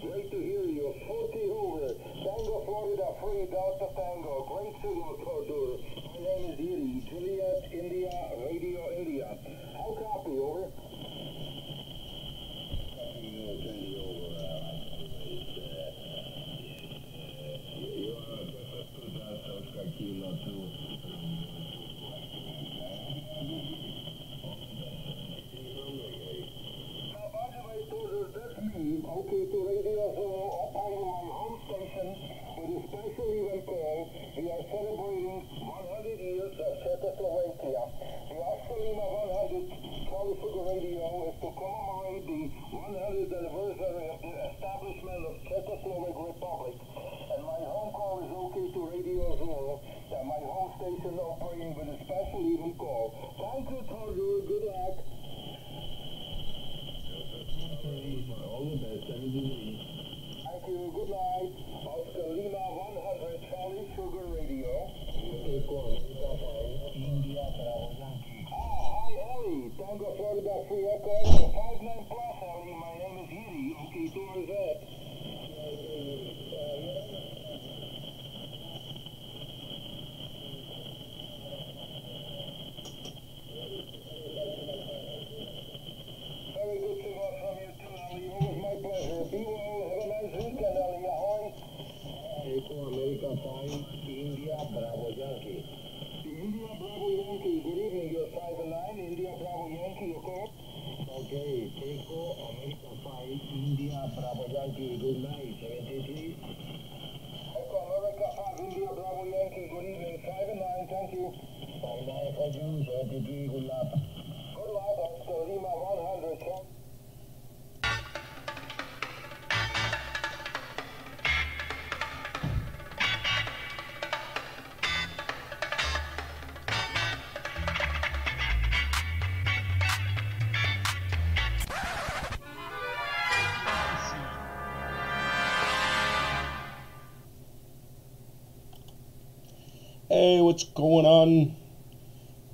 Great to hear you. 40 over. Tango, Florida, free Delta Tango. Great signal, Tordur. My name is Yuri. Juliet, India, Radio India. How copy, over? Okay, to Radio Zero, operating my home station with a special event call. We are celebrating 100 years of Czechoslovakia. The Australima 100 Charlie Sugar Radio is to commemorate the 100th anniversary of the establishment of Czechoslovak Republic. And my home call is okay to Radio Zero, my home station operating with a special event call. Thank you, Tordu. Good luck. All the best. Thank you. Good night. Oscar Lima 100 Charlie Sugar Radio. India, Bravo Yankee. Hi, Ellie. Tango, Florida, Free Echo. 59 plus, Ellie. My name is Yuri. Okay, towards that. Very good to hear from you too, Ellie. Always my pleasure. Be well. Have a nice weekend, Ellie. Ahoy. Echo America 5, India, Bravo Yankee. The India Bravo Yankee. Good evening. You're 5 and 9. India Bravo Yankee, okay? Okay. Echo America 5, India Bravo Yankee. Good night. 73. Echo America 5, India Bravo Yankee. Good evening. 5 and 9. Thank you. 5 9 for you. 73. Good luck. Good luck. Oscar Lima 100. Hey, what's going on?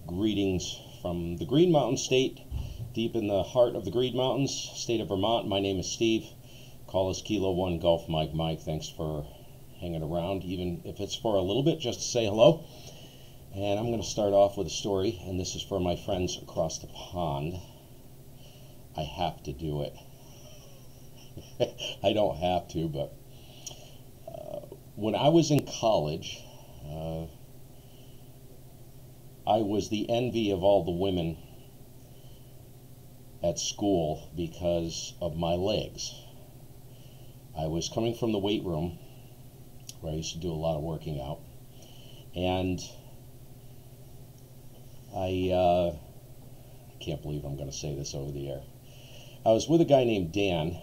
Greetings from the Green Mountain State, deep in the heart of the Green Mountains, state of Vermont. My name is Steve. Call us Kilo 1 Golf Mike Mike. Thanks for hanging around, even if it's for a little bit, just to say hello. And I'm going to start off with a story, and this is for my friends across the pond. I have to do it. I don't have to, but when I was in college, I was the envy of all the women at school because of my legs. I was coming from the weight room where I used to do a lot of working out, and I can't believe I'm going to say this over the air. I was with a guy named Dan,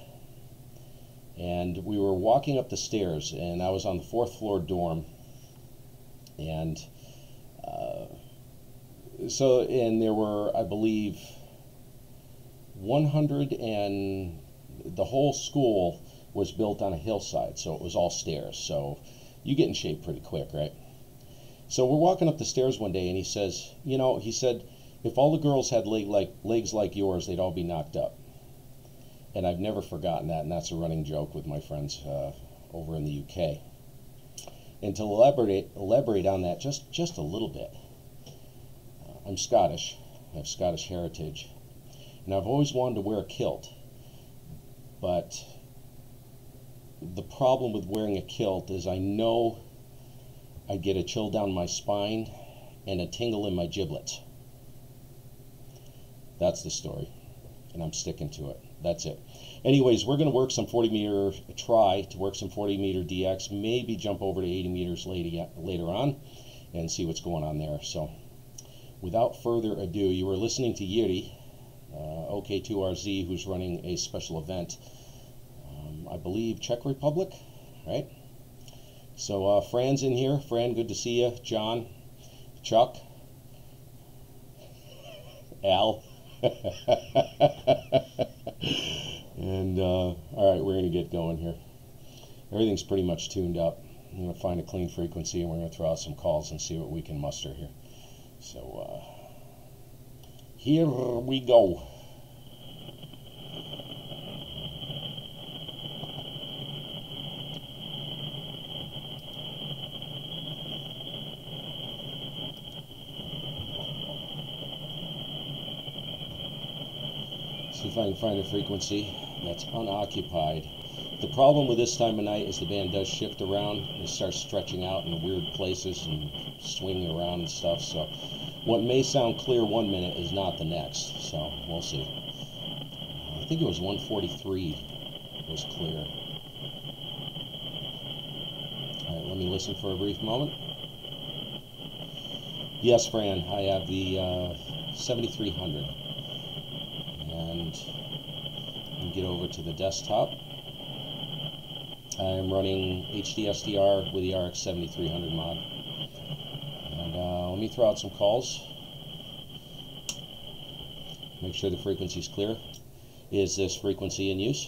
and we were walking up the stairs, and I was on the 4th floor dorm, and and there were, I believe, 100, and the whole school was built on a hillside, so it was all stairs. So you get in shape pretty quick, right? So we're walking up the stairs one day, and he says, you know, he said, if all the girls had legs like yours, they'd all be knocked up. And I've never forgotten that, and that's a running joke with my friends over in the UK. And to elaborate on that just a little bit, I'm Scottish. I have Scottish heritage, and I've always wanted to wear a kilt, but the problem with wearing a kilt is I know I get a chill down my spine and a tingle in my giblets. That's the story, and I'm sticking to it. That's it. Anyways, we're going to work some 40 meter, try to work some 40 meter DX, maybe jump over to 80 meters later on and see what's going on there. So without further ado, you were listening to Yuri, OK2RZ, who's running a special event, I believe Czech Republic, right? So Fran's in here. Fran, good to see you. John, Chuck, Al. And all right, we're going to get going here. Everything's pretty much tuned up. I'm going to find a clean frequency, and we're going to throw out some calls and see what we can muster here. So here we go. if I can find a frequency that's unoccupied. The problem with this time of night is the band does shift around and it starts stretching out in weird places and swinging around and stuff. So what may sound clear one minute is not the next. So we'll see. I think it was 143 was clear. All right, let me listen for a brief moment. Yes, Fran, I have the 7300. And get over to the desktop. I'm running HDSDR with the RX 7300 mod. And let me throw out some calls. Make sure the frequency is clear. Is this frequency in use?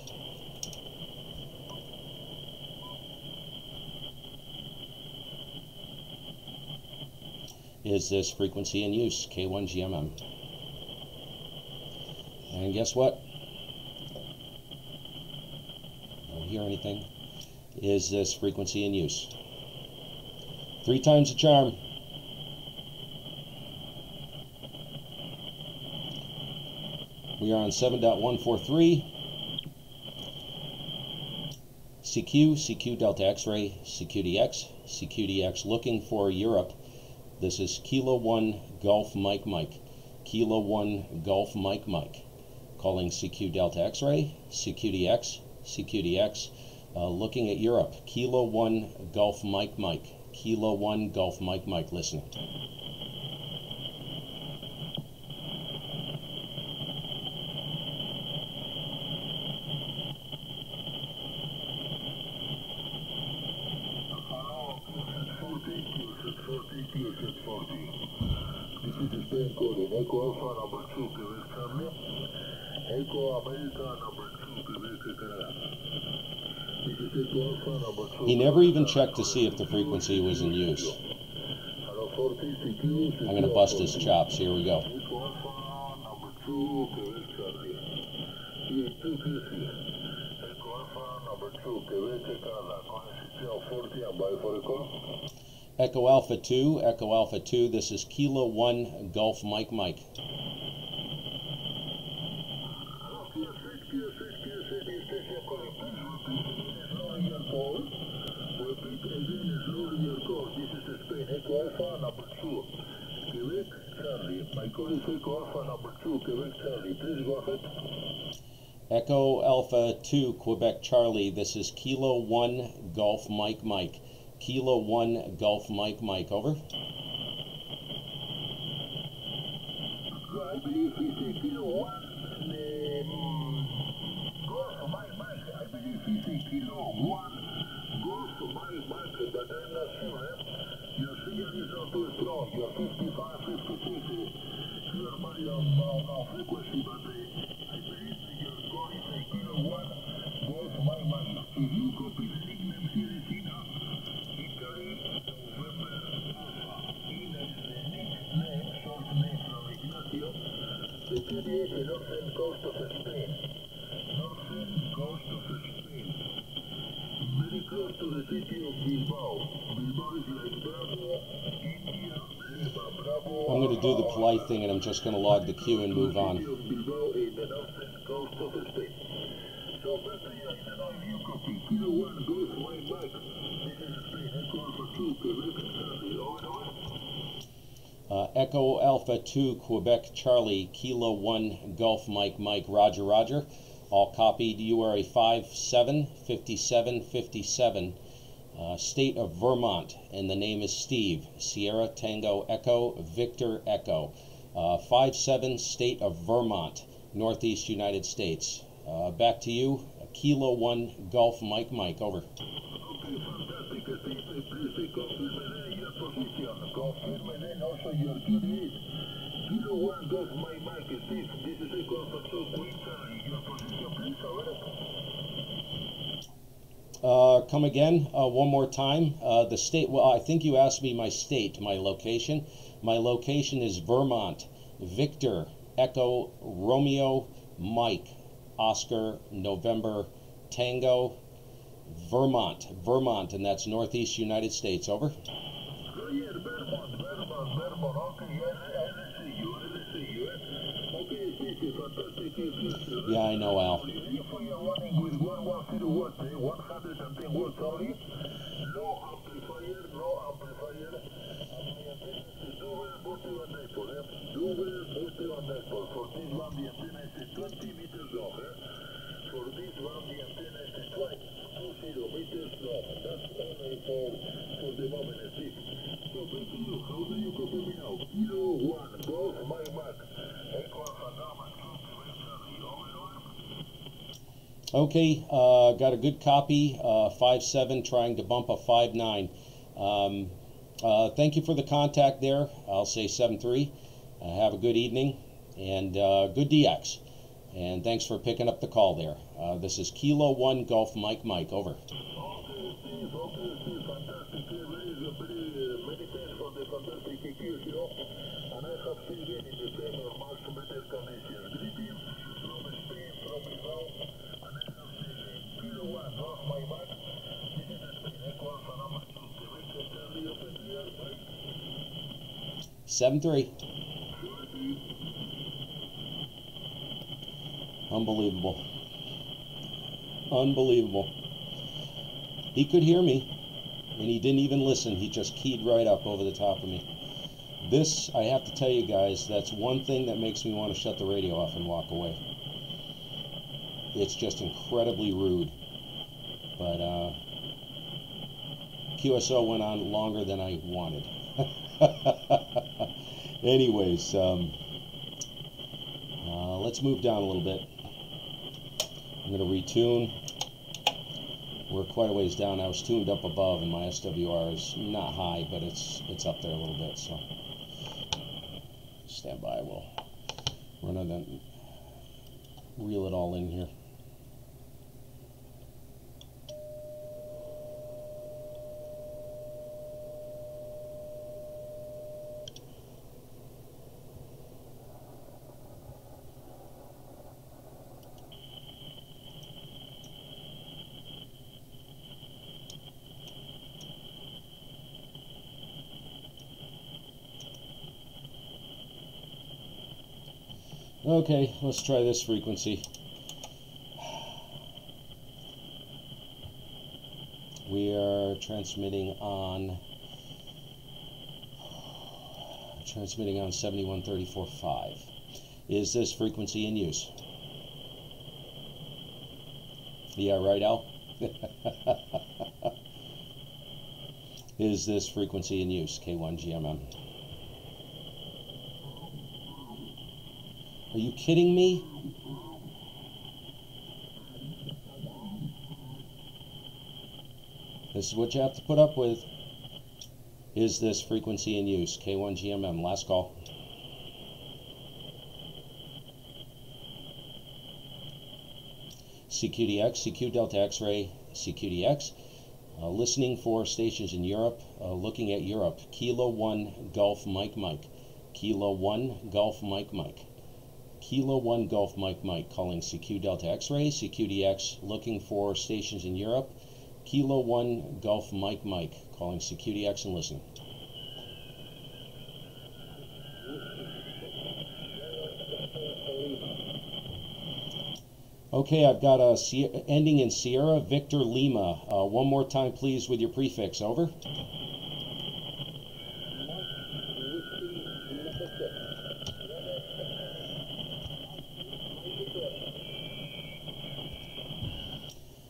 Is this frequency in use? K1GMM. And guess what? Don't hear anything. Is this frequency in use? 3 times the charm. We are on 7.143. CQ Delta X-ray, CQDX, CQDX looking for Europe. This is Kilo 1 Golf Mike Mike. Kilo 1 Golf Mike Mike. Calling CQ Delta X-ray, CQDX, CQDX. Looking at Europe. Kilo 1 Golf Mike Mike. Kilo 1 Golf Mike Mike. Listen. This is the same code in Echo Alpha number 2, Quebec Charlie. Echo America number 2, Quebec Canada. This is Echo Alpha number 2. He never even checked to see if the frequency was in use. I'm going to bust his chops. Here we go. Echo Alpha number 2, Quebec Charlie. Here 2QC. Echo Alpha number 2, Quebec Canada. Connection 40 and by for a call. Echo Alpha 2, Echo Alpha 2, this is Kilo 1 Golf Mike Mike. Echo Alpha number 2, Quebec Charlie. My call is Echo Alpha number 2, Quebec Charlie. Please go ahead. Echo Alpha 2, Quebec Charlie, this is Kilo 1 Golf Mike Mike. Kilo 1 Golf Mike Mike, over. I believe he said Kilo 1 Golf Mike Mike. I believe he said Kilo 1 Golf Mike Mike, but I'm not sure. Your signal is not too strong. You're 55, 56. You're on frequency, but I believe your call is Kilo 1 Golf Mike Mike. If you copy the nickname here is enough. The TDH northern coast of Spain. Northern coast of Spain. Very close to the city of Bilbao. Bilbao is like Bravo, India, Bravo. I'm going to do the polite thing and I'm just going to log the queue and move on. Bilbao is the northern coast of Spain. So, first thing I don't know if you copy. Kilo 1 Golf Mike Mike. This is Spain. Echo Alpha 2, Quebec Charlie. Over. Echo Alpha 2, Quebec Charlie, Kilo 1 Golf Mike Mike, Roger Roger. All copied. You are a 575757. State of Vermont, and the name is Steve. Sierra Tango Echo Victor Echo. 57 State of Vermont, Northeast United States. Back to you. Kilo 1 Golf Mike Mike, over. Okay, fantastic. Please confirm your position. Confirm then also your QDH. Kilo 1 Golf Mike Mike, Steve. This is Echo Alpha 2, Queen Charlie. Your position, please, over. Come again, one more time. The state, well, I think you asked me my state, my location. My location is Vermont. Victor, Echo, Romeo, Mike, Oscar, November, Tango, Vermont, and that's Northeast United States, over. Yes, Vermont. Okay, I see you. Okay, thank you. Yeah, I know, Al. If you are running with 110 watts, 110 watts only, no amplifier, no amplifier. Double booster on dipole, double booster on dipole. For this one, the antenna is 20 meters long. For this one, the antenna is 20 meters long. That's only for the moment, Steve. So back to you. How do you copy me now? Kilo 1, Golf, my mark. Echo Alpha, Okay, got a good copy, 5.7 trying to bump a 5.9. Thank you for the contact there. I'll say 7.3. Have a good evening and good DX. And thanks for picking up the call there. This is Kilo 1 Golf Mike Mike, over. Okay, Steve, fantastic. Many thanks for the fantastic QQ, and I have seen you in the same or much better conditions. Greetings from Spain, from Bilbao, and I have seen Kilo 1 off my back. This is Spain, Echo Alpha number 2, Quebec, Charlie, open here, right? 7.3. Unbelievable. Unbelievable. He could hear me, and he didn't even listen. He just keyed right up over the top of me. This, I have to tell you guys, that's one thing that makes me want to shut the radio off and walk away. It's just incredibly rude. But QSO went on longer than I wanted. Anyways, let's move down a little bit. I'm going to retune. We're quite a ways down. I was tuned up above, and my SWR is not high, but it's up there a little bit. So stand by. We'll run on that, reel it all in here. Okay, let's try this frequency. We are transmitting on 7134.5. Is this frequency in use? Yeah, right, Al? Is this frequency in use? K1GMM. Are you kidding me? This is what you have to put up with. Is this frequency in use? K1GMM, last call. CQDX, CQ Delta X-ray, CQDX. Listening for stations in Europe, looking at Europe. Kilo 1 Golf Mike Mike. Kilo 1 Golf Mike Mike. Kilo 1 Golf Mike Mike, calling CQ Delta X-ray, CQDX, looking for stations in Europe. Kilo 1 Golf Mike Mike, calling CQDX and listening. Okay, I've got a ending in Sierra Victor Lima. One more time, please, with your prefix. Over.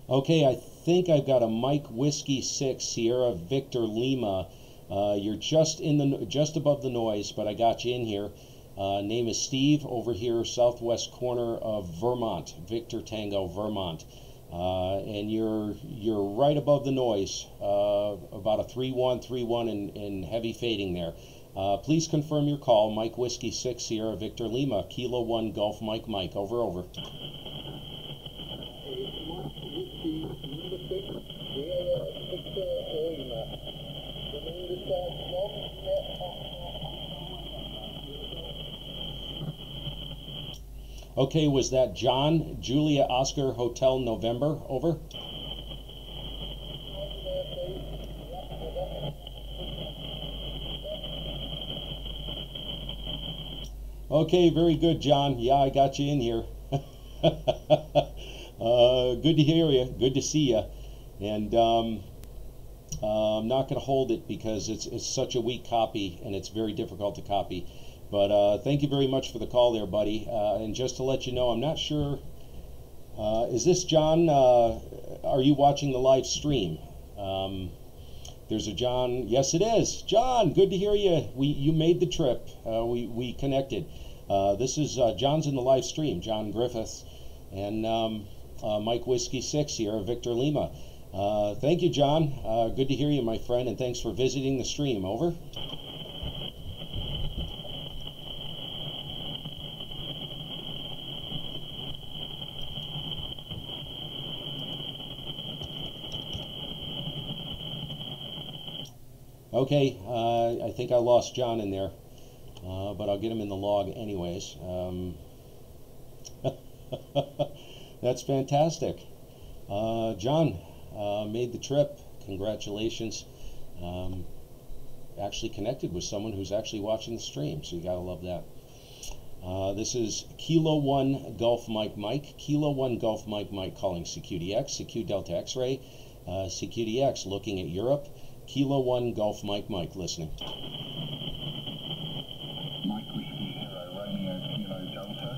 Okay, I think I've got a Mike Whiskey 6 Sierra Victor Lima. You're just above the noise, but I got you in here. Name is Steve, over here southwest corner of Vermont, Victor Tango, Vermont. And you're right above the noise, about a 3-1 and heavy fading there. Please confirm your call. Mike Whiskey 6 Sierra Victor Lima, Kilo 1 Golf Mike Mike. Over. Okay, was that John, Julia, Oscar, Hotel, November? Over. Okay, very good, John. Yeah, I got you in here. Good to hear you. Good to see you. And I'm not going to hold it because it's such a weak copy and it's very difficult to copy. But thank you very much for the call there, buddy. And just to let you know, I'm not sure. Is this John? Are you watching the live stream? There's a John. Yes, it is. John, good to hear you. You made the trip. We connected. This is John's in the live stream. John Griffiths and Mike Whiskey 6 here, Victor Lima. Thank you, John. Good to hear you, my friend, and thanks for visiting the stream. Over. Okay, I think I lost John in there, but I'll get him in the log anyways. That's fantastic. John made the trip. Congratulations. Actually connected with someone who's actually watching the stream, so you gotta love that. This is Kilo 1 Golf Mike Mike. Kilo 1 Golf Mike Mike calling CQDX, CQ Delta X-Ray, CQDX looking at Europe. Kilo 1 Golf Mike Mike listening. Mike Whiskey 0 Romeo Kilo Delta.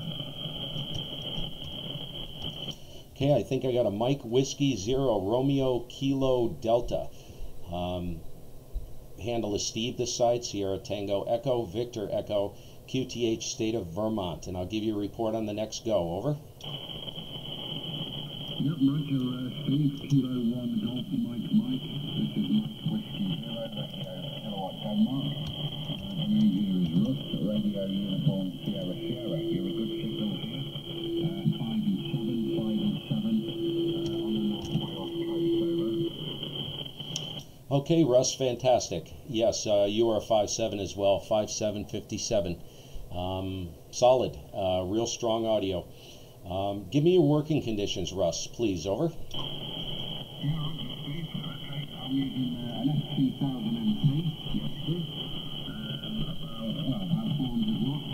Okay, I think I got a Mike Whiskey 0 Romeo Kilo Delta. Handle is Steve this side, Sierra Tango Echo, Victor Echo, QTH State of Vermont. And I'll give you a report on the next go. Over. Yep, Roger, Steve, Kilo 1 Golf Mike Mike. This is Mike Whiskey 0 Radio Kilowatt Denmark. The name here is Russ, Radio Uniform Sierra Sierra. You're a good signal here. 5 and 7, 5 and 7 on the North Wales coast. Over. Okay, Russ, fantastic. Yes, you are a 5.7 as well, 5.757. Solid, real strong audio. Give me your working conditions, Russ, please. Over. Yeah, Roger, Steve. Okay, I'm using an S2000MC. Yes, sir. About 400 watts.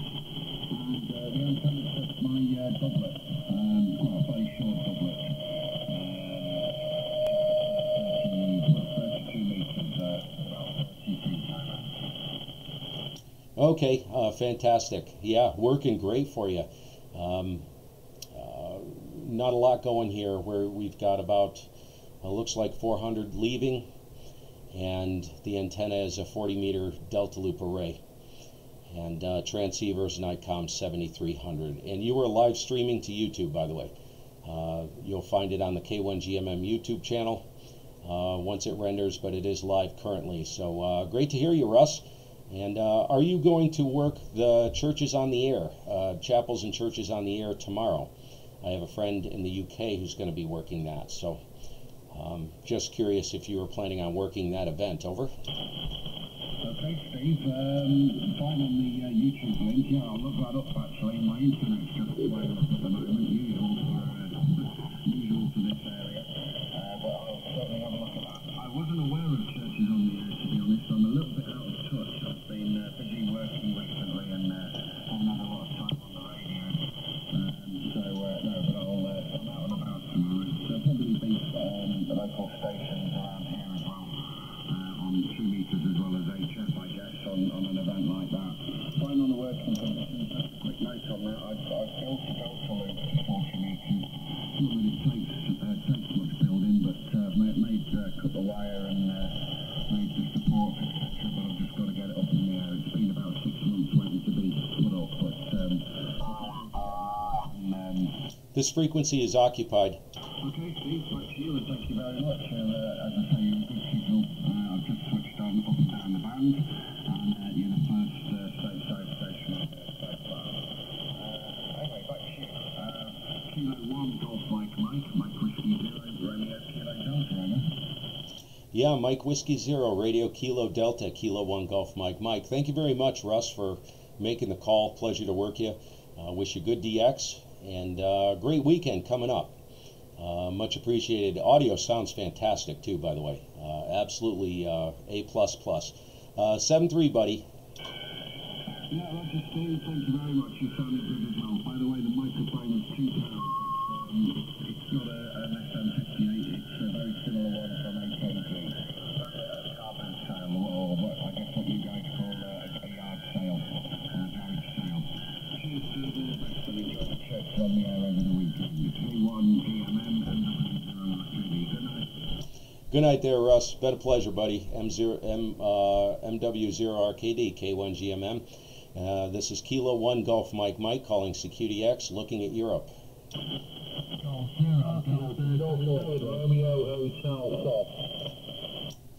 And the antenna sets my doublet. Well, a very short doublet. 32 meters, about 30 feet over. Okay, fantastic. Yeah, working great for you. Not a lot going here where we've got about, looks like 400 leaving, and the antenna is a 40-meter Delta Loop array. And transceivers Nikon 7300. And you are live streaming to YouTube, by the way. You'll find it on the K1GMM YouTube channel once it renders, but it is live currently. So great to hear you, Russ. And are you going to work the churches on the air, chapels and churches on the air tomorrow? I have a friend in the UK who's going to be working that. So just curious if you were planning on working that event. Over. Okay, Steve. Fine on the YouTube link. Yeah, I'll look that up actually. My internet's just playing up at the moment, usual for this area. But I'll certainly have a look at that. I wasn't aware of churches on the air, to be honest. I'm a little bit out of touch. I've been busy working recently and haven't had a lot of time on the radio. No, but I'm out and about tomorrow. There'll probably be the local stations around here as well. On 2 meters as well as HF, I guess, on an event like that. Fine on the working conditions. Just a quick note on that. I've built a Delta Loop 40 meters. Not that it takes much building, but I've made cut the wire and made the support, etc. But I've just got to get it up in the air. It's been about 6 months waiting to be put up, but this frequency is occupied. okay, Steve, back to you, and thank you very much. As I say, you're a good signal. I've just switched on up and down the band, and you're the first stateside station on the anyway, back to you. Kilo 1 Golf Mike Mike, Mike Whiskey 0 Romeo Kilo Delta, over. Yeah, Mike Whiskey 0 Radio Kilo Delta Kilo 1 Golf Mike Mike. Thank you very much, Russ, for making the call. Pleasure to work you. Wish you good DX and great weekend coming up. Much appreciated. Audio sounds fantastic too, by the way. Absolutely A++. 7-3, buddy. Yeah, Roger Steve, thank you very much. You sounded good as well. By the way, the microphone is too down. It's not an SM58, it's a very similar one from AKG. Carbon sail, or what, I guess what you guys call a yard sail, or a garage sail. Cheers to all the best and enjoy the checks on the air over the weekend. K1GMM and M0MCX. Good night. Good night there, Russ. Been a pleasure, buddy. MW0RKD, K1GMM. This is Kilo 1 Golf Mike Mike calling CQDX, looking at Europe.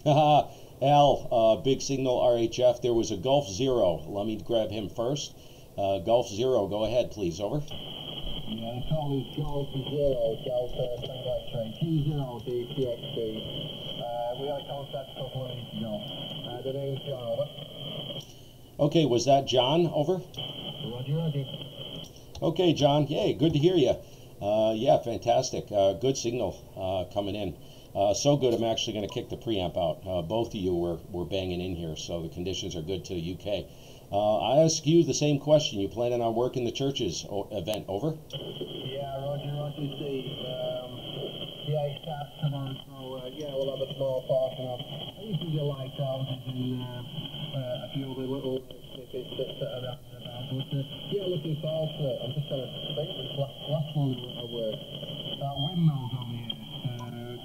Haha, Al, big signal RHF. There was a Gulf Zero. Let me grab him first. Gulf Zero, go ahead, please. Over. Yeah, the call is Golf Zero, Delta Tango X-ray, 20DTXD. We had a contact a couple of weeks ago. The name's John, over. Okay, was that John? Over. Roger, roger. Okay, John. Yay, good to hear you. Yeah, fantastic. Good signal coming in. So good, I'm actually going to kick the preamp out. Both of you were banging in here, so the conditions are good to the UK. I ask you the same question. You planning on working the church's event? Over. Yeah, roger, Steve. Yeah, it starts tomorrow, so yeah, we'll have a small party on. I usually do lighthouses and a few other little snippets that are around and about, but yeah, looking forward to it. I'm just trying to think of the last one I worked. Windmills on the air.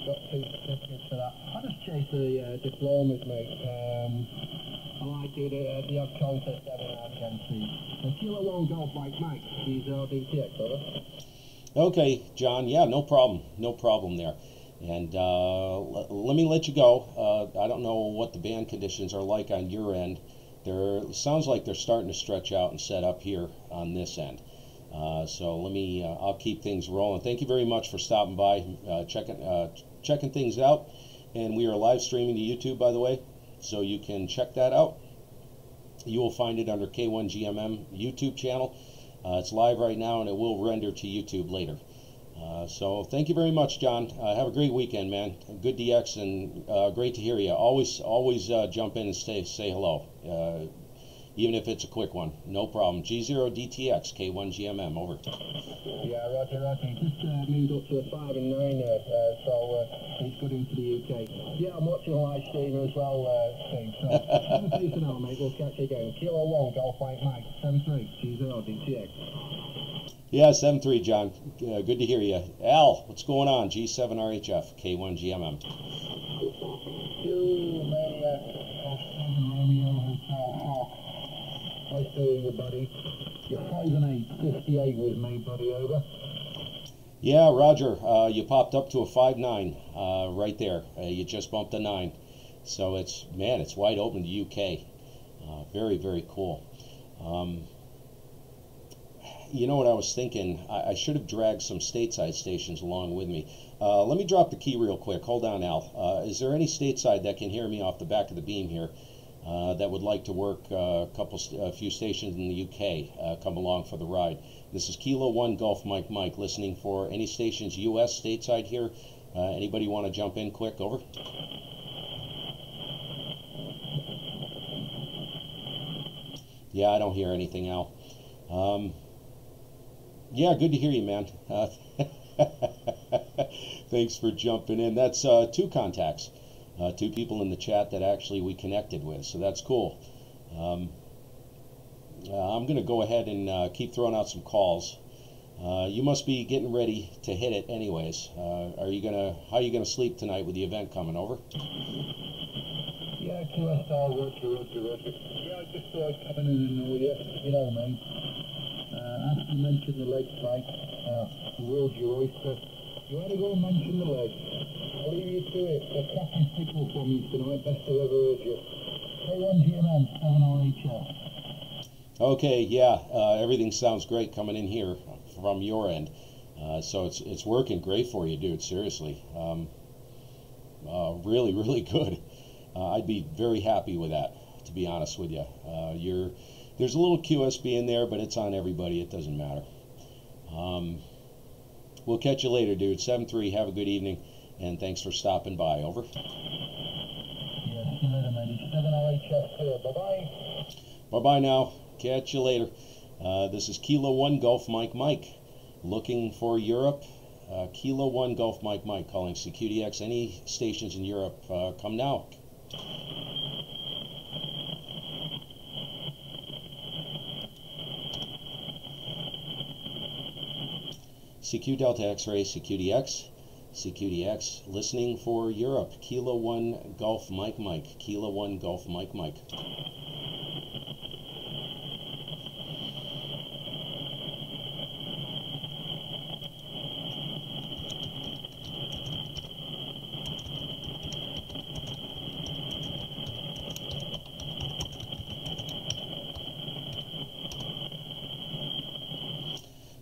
Got 2 certificates for that. I just chased the diplomas, mate. I like doing the odd contest every now and again, see. Kilo 1 Golf Mike Mike, he's DTX, over. Okay, John. Yeah, no problem. No problem there. And let me let you go. I don't know what the band conditions are like on your end. Sounds like they're starting to stretch out and set up here on this end. So let me. I'll keep things rolling. Thank you very much for stopping by, checking things out. And we are live streaming to YouTube, by the way, so you can check that out. You will find it under K1GMM YouTube channel. It's live right now, and it will render to YouTube later. So thank you very much, John. Have a great weekend, man. Good DX, and great to hear you. Always jump in and say hello, even if it's a quick one. No problem. G0DTX, K1GMM, over. Yeah, roger. Just moved up to a 5 and 9 there, so he's good into the UK. Yeah, I'm watching a live stream as well, Steve. So, have a see for now, mate. We'll catch you again. Kilo 1, Golf Mike Mike, 73, G0DTX. Yeah, 7-3, John. Good to hear you. Al, what's going on? G7RHF, K1GMM. You maniac. Romeo Hotel Hawk. Nice to hear you, buddy. You're 5 and 8, 58 with me, buddy, over. Yeah, Roger. You popped up to a 5-9 right there. You just bumped a 9. So it's wide open to UK. Very, very cool. You know what I was thinking? I should have dragged some stateside stations along with me. Let me drop the key real quick. Hold on, Al. Is there any stateside that can hear me off the back of the beam here that would like to work a few stations in the UK? Come along for the ride. This is Kilo 1 Golf Mike Mike, listening for any stations US stateside here. Anybody want to jump in quick? Over. Yeah, I don't hear anything, Al. Yeah, good to hear you, man. Thanks for jumping in. That's 2 contacts, 2 people in the chat that actually we connected with, so that's cool. I'm going to go ahead and keep throwing out some calls. You must be getting ready to hit it anyways. How are you gonna sleep tonight with the event coming? Over. Yeah, QSR, roger. Yeah, I just thought I'd come in and annoy you. You know, mate. After you mentioned the leg strike, the world's your oyster. You had to go and mention the leg. I'll leave you to it. The cracking signal from you tonight. Best I've ever heard you. K1GMM, 7RHF. Okay, yeah, everything sounds great coming in here from your end. So it's working great for you, dude. Seriously, really, really good. I'd be very happy with that, to be honest with you. There's a little QSB in there, but it's on everybody. It doesn't matter. We'll catch you later, dude. 7-3. Have a good evening, and thanks for stopping by. Over. Yeah, see you later, mate. 7RHF. Bye-bye. Bye-bye now. Catch you later. This is Kilo 1 Golf Mike Mike. Looking for Europe. Kilo 1 Golf Mike Mike calling CQDX. Any stations in Europe, come now. CQ Delta X-Ray, CQDX. CQDX, listening for Europe. Kilo 1 Golf Mike Mike. Kilo 1 Golf Mike Mike.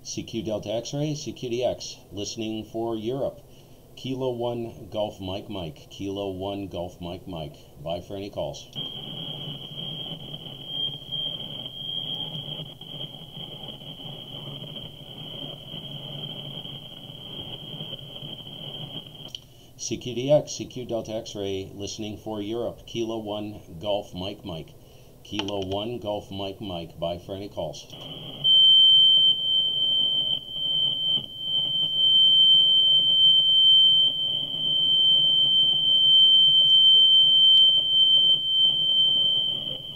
CQ Delta X-Ray, CQDX, listening for Europe. Kilo 1 Golf Mike Mike. Kilo 1 Golf Mike Mike. Bye for any calls. CQDX, CQ Delta X-Ray, listening for Europe. Kilo 1 Golf Mike Mike. Kilo 1 Golf Mike Mike. Bye for any calls.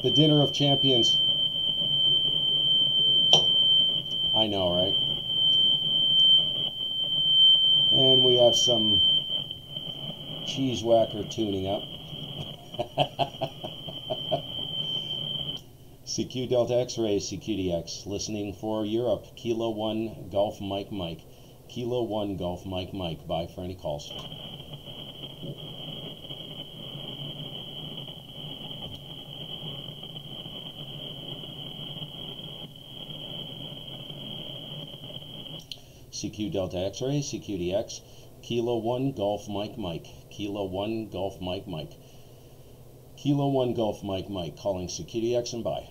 The dinner of champions. I know, right? And we have some cheese whacker tuning up. CQ Delta X-Ray, CQDX, listening for Europe. Kilo 1 Golf Mike Mike. Kilo 1 Golf Mike Mike. Bye for any calls. CQ Delta X-Ray, CQDX, Kilo 1 Golf Mike Mike. Kilo 1 Golf Mike Mike. Kilo 1 Golf Mike Mike, calling CQDX and bye.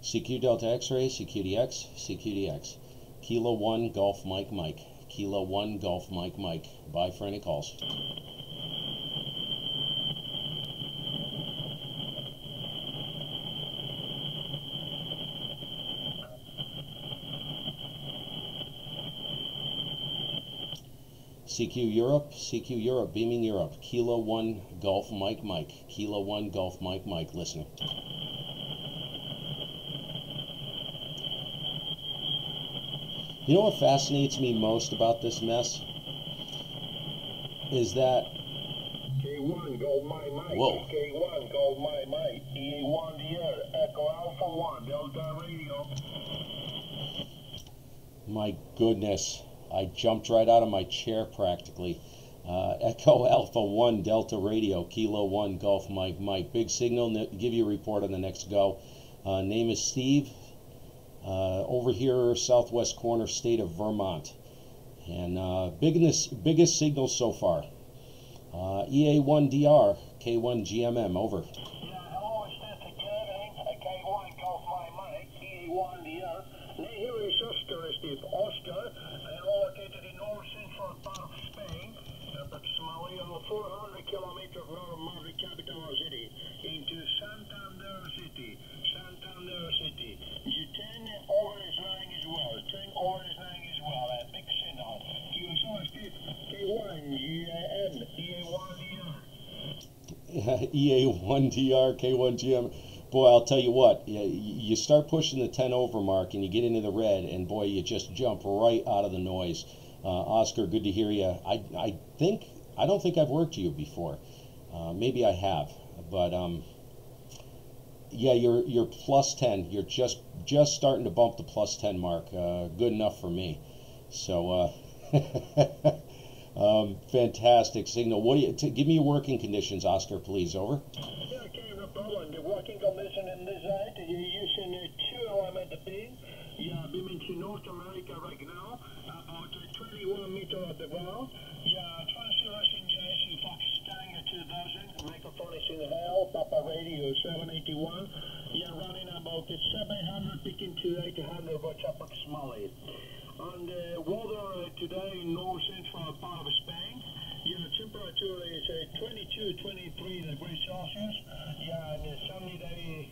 CQ Delta X-Ray, CQDX, CQDX, Kilo 1 Golf Mike Mike. Kilo 1 Golf Mike Mike. Bye for any calls. CQ Europe, CQ Europe, beaming Europe. Kilo 1 Golf Mike Mike. Kilo 1 Golf Mike Mike, listening. You know what fascinates me most about this mess? Is that... K1 Gold My Mike. Whoa. K1 Gold My Mike. EA1 the air. Echo Alpha 1. Delta Radio. My goodness. I jumped right out of my chair practically. Echo Alpha 1 Delta Radio. Kilo 1 Golf Mike Mike. Big signal. Give you a report on the next go. Name is Steve. Over here, southwest corner, state of Vermont, and biggest signal so far. EA1DR, K1GMM, over. Yeah, hello, it's Mr. Kevin, K1 Golf My Mike, EA1DR. Nee, here is Oscar, Steve. Oscar, located in north central part of Spain, approximately 400 kilometers north of Madrid capital city, into Santander City. You turn over his line as well. Big signal. K1GMM, EA1DR. EA1DR, K1GM. Boy, I'll tell you what, you start pushing the 10 over mark and you get into the red, and boy, you just jump right out of the noise. Oscar, good to hear you. I don't think I've worked you before. Maybe I have, but yeah, you're plus 10. You're just starting to bump the plus 10 mark. Good enough for me. So fantastic signal. What do you give me your working conditions, Oscar, please? Over. Yeah, okay, no problem. The working condition in this side, you're using a 2-element beam. Yeah, beam into North America right now, about 21 meters at the ground. Yeah, translation in Pakistan 2000. Microphone is in hell. Papa Radio 781. Yeah, running about about 700 picking to 800 watts approximately. And weather today in north central part of Spain. Yeah, temperature is 22, 23 degrees Celsius. Yeah, and a sunny day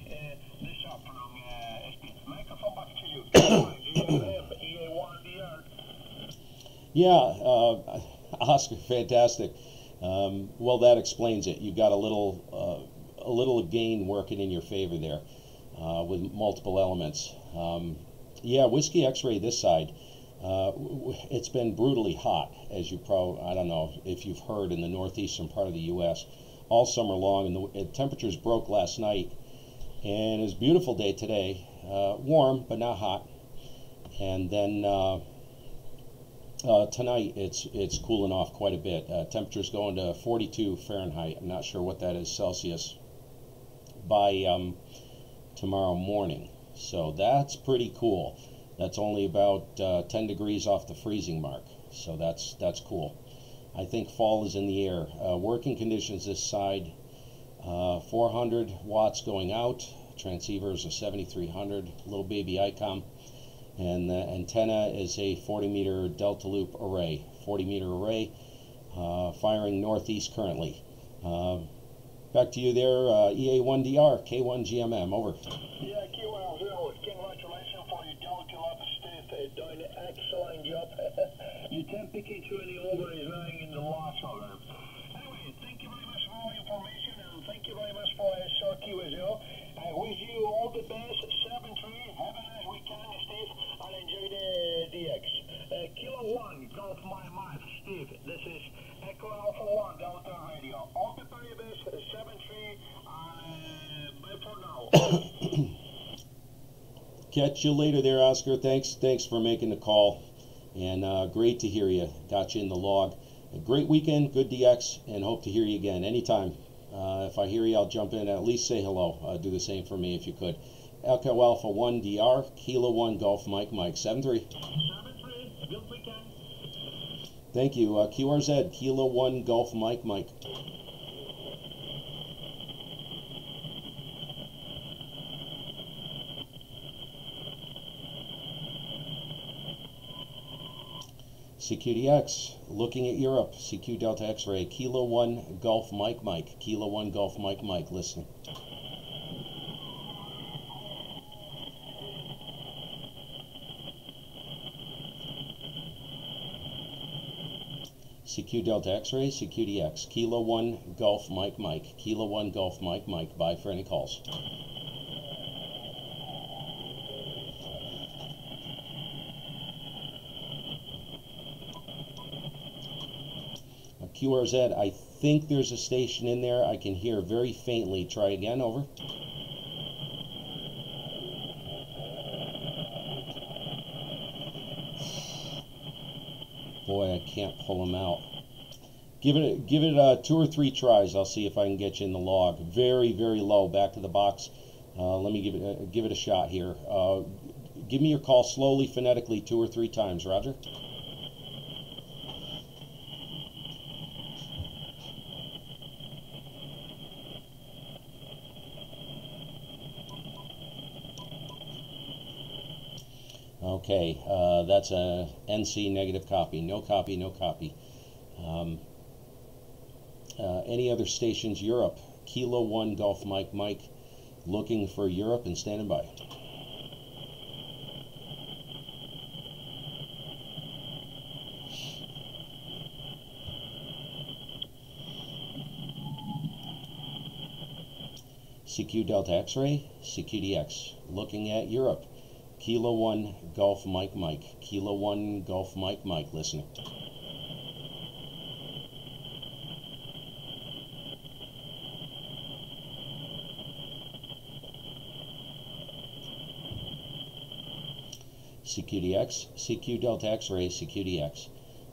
this afternoon. Microphone back to you. K1GMM, EA1DR. Yeah, Oscar, fantastic. Well, that explains it. You've got a little gain working in your favor there with multiple elements. Yeah, Whiskey X-ray this side. It's been brutally hot, as you I don't know if you've heard, in the northeastern part of the U.S. all summer long, and the temperatures broke last night, and it's a beautiful day today, warm but not hot, and then tonight it's cooling off quite a bit. Temperatures going to 42 Fahrenheit. I'm not sure what that is Celsius by tomorrow morning, so that's pretty cool. That's only about 10 degrees off the freezing mark, so that's cool. I think fall is in the air. Working conditions this side, 400 watts going out, transceivers a 7300, little baby ICOM, and the antenna is a 40 meter delta loop array, 40 meter array, firing northeast currently. Back to you there, EA1DR, K1GMM, over. Yeah, K1, congratulations for your Delta Lab State, doing an excellent job. You can't pick it to any over is lying in the last order. Anyway, thank you very much for all the information, and thank you very much for short Q as well. I wish you all the best, 7-3, have a nice weekend, Steve, and enjoy the DX. Kilo 1, Golf My Mind, Steve, this is Echo Alpha 1, Delta Radio. All the very best, 7-3, bye for now. Catch you later there, Oscar. Thanks for making the call, and great to hear you. Got you in the log. A great weekend, good DX, and hope to hear you again anytime. If I hear you, I'll jump in and at least say hello. Do the same for me if you could. Echo Alpha 1 DR, Kilo 1 Golf Mike 7-3. 7-3, good weekend. Thank you. QRZ, Kilo 1 Golf Mike. CQDX, looking at Europe, CQ Delta X-ray, Kilo 1 Golf Mike, Kilo 1 Golf Mike, listening. CQ Delta X-ray, CQDX, Kilo 1 Golf Mike, Kilo 1 Golf Mike, bye for any calls. QRZ, I think there's a station in there. I can hear very faintly. Try again, over. Boy, I can't pull them out. Give it 2 or 3 tries. I'll see if I can get you in the log. Very, very low, back to the box. Let me give it a shot here. Give me your call slowly, phonetically, 2 or 3 times, Roger. Okay, that's a NC negative copy. No copy. Any other stations? Europe, Kilo 1 Golf Mike, looking for Europe and standing by. CQ Delta X-ray, CQDX, looking at Europe. Kilo 1 Golf Mike, Kilo 1 Golf Mike, listening. CQDX, CQ Delta X-ray, CQDX,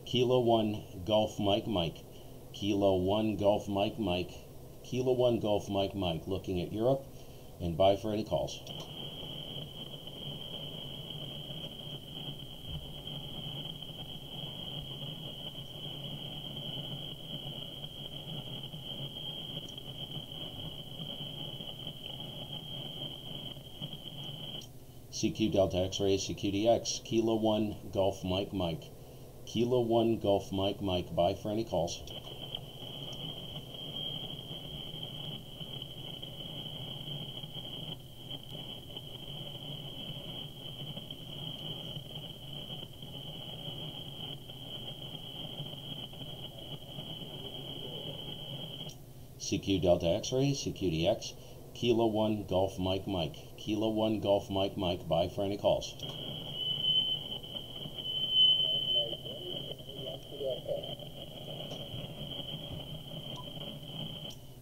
Kilo 1 Golf Mike, Kilo 1 Golf Mike, Kilo 1 Golf Mike, looking at Europe, and bye for any calls. CQ Delta X-ray, CQDX, Kilo 1 Golf Mike Mike. Kilo 1 Golf Mike Mike. Bye for any calls. CQ Delta X-ray, CQDX, Kilo 1 Golf Mike Mike. Kilo 1 Golf Mike Mike. Bye for any calls.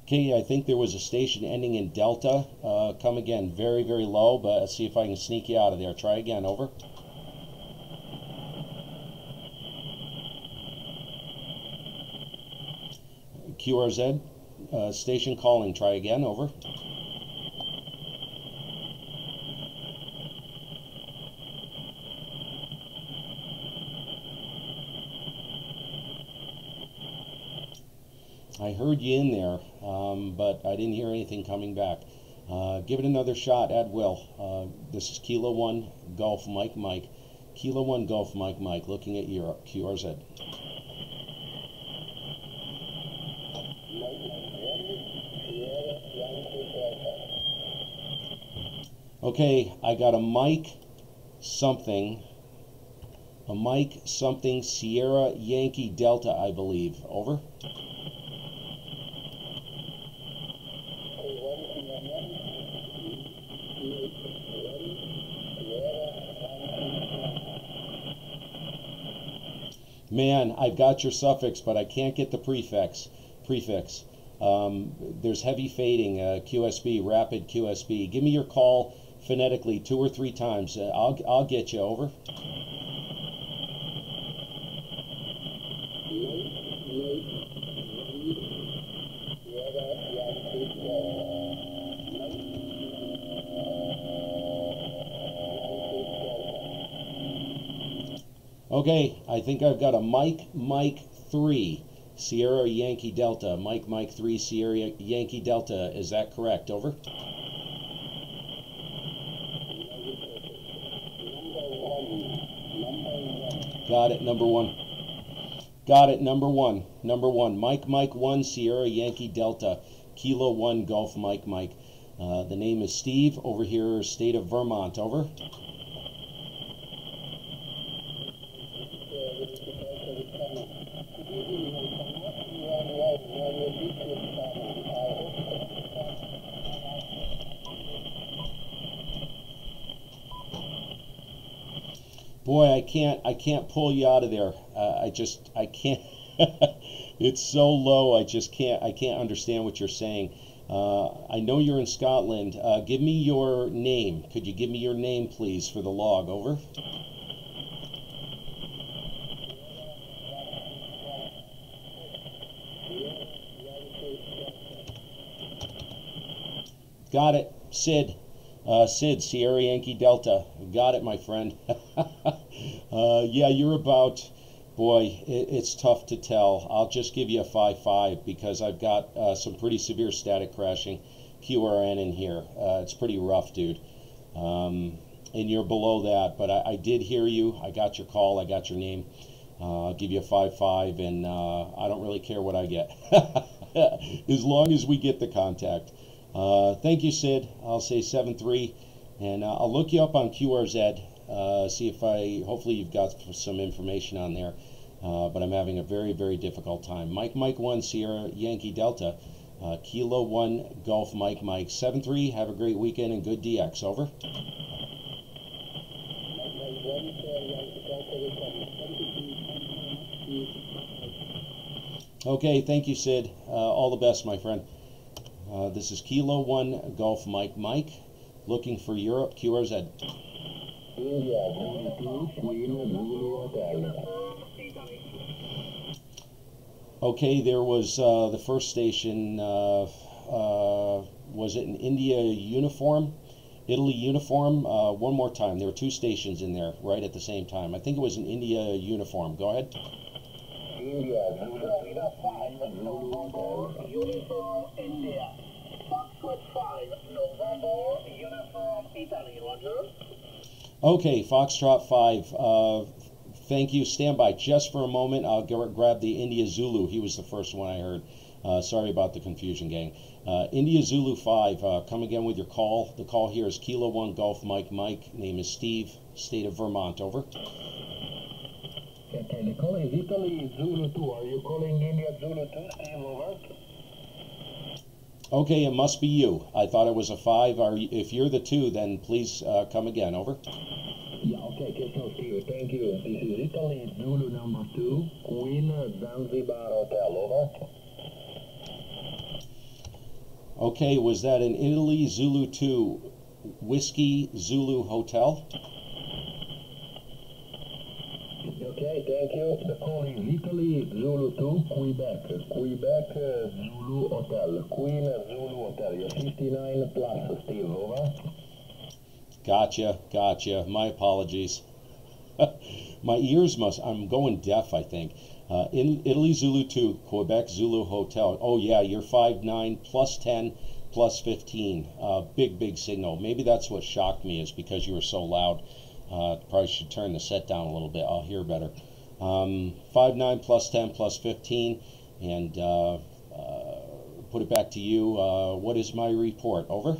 Okay, I think there was a station ending in Delta. Come again, very, very low, but let's see if I can sneak you out of there. Try again, over. QRZ, station calling. Try again, over. I heard you in there, but I didn't hear anything coming back. Give it another shot at will. This is Kilo 1 Golf Mike Mike. Kilo 1 Golf Mike Mike, looking at Europe, QRZ. Okay, I got a Mike something Sierra Yankee Delta, I believe. Over. Man, I've got your suffix, but I can't get the prefix. There's heavy fading, QSB, rapid QSB. Give me your call phonetically 2 or 3 times. I'll get you, over. Okay, I think I've got a Mike 3 Sierra Yankee Delta. Mike 3 Sierra Yankee Delta. Is that correct? Over. Got it, number 1. Got it, number 1. Number 1. Mike 1 Sierra Yankee Delta. Kilo 1 Golf Mike. The name is Steve. Over here, state of Vermont. Over. Boy, I can't pull you out of there. I can't. It's so low. I can't understand what you're saying. I know you're in Scotland. Give me your name. Could you give me your name, please, for the log? Over. Got it, Sid. Sid, Sierra Yankee Delta. Got it, my friend. Yeah, you're about, boy, it's tough to tell. I'll just give you a 5-5 because I've got some pretty severe static crashing QRN in here. It's pretty rough, dude. And you're below that, but I did hear you. I got your call. I got your name. I'll give you a 5-5, and I don't really care what I get. As long as we get the contact. Thank you, Sid. I'll say 7-3, and I'll look you up on QRZ, see if hopefully you've got some information on there, but I'm having a very, very difficult time. Mike 1 Sierra Yankee Delta, Kilo 1 Golf Mike. 7-3, have a great weekend and good DX. Over. Okay, thank you, Sid. All the best, my friend. This is Kilo 1 Golf Mike, looking for Europe, QRZ. Okay, there was the first station, was it an India uniform? Italy uniform? One more time, there were 2 stations in there right at the same time. I think it was an India uniform. Go ahead. Uniform India. Foxtrot 5 November, uniform Italy, Roger. Okay, Foxtrot 5. Thank you. Stand by just for a moment. I'll grab the India Zulu. He was the first one I heard. Sorry about the confusion, gang. India Zulu 5. Come again with your call. The call here is Kilo 1 Golf Mike Mike. Name is Steve. State of Vermont. Over. Okay, the call is Italy Zulu 2. Are you calling India Zulu 2, Steve? Over. Okay, it must be you. I thought it was a 5. If you're the 2, then please come again. Over. Yeah, okay, Steve. Thank you. This is Italy Zulu number 2, Queen Zanzibar Hotel. Over. Okay, was that an Italy Zulu 2 Whiskey Zulu Hotel? Okay, thank you. The call is Italy Zulu 2, Quebec Zulu Hotel, Queen Zulu Hotel. You're 59 plus, Steve. Over. Gotcha. My apologies. My ears I'm going deaf, I think. In Italy Zulu 2, Quebec Zulu Hotel. Oh yeah, you're 5'9", plus 10, plus 15. Big signal. Maybe that's what shocked me, is because you were so loud. Probably should turn the set down a little bit. I'll hear better. 5'9", plus 10, plus 15. And put it back to you. What is my report? Over.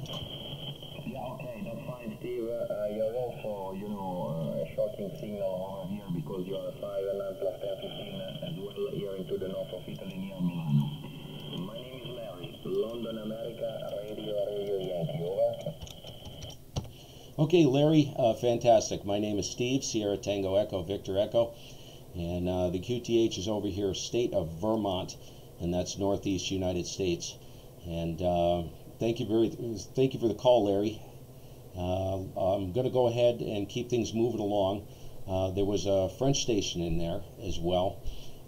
Yeah, okay, that's fine, Steve. You're also, a shocking signal over here because you are 5'9", plus 10, 15 as well here into the north of Italy near Milano. My name is Larry, London, America, Radio Yankee. Over. Okay, Larry, fantastic. My name is Steve, Sierra Tango Echo, Victor Echo, and the QTH is over here, state of Vermont, and that's Northeast United States. And thank you for the call, Larry. I'm going to go ahead and keep things moving along. There was a French station in there as well.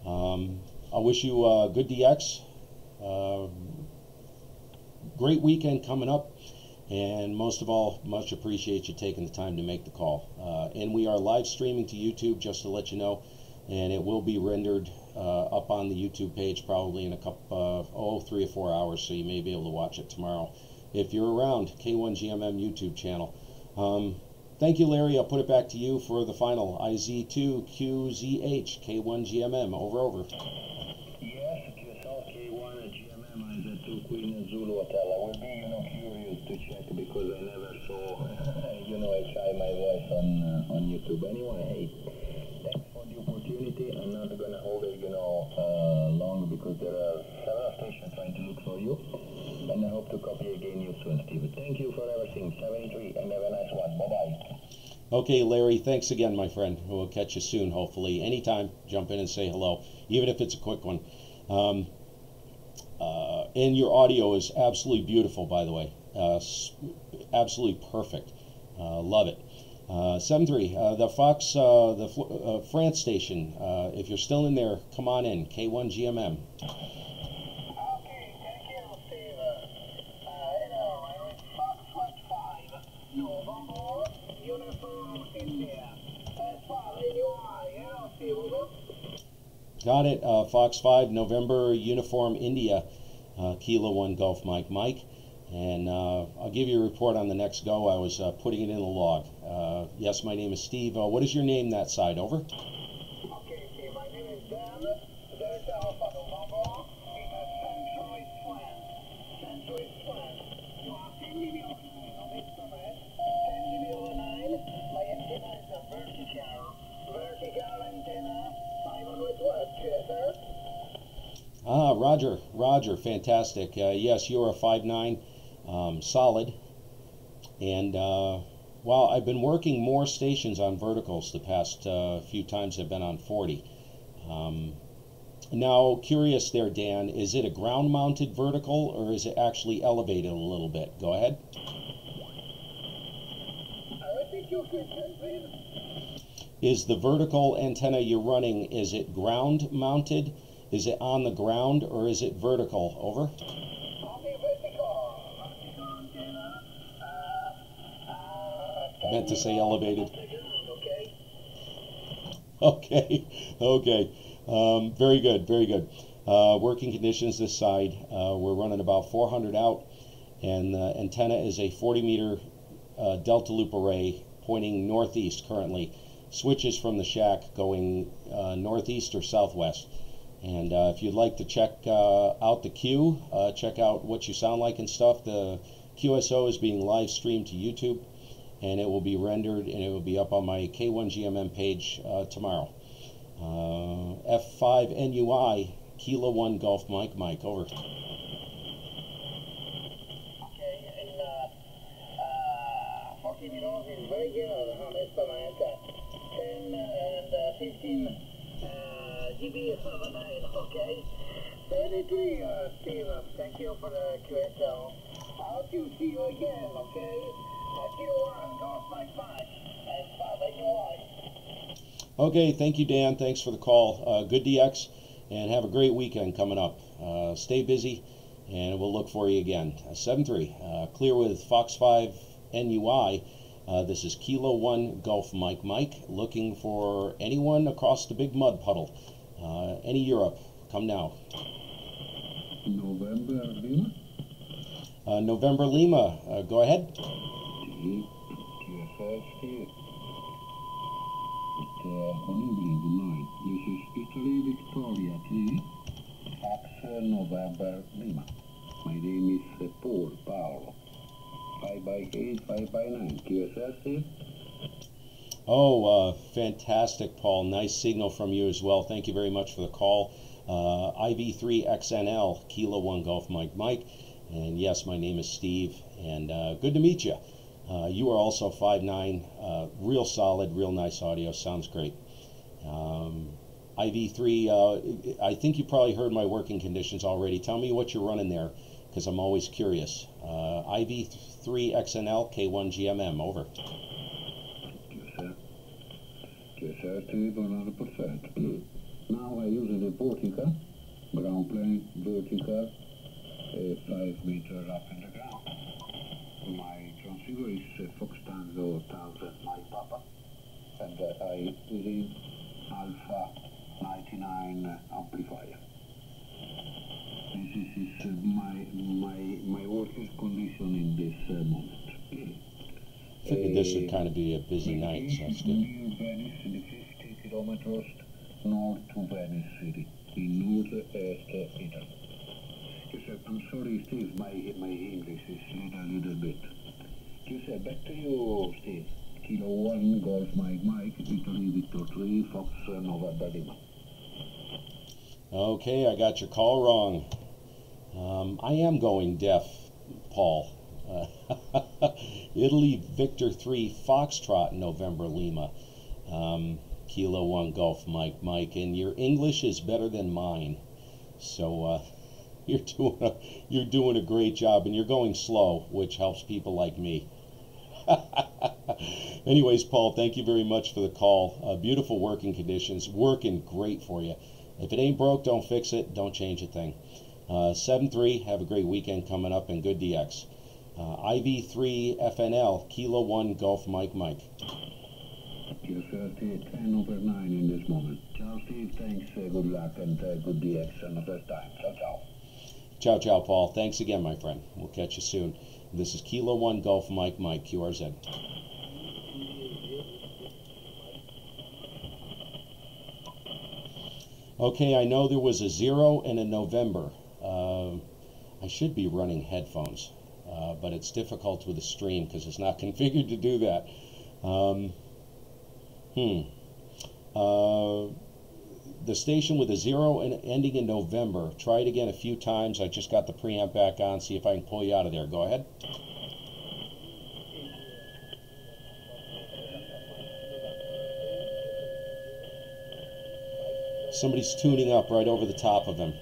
I wish you good DX. Great weekend coming up. And most of all, much appreciate you taking the time to make the call. And we are live streaming to YouTube, just to let you know. And it will be rendered up on the YouTube page probably in a couple, 3 or 4 hours. So you may be able to watch it tomorrow if you're around. K1GMM YouTube channel. Thank you, Larry. I'll put it back to you for the final. IZ2QZH K1GMM. Over. Yes, K1GMM is a 2 Queen Zulu Hotel. I will be, curious to check because I never saw, my voice on YouTube. Anyway, hey, thanks for the opportunity. I'm not going to hold it, long because there are several stations trying to look for you. And I hope to copy again you soon, Steve. Thank you for everything. 73, and have a nice one. Bye-bye. Okay, Larry, thanks again, my friend. We'll catch you soon, hopefully. Anytime, jump in and say hello, even if it's a quick one. And your audio is absolutely beautiful, by the way. Absolutely perfect. Love it. 73, the Fox, France station. If you're still in there, come on in. K1GMM. Got it. Fox 5, November, Uniform, India, Kilo 1 Golf Mike Mike. And I'll give you a report on the next go. I was putting it in the log. Yes, my name is Steve. What is your name that side? Over. Okay, Steve, my name is Dan. Delta Alpha November in Centroid Plant. You are 10 dB on instrument. 10 dB over 9. My antenna is a vertical antenna. 500 watts, sir. Roger, fantastic. Yes, you're a 5'9", solid. And well, I've been working more stations on verticals the past few times I've been on 40. Now, curious there, Dan, is it a ground-mounted vertical or is it actually elevated a little bit? Go ahead. Repeat your question, please. Is the vertical antenna you're running, is it ground-mounted? Is it on the ground or is it vertical? Over. I meant to say elevated. Okay. Very good. Working conditions this side. We're running about 400 out, and the antenna is a 40-meter Delta loop array, pointing northeast currently. Switches from the shack going northeast or southwest. And if you'd like to check out the Q, check out what you sound like and stuff, the QSO is being live streamed to YouTube, and it will be rendered and it will be up on my K1GMM page tomorrow. F5NUI, Kilo 1 Golf Mike, over. Okay, and 14 euros is very good on this Samantha. 10 and 15 GB is 79, okay? 33, Steve, thank you for the QSL. I'll see you again, okay? Kilo 1, Golf Mike, and 5NUI. Okay, thank you, Dan. Thanks for the call. Good DX, and have a great weekend coming up. Stay busy, and we'll look for you again. 7-3, clear with Fox 5 NUI. This is Kilo 1 Golf Mike, looking for anyone across the big mud puddle. Any Europe, come now. November Lima? November Lima, go ahead. Good night. This is Italy Victoria 3, Fox November Lima. My name is Paolo. 5x8, 5x9, QSL, Steve? Oh, fantastic, Paul. Nice signal from you as well. Thank you very much for the call. IV3XNL, Kilo 1 Golf Mike. And yes, my name is Steve, and good to meet you. You are also 5'9", real solid, real nice audio, sounds great. IV3, I think you probably heard my working conditions already. Tell me what you're running there, because I'm always curious. IV3XNL, K1GMM, over. QSL, Steve, 100%. Now I use the Portica, ground plane, vertical, 5 meters up in the ground. My transceiver is Fox Tango 1000 my Papa, and I use Alpha 99 amplifier. This is my working condition in this moment. Figured this would kind of be a busy night, so that's good. Near Venice, in the 50 kilometers north to Venice City, in northeast Italy. I'm sorry, Steve, my English is a little bit. Back to you, Steve. Kilo 1, Golf Mike, Italy Victor 3, Fox November Lima. Okay, I got your call wrong. I am going deaf, Paul. Italy Victor 3, Foxtrot November Lima. Kilo 1 Golf Mike, and your English is better than mine. So, you're doing a great job, and you're going slow, which helps people like me. Anyways, Paul, thank you very much for the call. Beautiful working conditions, working great for you. If it ain't broke, don't fix it. Don't change a thing. 7-3, have a great weekend coming up, and good DX. IV3FNL, Kilo 1 Golf Mike. Yes, 10/9 in this moment. Ciao, Steve. Thanks. Good luck and good DX on the first time. Ciao. Ciao, Paul. Thanks again, my friend. We'll catch you soon. This is Kilo 1 Golf Mike, QRZ. Okay, I know there was a 0 and a November. I should be running headphones, but it's difficult with the stream because it's not configured to do that. The station with a 0 and ending in November. Try it again a few times. I just got the preamp back on. See if I can pull you out of there. Go ahead. Somebody's tuning up right over the top of him.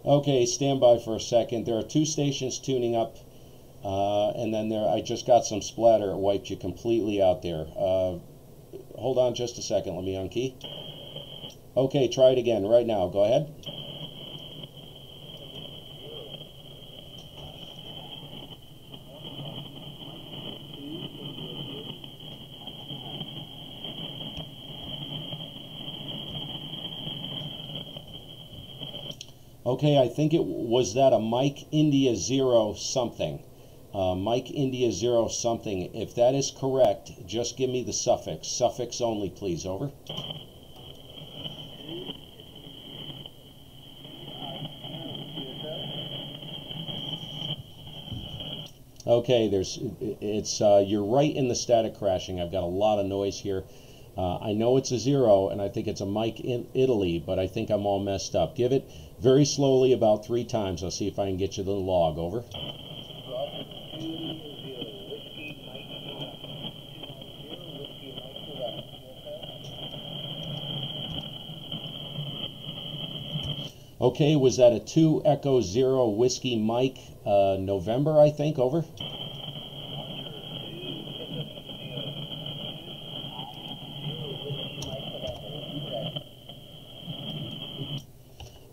Okay, stand by for a second. There are 2 stations tuning up, and then I just got some splatter. It wiped you completely out there. Hold on just a second. Let me unkey. Okay, try it again right now. Go ahead. Okay, I think it was that a Mike India 0 something. Mike India 0 something. If that is correct, just give me the suffix. Suffix only, please. Over. Okay, you're right in the static crashing. I've got a lot of noise here. I know it's a 0, and I think it's a Mike in Italy, but I think I'm all messed up. Give it very slowly about 3 times. I'll see if I can get you the log. Over. Okay, was that a 2 Echo 0 Whiskey Mike November, I think? Over.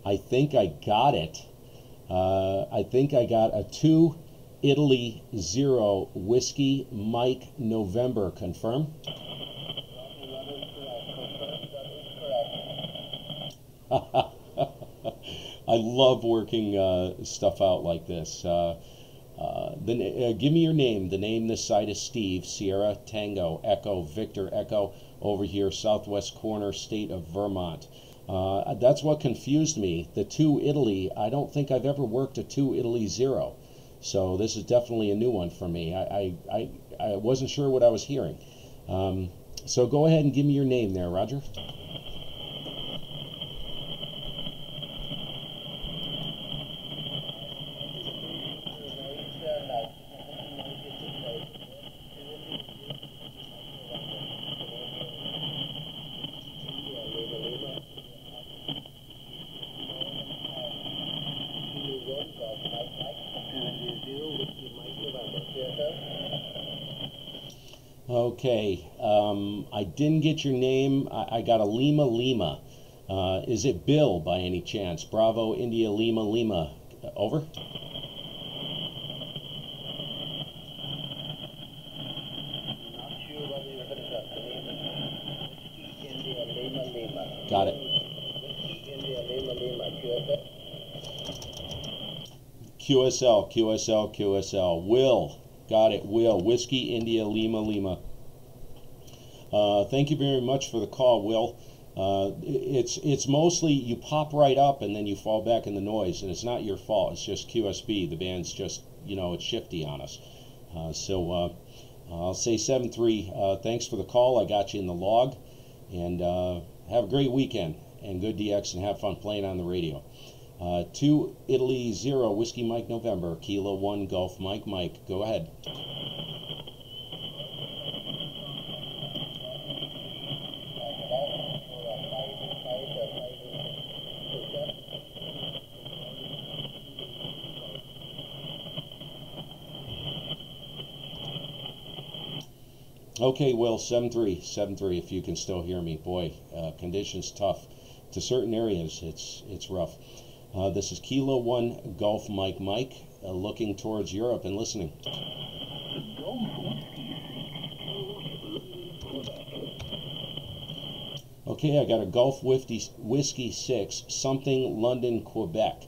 I think I got it. I think I got a 2 Italy 0 Whiskey Mike November. Confirm. I love working stuff out like this. Give me your name. The name this side is Steve. Sierra Tango Echo Victor Echo over here, southwest corner, state of Vermont. That's what confused me. The 2 Italy, I don't think I've ever worked a 2 Italy 0. So this is definitely a new one for me. I wasn't sure what I was hearing. So go ahead and give me your name there, Roger. Okay, I didn't get your name. I got a Lima Lima. Is it Bill by any chance? Bravo India Lima Lima. Over. Got it. QSL, QSL, QSL. Will. Got it. Will. Whiskey India Lima Lima. Thank you very much for the call, Will. It's mostly you pop right up and then you fall back in the noise, and it's not your fault. It's just QSB. The band's just, it's shifty on us. So I'll say 7-3. Thanks for the call. I got you in the log. And have a great weekend and good DX, and have fun playing on the radio. 2 Italy 0 Whiskey Mike November, Kilo 1 Golf Mike Mike. Go ahead. Okay, Will, 7-3, 7-3. If you can still hear me, boy, conditions tough. To certain areas, it's rough. This is Kilo 1 Golf Mike Mike, looking towards Europe and listening. Okay, I got a Gulf Whiskey 6, something London, Quebec.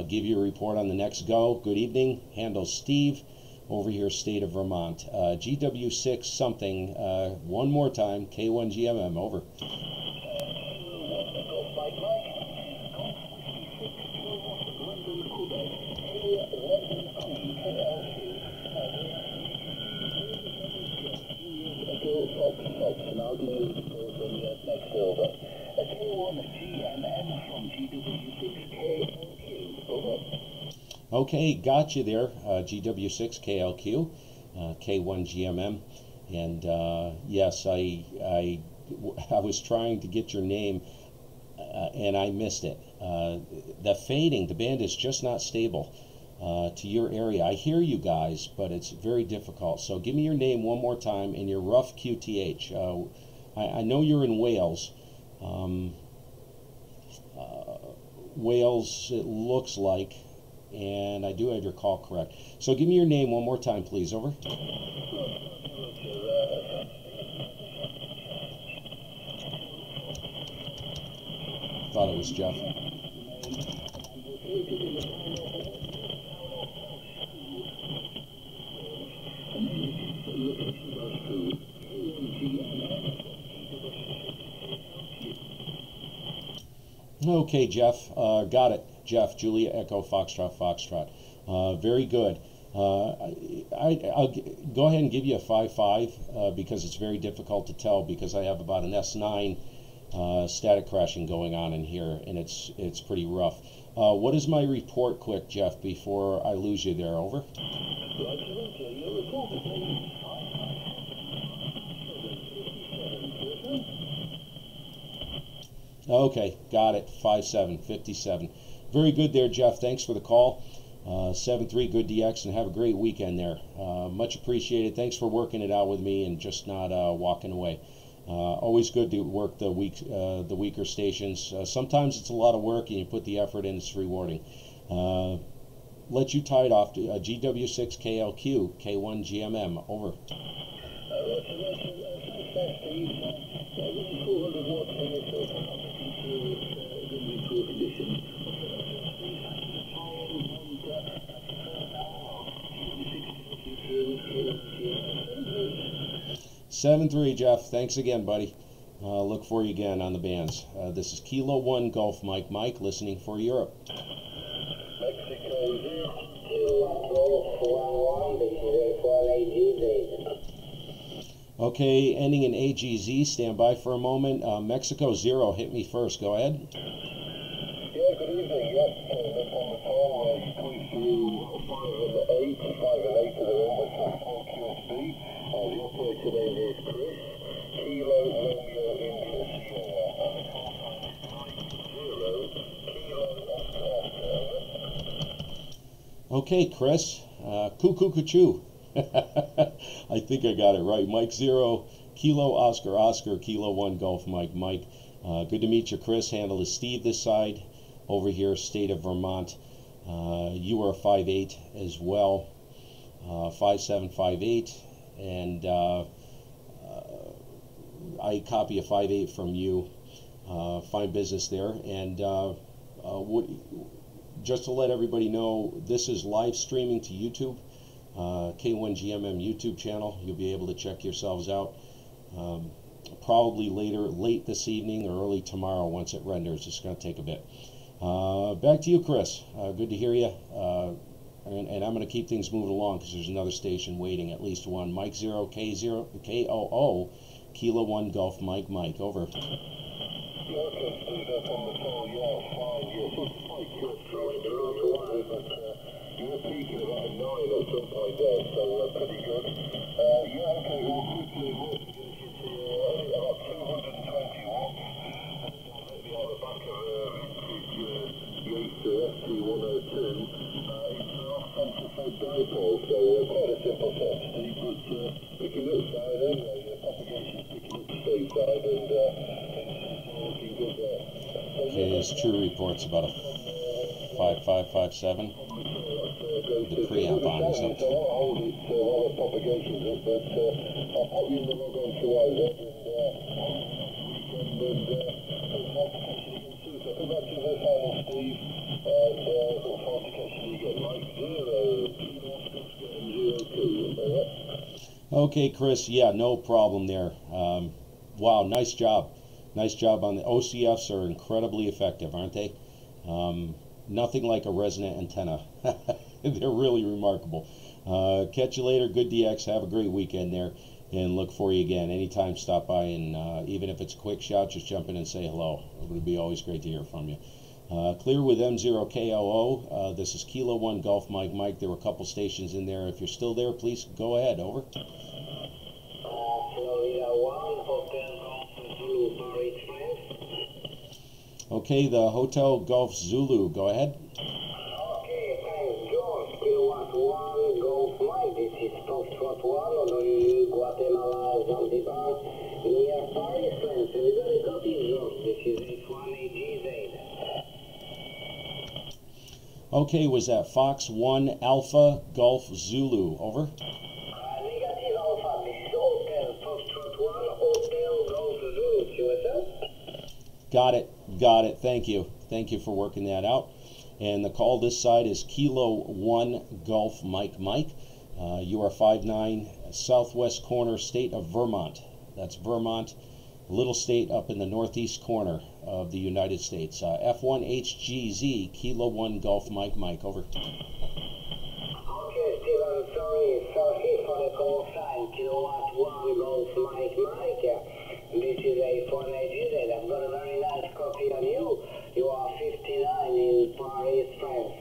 Give you a report on the next go. Good evening. Handle Steve, over here, state of Vermont. GW6 something, one more time. K1GMM, over. Okay, got you there, GW6KLQ, K1GMM, and yes, I was trying to get your name, and I missed it. The fading, the band is just not stable to your area. I hear you guys, but it's very difficult. So give me your name one more time and your rough QTH. I know you're in Wales. Wales, it looks like. And I do have your call correct. So give me your name one more time, please. Over. Thought it was Jeff. Okay, Jeff, got it. Jeff, Julia Echo, Foxtrot, Foxtrot. Very good. I'll go ahead and give you a 5.5 because it's very difficult to tell because I have about an S9 static crashing going on in here, and it's pretty rough. What is my report, quick, Jeff, before I lose you there? Over. Okay, got it. 5.757. Very good there, Jeff. Thanks for the call. 7.3, good DX, and have a great weekend there. Much appreciated. Thanks for working it out with me and just not walking away. Always good to work the weaker stations. Sometimes it's a lot of work and you put the effort in, it's rewarding. Let you tie it off to GW6KLQ, K1GMM, over. 7-3, Jeff. Thanks again, buddy. Look for you again on the bands. This is Kilo 1 Golf Mike Mike, listening for Europe. Mexico 0, Golf 1-1, this is F1AGZ. Okay, ending in AGZ. Stand by for a moment. Mexico 0, hit me first. Go ahead. Yeah, good evening. Yes, up on the call, you come through 5 and 8 to the room, which is 4 QSB. The operator name is Chris. Kilo Romeo India Sierra. And the call sign is Mike 0, Kilo Oscar. Okay, Chris. Cuckoo. I think I got it right. Mike 0, Kilo Oscar Oscar, Kilo 1 Golf Mike Mike. Good to meet you, Chris. Handle is Steve this side. Over here, state of Vermont. You are 5.8 as well. 5758. And I copy a 5.8 from you. Fine business there. And just to let everybody know, this is live streaming to YouTube. K1GMM YouTube channel. You'll be able to check yourselves out. Probably late this evening or early tomorrow once it renders. It's going to take a bit. Back to you, Chris. Good to hear you. And I'm going to keep things moving along because there's another station waiting, at least one. Mike 0, K0, KOO, Kilo 1 Golf Mike Mike. Over. Okay, Steve, up on the call, yeah, fine. You're quite good throwing the road to one, but you were peaking about a 9 at some point there, so pretty good. Yeah, okay, well, quickly, we're going to get to about 220 watts, and maybe on the back of the ST102. It's an off-center dipole, so quite a simple test, Steve, but picking up side anyway, the propagation's picking up stateside, and it's looking good there. Okay, his true report's about a 5557. The preamp on is up. So I'll hold it while the propagation's up, but I'll pop you in the log on to Isaac and so come back to the final, Steve, and look forward to catching you again. Mike 0, Okay, Chris, yeah, no problem there. Wow, nice job. Nice job on the OCFs are incredibly effective, aren't they? Nothing like a resonant antenna. They're really remarkable. Catch you later. Good DX. Have a great weekend there. And look for you again. Anytime, stop by. And even if it's a quick shot, just jump in and say hello. It would be always great to hear from you. Clear with M0KOO. This is Kilo 1 Golf Mike Mike. There were a couple stations in there. If you're still there, please go ahead. Over. Florida 1, Hotel Golf Zulu, Paris, France. Okay, the Hotel Golf Zulu. Go ahead. Okay, thanks, George. Kilowatt 1, Golf Mike. This is Foxtrot 1, Honolulu, Guatemala, Zanzibar. Near Paris, France. And we got a copy, George. This is F1AGZ. Okay, was that Fox 1 Alpha Golf Zulu? Over. Negative Alpha. This is Hotel Foxtrot 1, Hotel Golf Zulu. QSL? Got it. Thank you. Thank you for working that out. And the call this side is Kilo 1 Golf Mike Mike. You are 5'9", southwest corner, state of Vermont. That's Vermont. little state up in the northeast corner of the United States. F1HGZ, Kilo 1 Golf Mike Mike, over. Okay, Steven, sorry for the call sign. Kilowatt 1 Golf Mike Mike. This is a 4AG. I've got a very nice copy on you. You are 59 in Paris, France.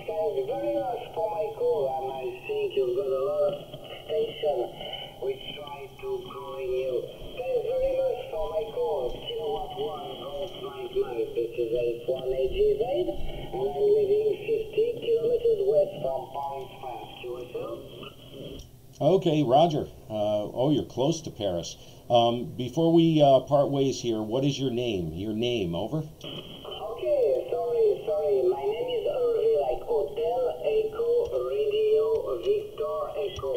Thanks very much for my call, and I think you've got a lot of stations which try to call you. Thanks very much for my call. Kilowatt 1 Golf Mike Mike. This is a 4AG, and I'm living 50 kilometers west from Paris, France. QSL? Okay, Roger. Oh, you're close to Paris. Before we part ways here, what is your name? Your name, over. Okay, sorry. My name is Hervé, like Hotel Echo Radio Victor Echo.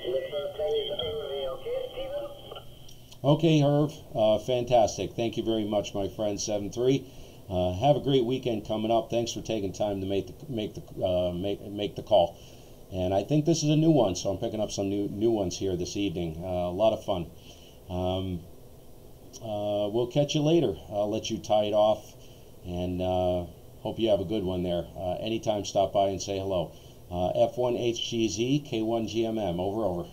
The first name is Hervé, okay, Steven? Okay, Herv. Fantastic. Thank you very much, my friend. 7-3. Have a great weekend coming up. Thanks for taking time to make the call. And I think this is a new one, so I'm picking up some new ones here this evening. A lot of fun. We'll catch you later. I'll let you tie it off, and hope you have a good one there. Anytime, stop by and say hello. F1HGZ, K1GMM, over.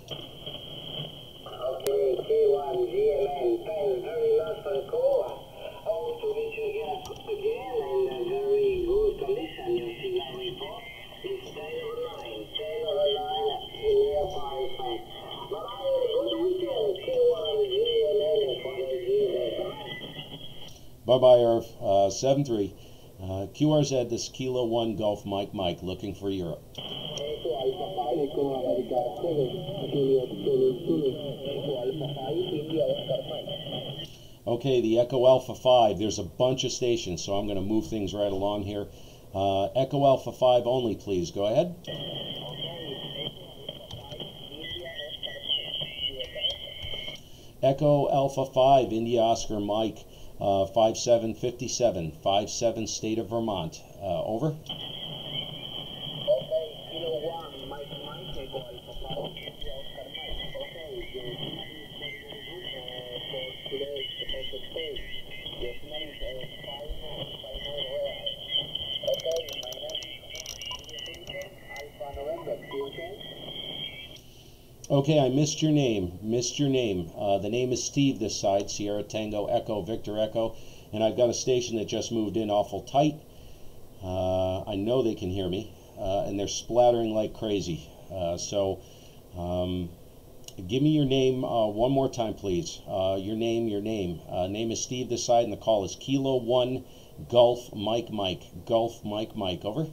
Okay, K1GMM, thanks very much for the call. I hope to meet you again in a very good condition. Your signal report is 10 over 9 in near Paris, France. Bye-bye, good weekend, K1GMM for the Bye-bye, Irv. 7-3. QRZ, this Kilo 1 Golf Mike Mike, looking for Europe. Okay, the Echo Alpha 5. There's a bunch of stations, so I'm going to move things right along here. Echo Alpha 5 only, please. Go ahead. Echo Alpha 5, India Oscar Mike, 5757, 57 State of Vermont. Over. Okay, Kilo 1, Mike, Echo Alpha 5, India Oscar Mike. Okay, your signal is very good for today's stage. Your signal is 5 rare. Okay, my name is Alpha November, okay? Okay, I missed your name. The name is Steve this side, Sierra Tango Echo Victor Echo, and I've got a station that just moved in awful tight. I know they can hear me, and they're splattering like crazy. So give me your name one more time, please. Your name. Name is Steve this side, and the call is Kilo 1 Golf Mike Mike. Golf Mike Mike, over.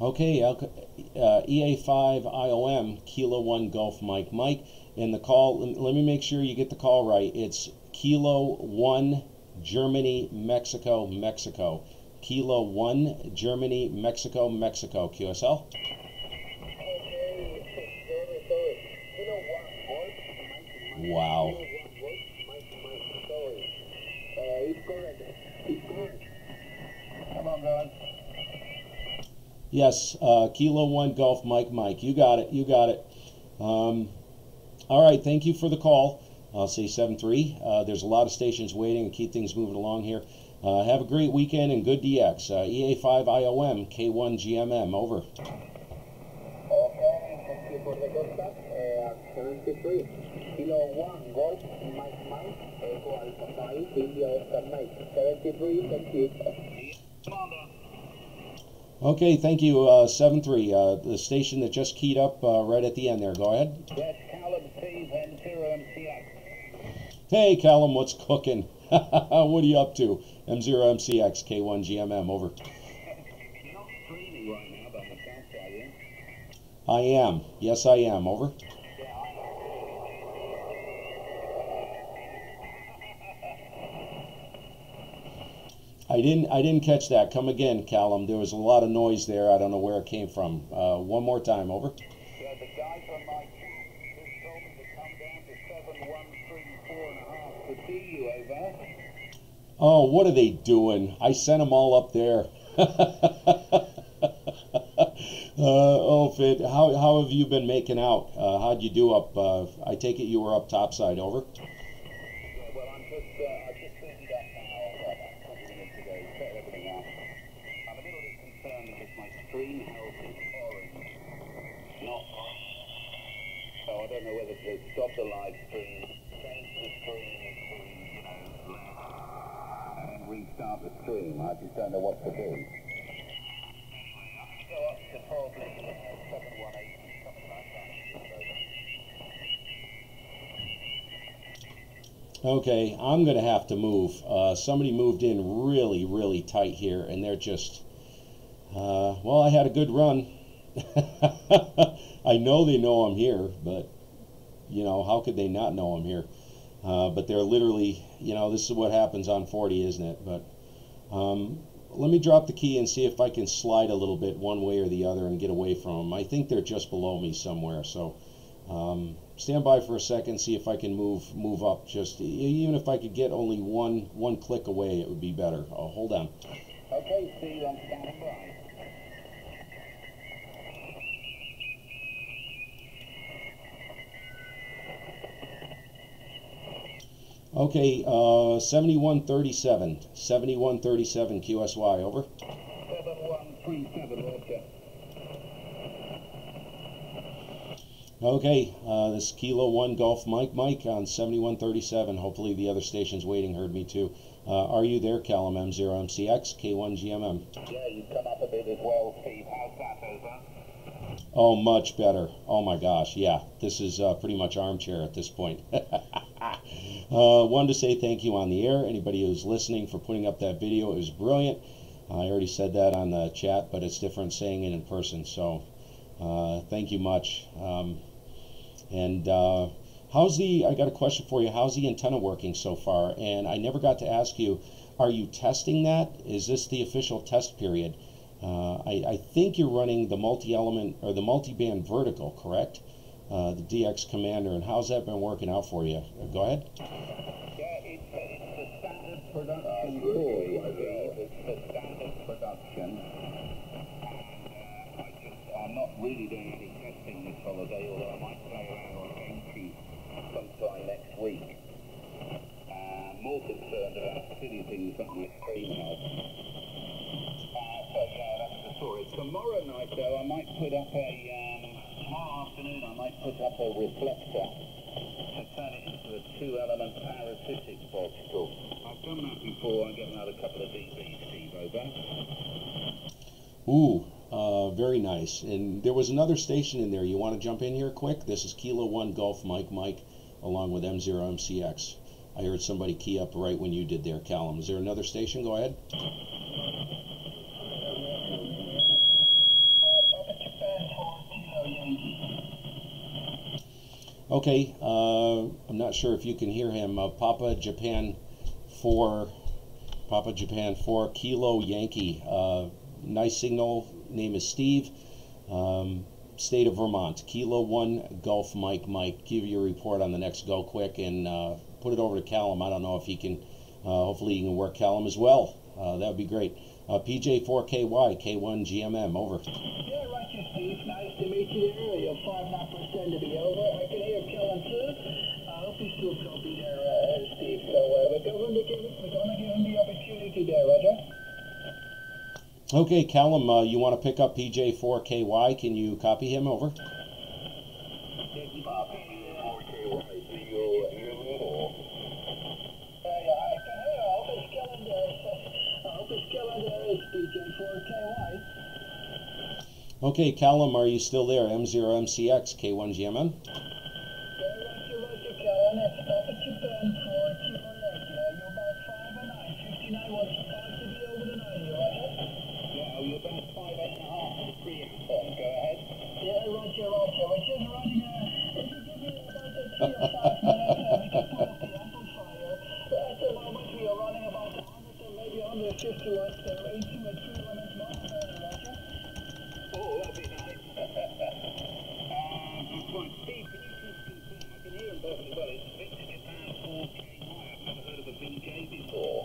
Okay, EA5 IOM, Kilo 1 Golf Mike Mike, and the call, let me make sure you get the call right. It's Kilo 1 Germany, Mexico, Mexico. Kilo 1 Germany, Mexico, Mexico. QSL? Wow. Come on, guys. Yes, Kilo 1 Golf Mike Mike. You got it. All right, thank you for the call. I'll say 7-3. There's a lot of stations waiting and keep things moving along here. Have a great weekend and good DX. EA5 IOM, K1GMM, over. Okay, thank you for the contact. 73. Kilo 1 Golf Mike Mike, Echo Alpha 5, India Oscar Mike. 73, thank you. Okay, thank you, 7-3. The station that just keyed up right at the end there. Go ahead. Yes, Callum, Steve, M0MCX. Hey, Callum, what's cooking? What are you up to? M0MCX, K1GMM, over. You're not streaming right now, by any chance, are you? I am. Yes, I am, over. Yeah, I am. I didn't catch that. Come again, Callum. There was a lot of noise there. I don't know where it came from. One more time, over. Yeah, the guy from my camp just told me to come down to 7134.5 to see you, over. Oh, what are they doing? I sent them all up there. Oh, Fit, how have you been making out? How'd you do up? I take it you were up topside, over. Yeah, well, I just figured out now about 20 minutes ago, set everything up. I'm a little bit concerned because my screen health is orange, not on. So I don't know whether to stop the live stream, change the screen to, you know, left, and restart the stream. I just don't know what to do. Anyway, I can go up to probably 718, something like that. Okay, I'm going to have to move. Somebody moved in really, really tight here, and they're just, well, I had a good run. I know they know I'm here, but, you know, how could they not know I'm here? But they're literally, you know, this is what happens on 40, isn't it? But let me drop the key and see if I can slide a little bit one way or the other and get away from them. I think they're just below me somewhere, so stand by for a second, see if I can move up. Just even if I could get only one click away, it would be better. Hold on. Okay, Steve, I'm standing by. Okay, 7137 QSY, over. 7137, roger. Okay, this is Kilo 1 Golf Mike on 7137. Hopefully the other stations waiting heard me too. Are you there, Callum? M0MCX, K1GMM. Yeah, you've come up a bit as well, Steve. How's that, over? Oh, much better. Oh my gosh, yeah. This is pretty much armchair at this point. Wanted to say thank you on the air. Anybody who's listening for putting up that video, it was brilliant. I already said that on the chat, but it's different saying it in person. So thank you much. I got a question for you. How's the antenna working so far? And I never got to ask you, are you testing that? Is this the official test period? I think you're running the multi-element or the multi-band vertical, correct? The DX Commander, and how's that been working out for you? Go ahead. Yeah, it's the standard production toy. It's the standard production. I'm not really doing any testing this holiday, although I might play around on Genki sometime next week. More concerned about silly things like my screen health. So yeah, that's the story. Tomorrow night, though, I might put up tomorrow afternoon I might put up a reflector to turn it into a 2-element parasitic vertical. I've done that before. I get another couple of dBs, Steve, over. Ooh. Very nice. And there was another station in there. You want to jump in here quick? This is Kilo 1 Golf Mike along with M0MCX. I heard somebody key up right when you did there, Callum. Is there another station? Go ahead. Okay, I'm not sure if you can hear him. Papa Japan 4 Kilo Yankee. Nice signal. Name is Steve. State of Vermont. Kilo 1 Golf Mike. Give you a report on the next go quick and put it over to Callum. I don't know if he can. Hopefully he can work Callum as well. That would be great. PJ4KY, K1GMM, over. Yeah, right, you Steve. Nice to meet you there. You're 5.5% to be over. I can hear Callum too. I hope he's still copy there, Steve. So we're going to give him the opportunity there, Roger. Okay, Callum, you want to pick up PJ4KY? Can you copy him, over? Okay, Callum, are you still there? M0MCX, K1GMM? 89 was 5 to be over the 90, Roger. Yeah, you're about 5.5 to the 3 Go ahead. Yeah, Roger, which is running if you give me about 3 or 5 minutes, we can pull off the amplifier. At the moment, we are running about 100 to maybe 150 watts, so 18 or 3 limits more, Roger. Oh, that'd be nice. Fine. Steve, can you just confirm? I can hear him perfectly well. It's Victor Japan 4KY. I've never heard of a VJ before.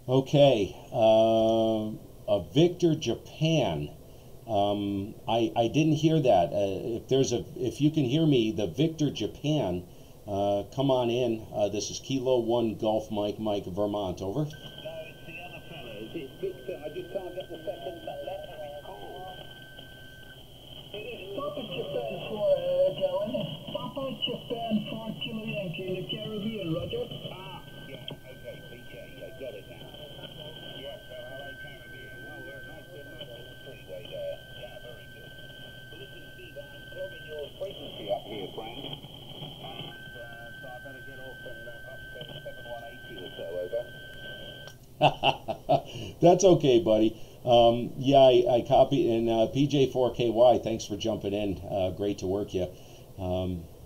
Okay, a Victor Japan. I didn't hear that. If you can hear me, the Victor Japan, come on in. This is Kilo 1 Golf Mike Vermont. Over. No, it's the other fellow. It's Victor. I just can't get the second letter in the call. It is Papa Japan 4, Gavin. Papa Japan 4 Kilo Yankee in the Caribbean, Roger. Ah, yeah, okay, PJ, yeah, got it now. Yes, hello, Caribbean. Oh, very nice to freeway there. Yeah, very good. Well, listen, Steve, I'm clogging your frequency up here, friend. And so I better get off and up to 7180 or so, over. That's okay, buddy. Yeah, I copy. And PJ4KY, thanks for jumping in. Great to work you.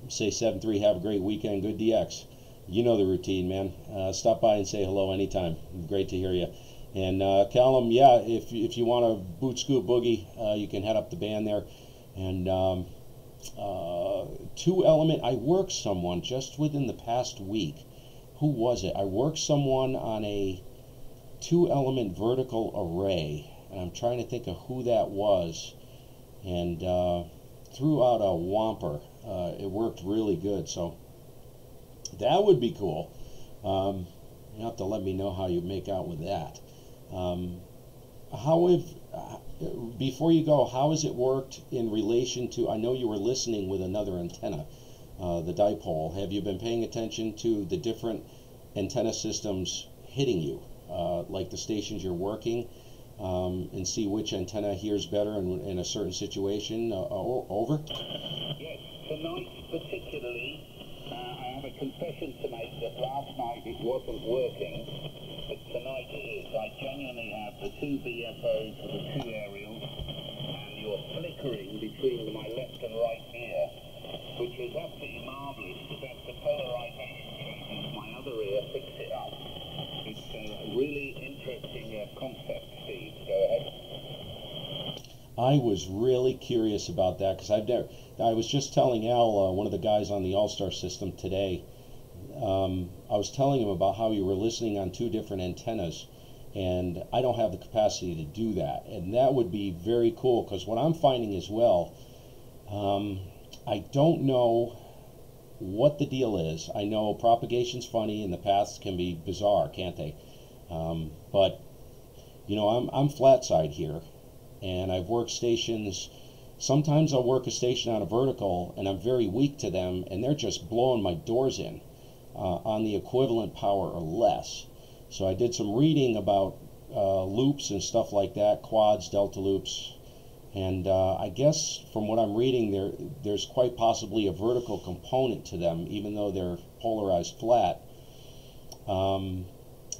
Say 7-3, have a great weekend. Good DX. You know the routine, man. Stop by and say hello anytime. Great to hear you. And Callum, yeah, if you want a boot scoop boogie, you can head up the band there. And 2 element, I worked someone just within the past week. Who was it? I worked someone on a 2 element vertical array, and I'm trying to think of who that was, and threw out a whomper. It worked really good, so that would be cool. You have to let me know how you make out with that. Before you go, how has it worked in relation to, I know you were listening with another antenna, the dipole. Have you been paying attention to the different antenna systems hitting you, like the stations you're working, and see which antenna hears better in a certain situation? Over? Yes, tonight particularly, I have a confession to make that last night it wasn't working, but tonight it is. I genuinely have the 2 BFOs for the 2 aerials, and you're flickering between my left and right ear, which is absolutely marvellous, because as the polarization changes, my other ear picks it up. It's a really interesting concept, Steve. Go ahead. I was really curious about that, because I was just telling Al, one of the guys on the All-Star system today, I was telling him about how you were listening on 2 different antennas, and I don't have the capacity to do that. And that would be very cool, because what I'm finding as well, I don't know what the deal is. I know propagation's funny and the paths can be bizarre, can't they? But you know, I'm flat side here, and I've worked stations. Sometimes I'll work a station on a vertical and I'm very weak to them, and they're just blowing my doors in on the equivalent power or less. So I did some reading about loops and stuff like that, quads, delta loops, and I guess from what I'm reading, there's quite possibly a vertical component to them, even though they're polarized flat.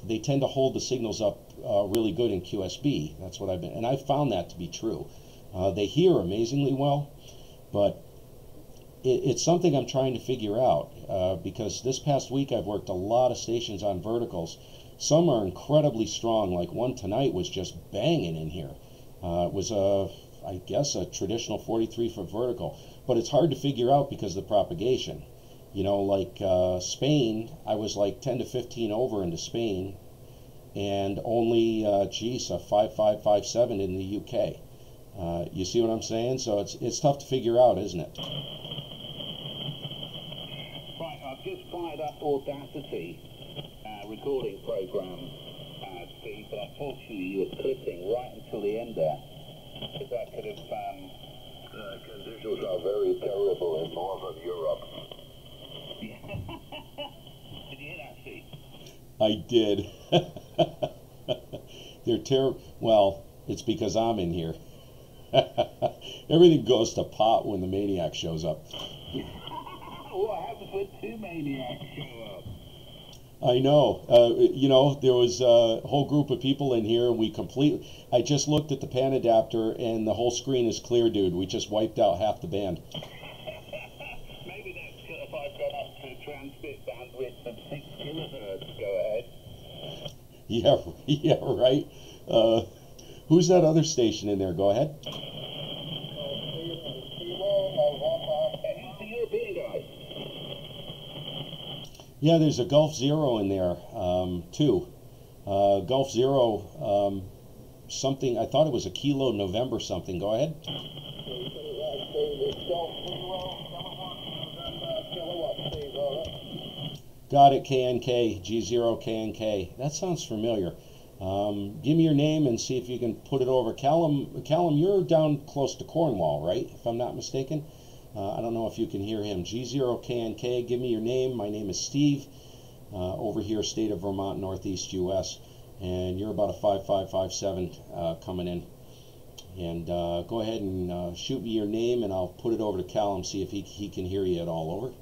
They tend to hold the signals up really good in QSB. That's what and I found that to be true. They hear amazingly well, but it's something I'm trying to figure out, because this past week I've worked a lot of stations on verticals. Some are incredibly strong, like one tonight was just banging in here. It was I guess a traditional 43-foot vertical, but it's hard to figure out because of the propagation. You know, like Spain, I was like 10 to 15 over into Spain, and only, geez, a 5557 in the UK. You see what I'm saying? So it's tough to figure out, isn't it? Right, I've just fired up Audacity recording program, Steve, but unfortunately you were clipping right until the end there. Because that could have, conditions are very terrible in northern Europe. Did you hear that, Steve? I did. They're terrible. Well, it's because I'm in here. Everything goes to pot when the maniac shows up. What happens when 2 maniacs show up? I know. You know, there was a whole group of people in here, and I just looked at the pan adapter, and the whole screen is clear, dude. We just wiped out half the band. Maybe that's if I've got up to transmit bandwidth of 6 kilohertz. Go ahead. Yeah, yeah, right. Who's that other station in there? Go ahead. Who's the European guy? Yeah, there's a Gulf Zero in there, too. Gulf Zero, something, I thought it was a Kilo November something. Go ahead. Got it, KNK, G0 KNK. That sounds familiar. Give me your name and see if you can put it over. Callum, you're down close to Cornwall, right? If I'm not mistaken. I don't know if you can hear him. G0 KNK, give me your name. My name is Steve, over here, state of Vermont, Northeast US. And you're about a 5557 coming in. And go ahead and shoot me your name, and I'll put it over to Callum, see if he can hear you at all. Over.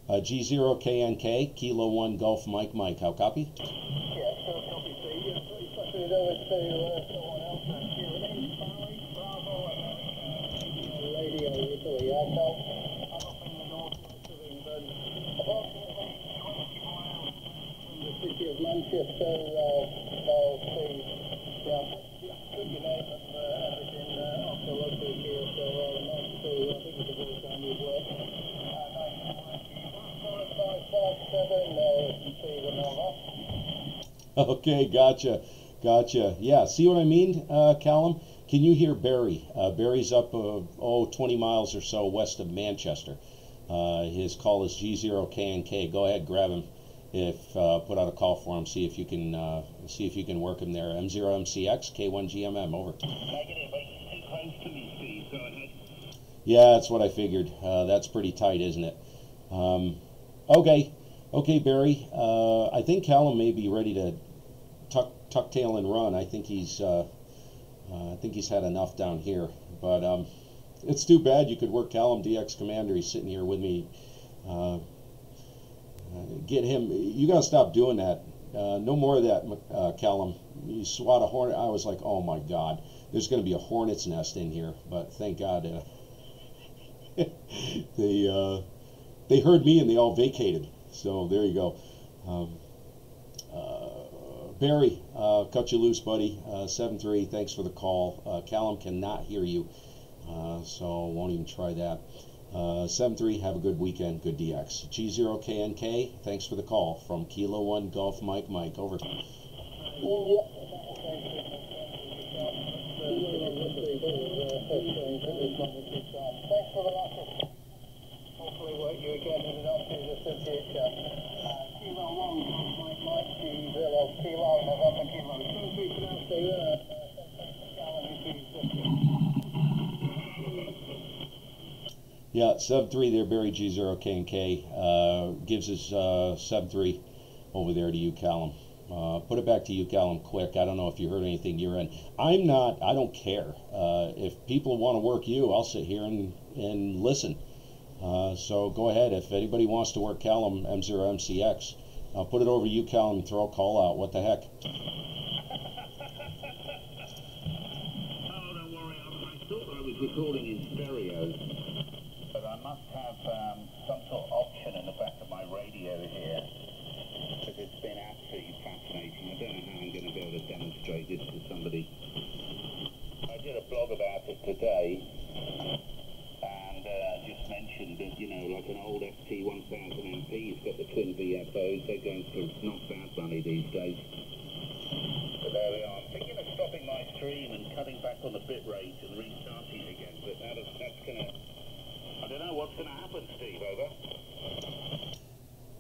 G0 KNK, Kilo 1 Golf Mike, how copy? Yeah, so copy. So you're passing it over to someone else. Bravo, Radio Italy. Yeah, so I'm up in the northwest of England, approximately 20 miles from the city of Manchester. I'll see, yeah, put your name and everything off the local here. So nice to, I think it's the first time you've worked. Okay, gotcha. Yeah, see what I mean, Callum? Can you hear Barry? Barry's up, 20 miles or so west of Manchester. His call is G0 KNK. Go ahead, grab him. Put out a call for him. See if you can work him there. M0MCX, K1GMM. Over. Negative. Too close to me, Steve. Go ahead. Yeah, that's what I figured. That's pretty tight, isn't it? Okay, Barry. I think Callum may be ready to tuck tail and run. I think he's had enough down here. But it's too bad. You could work Callum, DX Commander. He's sitting here with me. Get him. You gotta stop doing that. No more of that, Callum. You swat a hornet. I was like, oh my God, there's going to be a hornet's nest in here. But thank God, they heard me and they all vacated. So there you go. Barry, cut you loose, buddy. 7-3, thanks for the call. Callum cannot hear you, so won't even try that. 7-3, have a good weekend, good DX. G0 KNK, thanks for the call from Kilo 1 Golf Mike, over. Hopefully what you again in an office of the future. Kilo 1, Mike, G0, Kilo, November, Kilo. So we can have the Yeah, 7-3 there, Barry. G0 KNK gives us 7-3 over there to you, Callum. Put it back to you, Callum, quick. I don't know if you heard anything you're in. I don't care. If people want to work you, I'll sit here and listen. So go ahead. If anybody wants to work Callum, M0MCX, I'll put it over to you, Callum, and throw a call out. What the heck? Oh, don't worry. I thought I was recording in stereo, but I must have some sort of option in the back of my radio here, because it's been absolutely fascinating. I don't know how I'm going to be able to demonstrate this to somebody. I did a blog about it today, and just mentioned that, you know, like an old ST-1000MP has got the twin VFOs. They're going for not bad money these days. But there we are. I'm thinking of stopping my stream and cutting back on the bit rate and restarting again, but that's going to... I don't know what's going to happen, Steve. Over.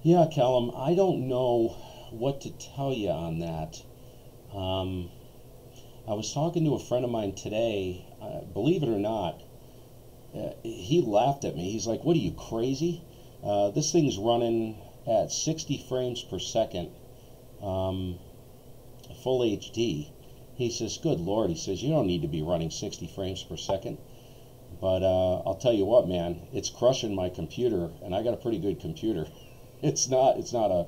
Yeah, Callum, I don't know what to tell you on that. I was talking to a friend of mine today. Believe it or not, he laughed at me. He's like, what are you, crazy? This thing's running at 60 frames per second, full HD. He says, good Lord, he says, you don't need to be running 60 frames per second. But I'll tell you what, man, it's crushing my computer, and I got a pretty good computer. It's not a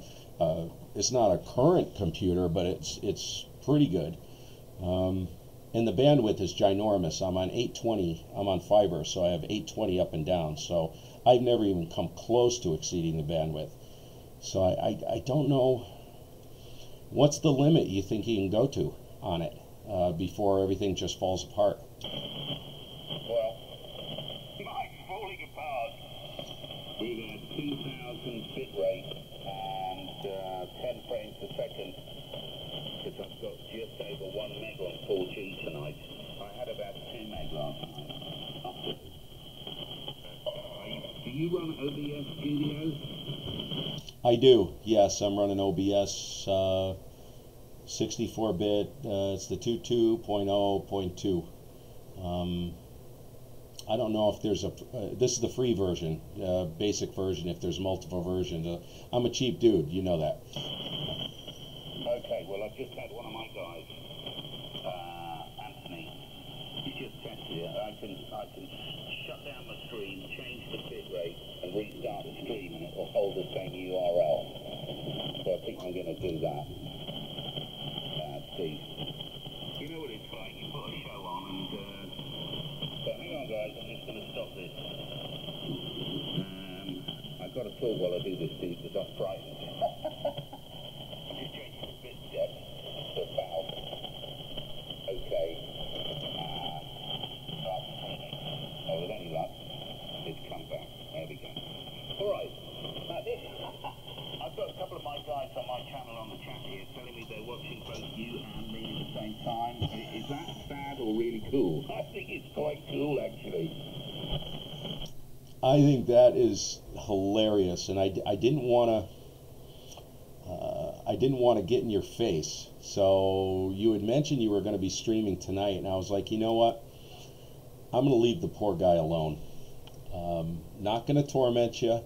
current computer, but it's pretty good. And the bandwidth is ginormous. I'm on 820. I'm on fiber, so I have 820 up and down. So I've never even come close to exceeding the bandwidth. So I don't know. What's the limit you think you can go to on it before everything just falls apart? Well, mine's falling apart with a 2000 bit rate and 10 frames per second, because I've got just over 1 meg on 4G tonight. I had about 2 meg last night. Do you run OBS Studio? I do, yes. I'm running OBS 64-bit. It's the 22.0.2. I don't know if there's this is the free version, basic version, if there's multiple versions. I'm a cheap dude, you know that. Okay, well, I've just had one of my guys, Anthony, he's just tested it. I can shut down my stream, change the bit rate, and restart the stream, and it will hold the same URL. So I think I'm going to do that. See, you know what it's like, you put a show on, and but hang on, guys, I'm just going to stop this. I've got to talk while I do this, Steve, because I'm frightened. I'm just changing the bit depth to 1,000. Okay. Start streaming. Oh, with any luck, it's come back. There we go. All right. Now this, I've got a couple of my guys on my channel on the chat here telling me they're watching both you and me at the same time. Is that sad or really cool? I think it's quite cool, actually. I think that is hilarious, and I didn't want to get in your face. So you had mentioned you were going to be streaming tonight, and I was like, you know what? I'm going to leave the poor guy alone. Not going to torment you.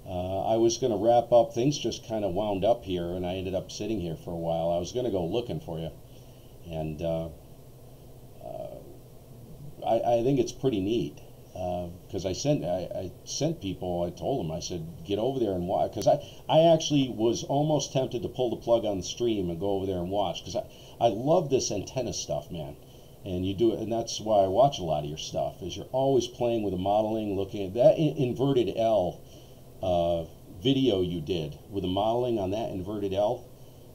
I was going to wrap up. Things just kind of wound up here, and I ended up sitting here for a while. I was going to go looking for you, and I think it's pretty neat. Because I sent people, I told them, I said, get over there and watch, because I actually was almost tempted to pull the plug on the stream and go over there and watch, because I love this antenna stuff, man, and you do it, and that's why I watch a lot of your stuff, is you're always playing with the modeling, looking at that inverted L video you did with the modeling on that inverted L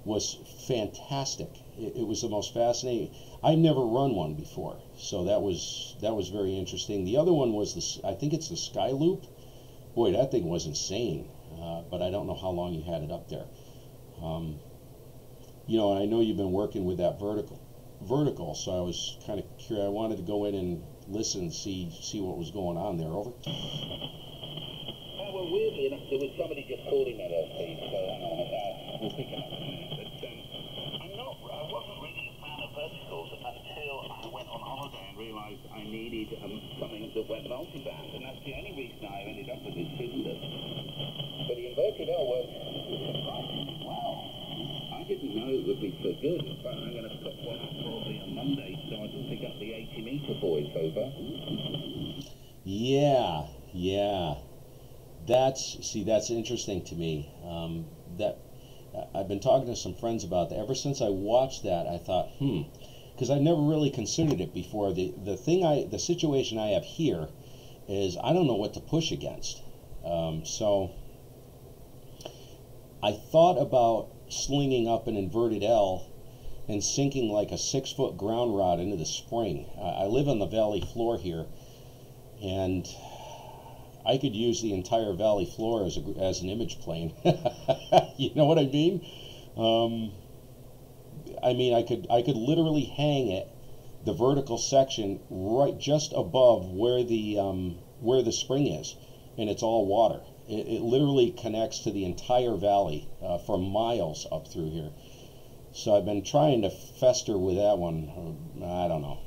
was fantastic. It was the most fascinating. I've never run one before, so that was very interesting. The other one was I think it's the Sky Loop. Boy, that thing was insane, but I don't know how long you had it up there. You know, and I know you've been working with that vertical, so I was kind of curious. I wanted to go in and listen, see what was going on there. Over. Well, weirdly enough, there was somebody just calling that LP, so hang on, we'll pick it up in a minute. But I wasn't really a fan of verticals until I went on holiday and realised I needed something that went multiband, and that's the only reason I ended up with this system. But the inverted L works surprisingly well. I didn't know it would be so good. In fact, I'm going to put one up probably on Monday so I can pick up the 80-metre boys over. Yeah. That's interesting to me. That I've been talking to some friends about that. Ever since I watched that, I thought, because I've never really considered it before. The situation I have here is I don't know what to push against. So I thought about slinging up an inverted L and sinking like a 6-foot ground rod into the spring. I live on the valley floor here, and I could use the entire valley floor as an image plane. You know what I mean? I could literally hang it, the vertical section, right just above where the spring is, and it's all water. It literally connects to the entire valley for miles up through here. So I've been trying to fester with that one. I don't know.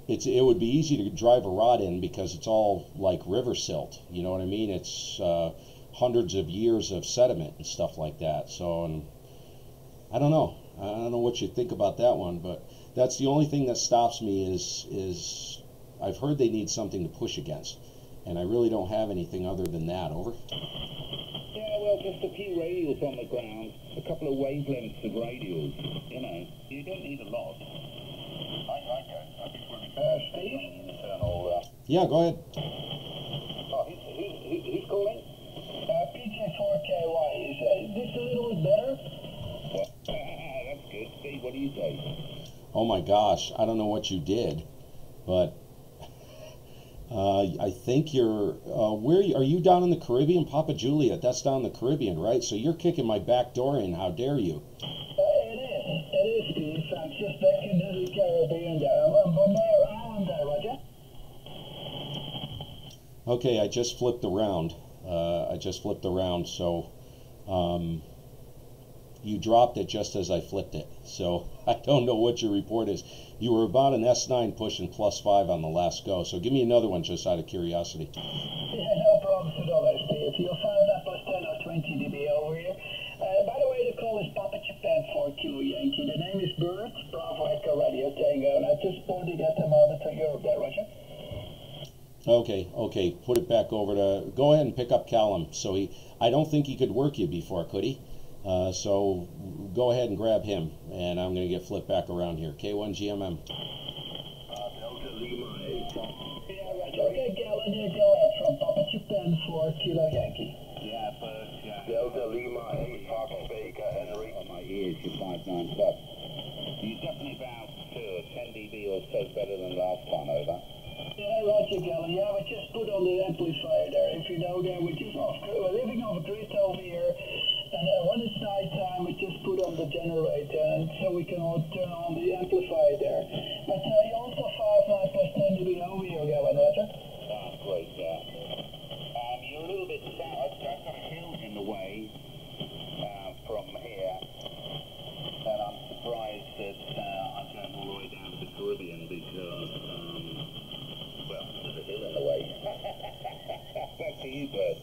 It would be easy to drive a rod in because it's all like river silt. You know what I mean? It's hundreds of years of sediment and stuff like that. So I don't know. I don't know what you think about that one, but that's the only thing that stops me is I've heard they need something to push against, and I really don't have anything other than that. Over. Yeah, well, just a few radials on the ground, a couple of wavelengths of radials, you know. You don't need a lot. Steve? Yeah, go ahead. Oh, who's calling? PJ4KY. Is this a little bit better? That's good. Steve, what do you say? Oh my gosh, I don't know what you did, but I think you're, where are you down in the Caribbean? Papa Juliet, that's down in the Caribbean, right? So you're kicking my back door in, how dare you? It is, Steve. I'm just back into the Caribbean there. I'm on Bonaire Island there, Roger. Okay, I just flipped around. So you dropped it just as I flipped it. So I don't know what your report is. You were about an S9 pushing +5 on the last go. So give me another one just out of curiosity. Yeah, no problems at all, Steve. You'll find that +10 or 20 dB over here. By the way, the call is Papa Japan 4 Kilo Yankee. The name is Bird, Bravo Echo Radio Tango, and I just pointed at the moment to Europe there, Roger. Okay, put it back over to, go ahead and pick up Callum. So I don't think he could work you before, could he? So go ahead and grab him, and I'm going to get flipped back around here. K1GMM. Delta Lima 8. Yeah, Roger. Okay, Callum, here, go ahead from Papa Japan 4 Kilo Yankee. Yeah, but, Delta Lima 8, Fox Baker, Henry. On my ears, you 5-9 plus. You're definitely about 10 dB or so better than last time, over. Yeah, Roger, Callum. Yeah, we just put on the amplifier there. If you know that, we're living off a grid over here. And when it's night time, we just put on the generator, and so we can all turn on the amplifier there. But you also 5-9 +10 dB over here, Callum, Roger. Ah, great, yeah. You're a little bit south. I've got a hill in the way from here, and I'm surprised that I'm going all the way down to the Caribbean because, well, there's a hill in the way. Back to you, Bert.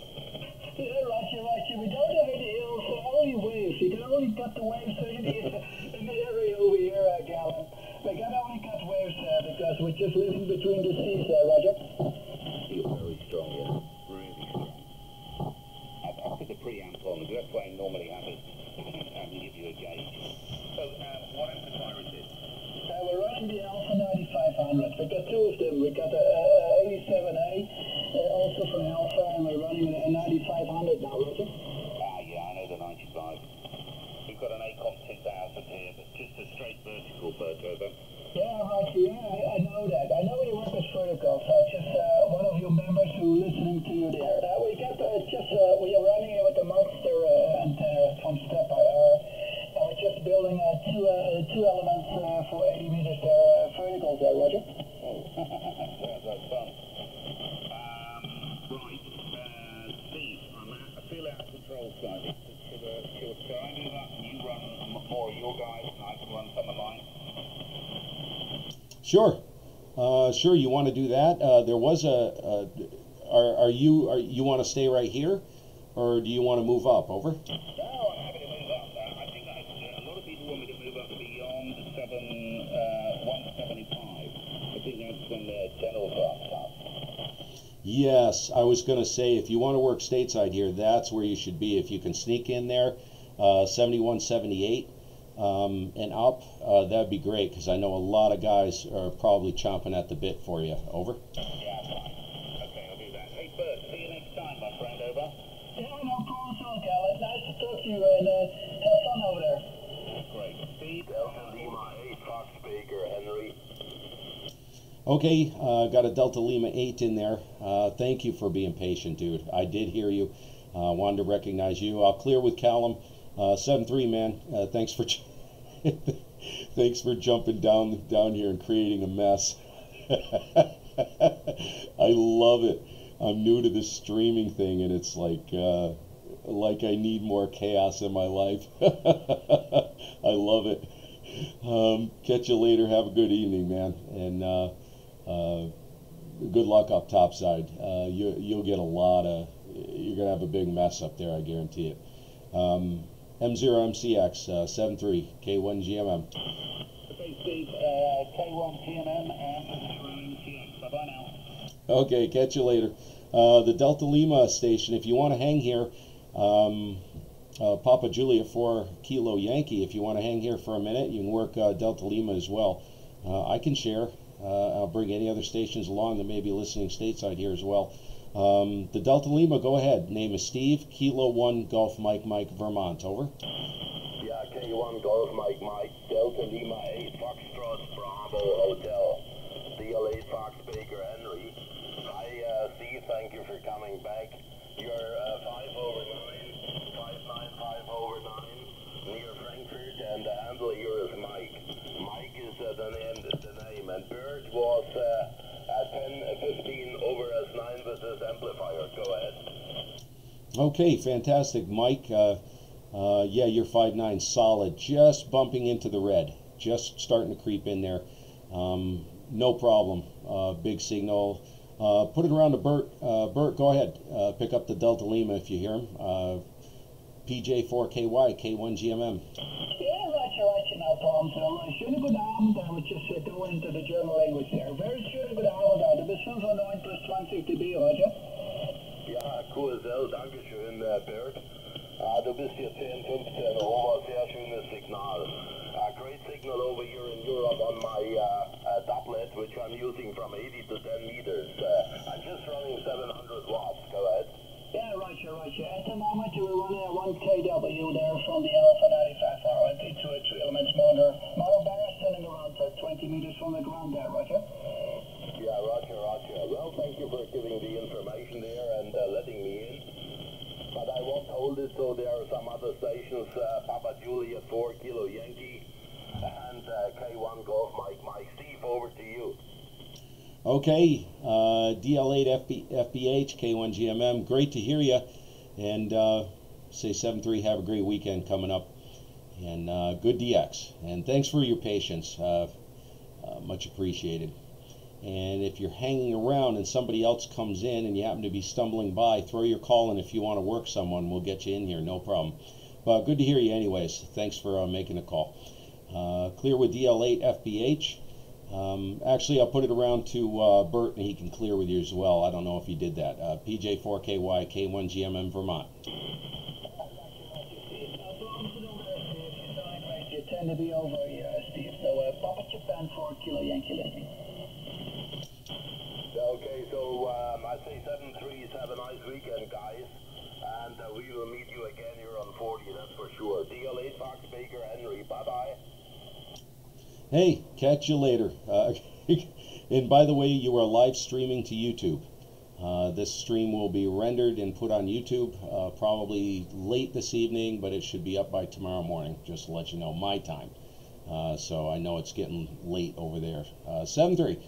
Yeah, Roger. We don't have any hills, so only waves. You can only cut the waves in the area over here, Callum. We can only cut waves because we're just living between the seas there, Roger. You're very strong, yeah. Really strong. I put the preamp on because that's why I normally have it. I can give you a gauge. So, what amplifier is this? We're running the Alpha 9500. We've got two of them. We've got a 87A, also from Alpha, and we're running a 9500 now, Roger. Yeah, I know the 95. We've got an ACOM 2000 here, but just a straight vertical, over. Yeah, Roger, yeah, I know that. I know you work with verticals. Just one of your members who listening to you there. We got we are running it with the monster antenna from Step-IR. We're just building two elements for 80 meters there, verticals there, Roger. Yeah, that's fun. Right, Steve, I feel out of control slightly. Should I do that and you run more of your guys and I can run some of mine? Sure. Sure, you want to do that? There was you want to stay right here, or do you want to move up? Over. No, I'm happy to move up. I think a lot of people want me to move up beyond 175. I think that's when the general drops up. Yes, I was going to say, if you want to work stateside here, that's where you should be. If you can sneak in there, 71, 78 and up, that'd be great, because I know a lot of guys are probably chomping at the bit for you. Over. Yeah, fine. Okay, I'll do that. Hey, Bert, see you next time, my friend. Over. Yeah, no problem at all, Callum. Nice to talk to you, and have fun over there. Great. Steve, Delta Lima 8, Fox Baker, Henry. Okay, got a Delta Lima 8 in there. Thank you for being patient, dude. I did hear you. Wanted to recognize you. I'll clear with Callum. 7-3, man. Thanks for thanks for jumping down here and creating a mess. I love it. I'm new to this streaming thing, and it's like I need more chaos in my life. I love it. Catch you later. Have a good evening, man, and good luck up topside. You'll get a lot of. You're gonna have a big mess up there, I guarantee it. M0MCX 7.3 K1GMM. Okay, Steve. K1GMM and M0MCX. Bye bye now. Okay, catch you later. The Delta Lima station, if you want to hang here, Papa Juliet 4 Kilo Yankee, if you want to hang here for a minute, you can work Delta Lima as well. I can share. I'll bring any other stations along that may be listening stateside here as well. The Delta Lima, go ahead. Name is Steve, Kilo 1 Golf Mike Mike, Vermont. Over. Yeah, K1 Golf Mike Mike, Delta Lima 8 Foxtrot Bravo Hotel, DL8 Fox Baker Henry. Hi Steve, thank you for coming back. You're 5 over 9, 595 over 9, near Frankfurt, and the handle here is Mike. Mike is the name, and Bird was 10-15 over S9 with his amplifier. Go ahead. Okay, fantastic, Mike. Yeah, you're 5'9", solid, just bumping into the red, just starting to creep in there. No problem. Big signal. Put it around to Bert. Bert, go ahead. Pick up the Delta Lima if you hear him. PJ4KY, K1GMM. Ja, Roger, no problem. Schönen guten Abend, we just go into the German language there. Very schönen guten Abend, du bist 95 plus 20 dB, Roger. Ja, QSL, dankeschön, Bert. Du bist hier 10-15 over, sehr schönes Signal. Great signal over here in Europe on my tablet, which I'm using from 80 to 10 meters. I'm just running 700 watts. Go ahead. Yeah, Roger. At the moment, we're running a 1 kW there from the Alpha 95 hour into a 3 elements motor. Motor barrel standing around 20 meters from the ground there, Roger. Yeah, Roger. Well, thank you for giving the information there and letting me in. But I won't hold it, so there are some other stations, Papa Juliet 4 Kilo Yankee and K1 Golf Mike. Steve, over to you. Okay, DL8 FBH, K1GMM, great to hear you, and say 7-3, have a great weekend coming up, and good DX, and thanks for your patience, much appreciated. And if you're hanging around and somebody else comes in and you happen to be stumbling by, throw your call in if you want to work someone, we'll get you in here, no problem. But good to hear you anyways, thanks for making a call. Clear with DL8 FBH. Actually, I'll put it around to Bert and he can clear with you as well. I don't know if he did that. PJ4KY, K1GMM, Vermont. You tend to be over here, Steve. So, Papa Japan 4 Kilo Yankee listening. Okay, so I say 7-3, have a nice weekend, guys. And we will meet you again here on 40, that's for sure. DL8 Fox Baker Henry, bye-bye. Hey, catch you later. And by the way, you are live streaming to YouTube. This stream will be rendered and put on YouTube probably late this evening, but it should be up by tomorrow morning, just to let you know my time. So I know it's getting late over there. 7-3.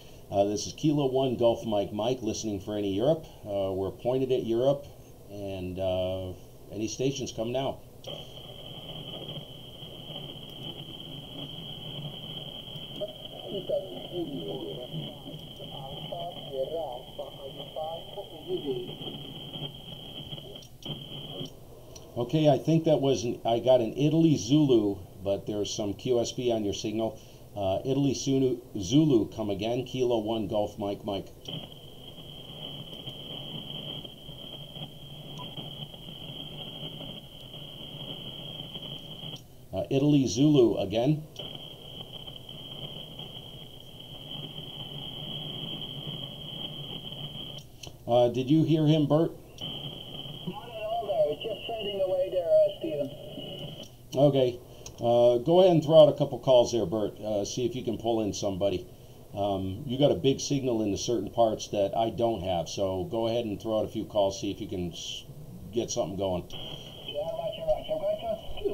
This is Kilo 1 Golf Mike Mike, listening for any Europe. We're pointed at Europe, and any stations come now. Okay, I think that was I got an Italy Zulu, but there's some QSB on your signal. Italy Zulu, come again. Kilo 1 Golf Mike Mike. Italy Zulu again. Did you hear him, Bert? Not at all there. It's just fading away there, Stephen. Okay. Go ahead and throw out a couple calls there, Bert. See if you can pull in somebody. You got a big signal into certain parts that I don't have, so go ahead and throw out a few calls, see if you can get something going. Yeah, Roger.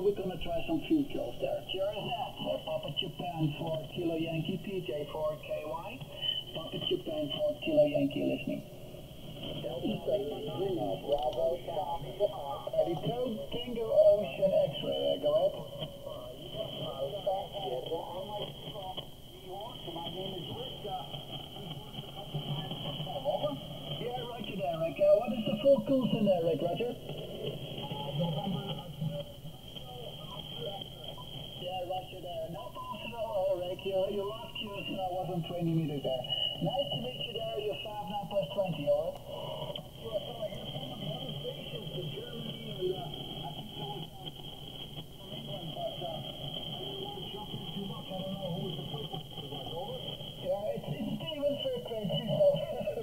We're going to try some few kills there. Here is that. Papa Japan 4 Kilo Yankee, PJ4KY. Papa Japan 4 Kilo Yankee listening. Bravo, Tango Ocean X-ray, go ahead. Yeah, Roger there, Rick. What is the full course in there, Rick, Roger? Yeah, Roger there. No possible, Rick. You lost yours and I wasn't 20 meters there. Nice to meet you there. You're 59 plus 20, over. So I thought I heard some of the other stations in Germany, and I think there was from England, but I didn't want to jump in too much. I don't know who was the frequency was. Over? Yeah, it's Steven's frequency, so